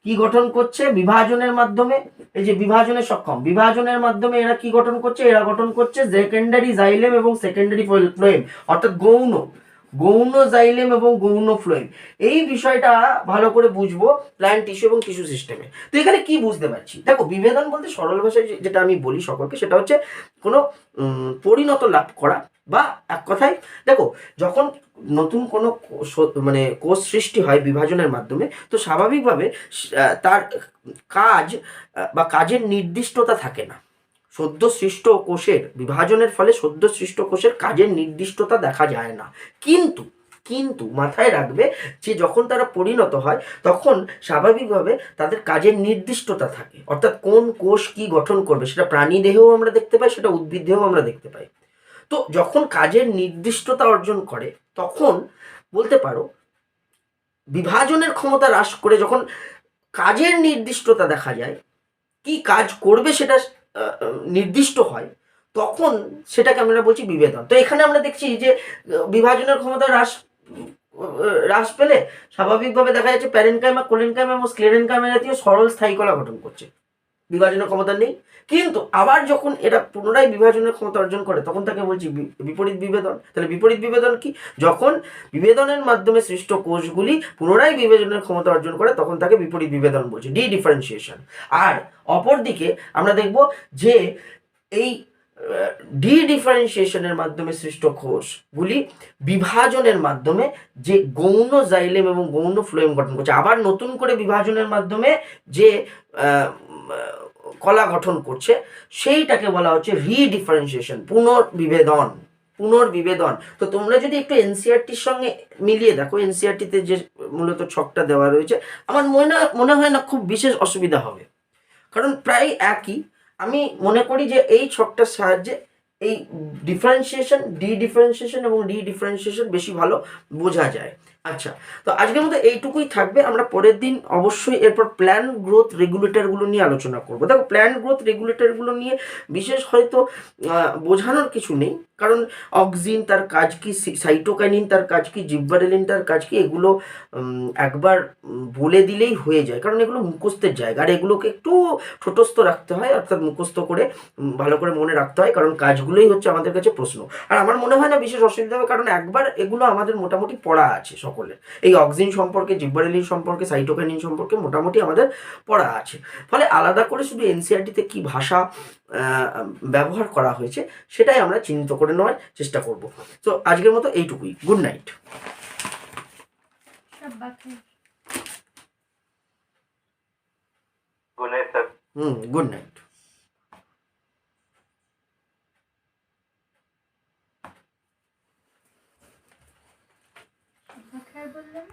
কি গঠন করছে বিভাজনের মাধ্যমে? এই যে বিভাজনে সক্ষম, বিভাজনের মাধ্যমে এরা কি গঠন করছে? এরা গঠন করছে সেকেন্ডারি জাইলেম এবং সেকেন্ডারি ফ্লোয়েম, অর্থাৎ গৌণ গৌণ জাইলেম এবং গৌণ ফ্লোয়েম। এই বিষয়টা ভালো করে বুঝবো প্ল্যান্ট টিস্যু এবং টিস্যু সিস্টেমে। তো এখানে কি বুঝতে পারছি? দেখো, বিভেদন বলতে সরল ভাষায় যেটা আমি বলি সকলকে, সেটা হচ্ছে কোনো পরিণত লাভ করা, বা এক কথায় দেখো, যখন নতুন কোনো মানে কোষ সৃষ্টি হয় বিভাজনের মাধ্যমে, তো স্বাভাবিকভাবে তার কাজ বা কাজের নির্দিষ্টতা থাকে না। সদ্য সৃষ্ট কোষের বিভাজনের ফলে সদ্য সৃষ্ট কোষের কাজের নির্দিষ্টতা দেখা যায় না। কিন্তু কিন্তু মাথায় রাখবে যে যখন তারা পরিণত হয় তখন স্বাভাবিকভাবে তাদের কাজের নির্দিষ্টতা থাকে, অর্থাৎ কোন কোষ কি গঠন করবে সেটা প্রাণী দেহেও আমরা দেখতে পাই, সেটা উদ্ভিদ দেহেও আমরা দেখতে পাই। তো যখন কাজের নির্দিষ্টতা অর্জন করে তখন বলতে পারো বিভাজনের ক্ষমতা হ্রাস করে যখন কাজের নির্দিষ্টতা দেখা যায়, কি কাজ করবে সেটা নির্দিষ্ট হয়, তখন সেটাকে আমরা বলছি বিভেদন। তো এখানে আমরা দেখছি যে বিভাজনের ক্ষমতা হ্রাস পেলে স্বাভাবিকভাবে দেখা যাচ্ছে প্যারেনকাইমা, কোলেনকাইমা এবং স্ক্লেরেনকাইমা জাতীয় সরল স্থায়ী কলা গঠন করছে, বিভাজনের ক্ষমতা নেই। কিন্তু আবার যখন এরা পুনরায় বিভাজনের ক্ষমতা অর্জন করে তখন তাকে বলছি বিপরীত বিভেদন। তাহলে বিপরীত বিভেদন কি? যখন বিভেদনের মাধ্যমে সৃষ্ট কোষগুলি পুনরায় বিভাজনের ক্ষমতা অর্জন করে তখন তাকে বিপরীত বিভেদন বলছি, ডি ডিফারেন্সিয়েশন। আর অপরদিকে আমরা দেখব যে এই ডি ডিফারেন্সিয়েশনের মাধ্যমে সৃষ্ট কোষগুলি বিভাজনের মাধ্যমে যে গৌণ জাইলেম এবং গৌণ ফ্লোয়েম গঠন করছে, আবার নতুন করে বিভাজনের মাধ্যমে যে কলা গঠন করছে, সেইটাকে বলা হচ্ছে রিডিফারেন্সিয়েশন, পুনর্বিভেদন। পুনর্বিভেদন। তো তোমরা যদি একটু এনসিআরটির সঙ্গে মিলিয়ে দেখো, এনসিআরটিতে যে মূলত ছকটা দেওয়া রয়েছে, আমার মনে হয় না খুব বিশেষ অসুবিধা হবে, কারণ প্রায় একই। আমি মনে করি যে এই ছকটার সাহায্যে এই ডিফারেন্সিয়েশন, ডি ডিফারেন্সিয়েশন এবং রিডিফারেন্সিয়েশন বেশি ভালো বোঝা যায়। আচ্ছা, তো আজকের মতো এইটুকুই থাকবে। আমরা পরের দিন অবশ্যই এরপর প্ল্যান গ্রোথ রেগুলেটরগুলো নিয়ে আলোচনা করব। দেখো, প্ল্যান গ্রোথ রেগুলেটরগুলো নিয়ে বিশেষ হয়তো বোঝানোর কিছু নেই, কারণ অক্সিন তার কাজ কি, সাইটোকাইনিন তার কাজ কি, জিব্বারেলিন তার কাজ কি, এগুলো একবার বলে দিলেই হয়ে যায়, কারণ এগুলো মুখস্থের জায়গা। আর এগুলোকে একটু ঠোঁটস্থ রাখতে হয়, অর্থাৎ মুখস্থ করে ভালো করে মনে রাখতে হয়, কারণ কাজগুলোই হচ্ছে আমাদের কাছে প্রশ্ন। আর আমার মনে হয় না বিশেষ অসুবিধা হবে, কারণ একবার এগুলো আমাদের মোটামুটি পড়া আছে সকলের। এই অক্সিন সম্পর্কে, জিব্বারেলিন সম্পর্কে, সাইটোকাইনিন সম্পর্কে মোটামুটি আমাদের পড়া আছে। ফলে আলাদা করে শুধু এনসিআরটিতে কি ভাষা ব্যবহার করা হয়েছে সেটাই আমরা চিহ্নিত করে নেওয়ার চেষ্টা করব। তো আজকের মতো এইটুকুই। Good night. Good night sir. Good night. বললেন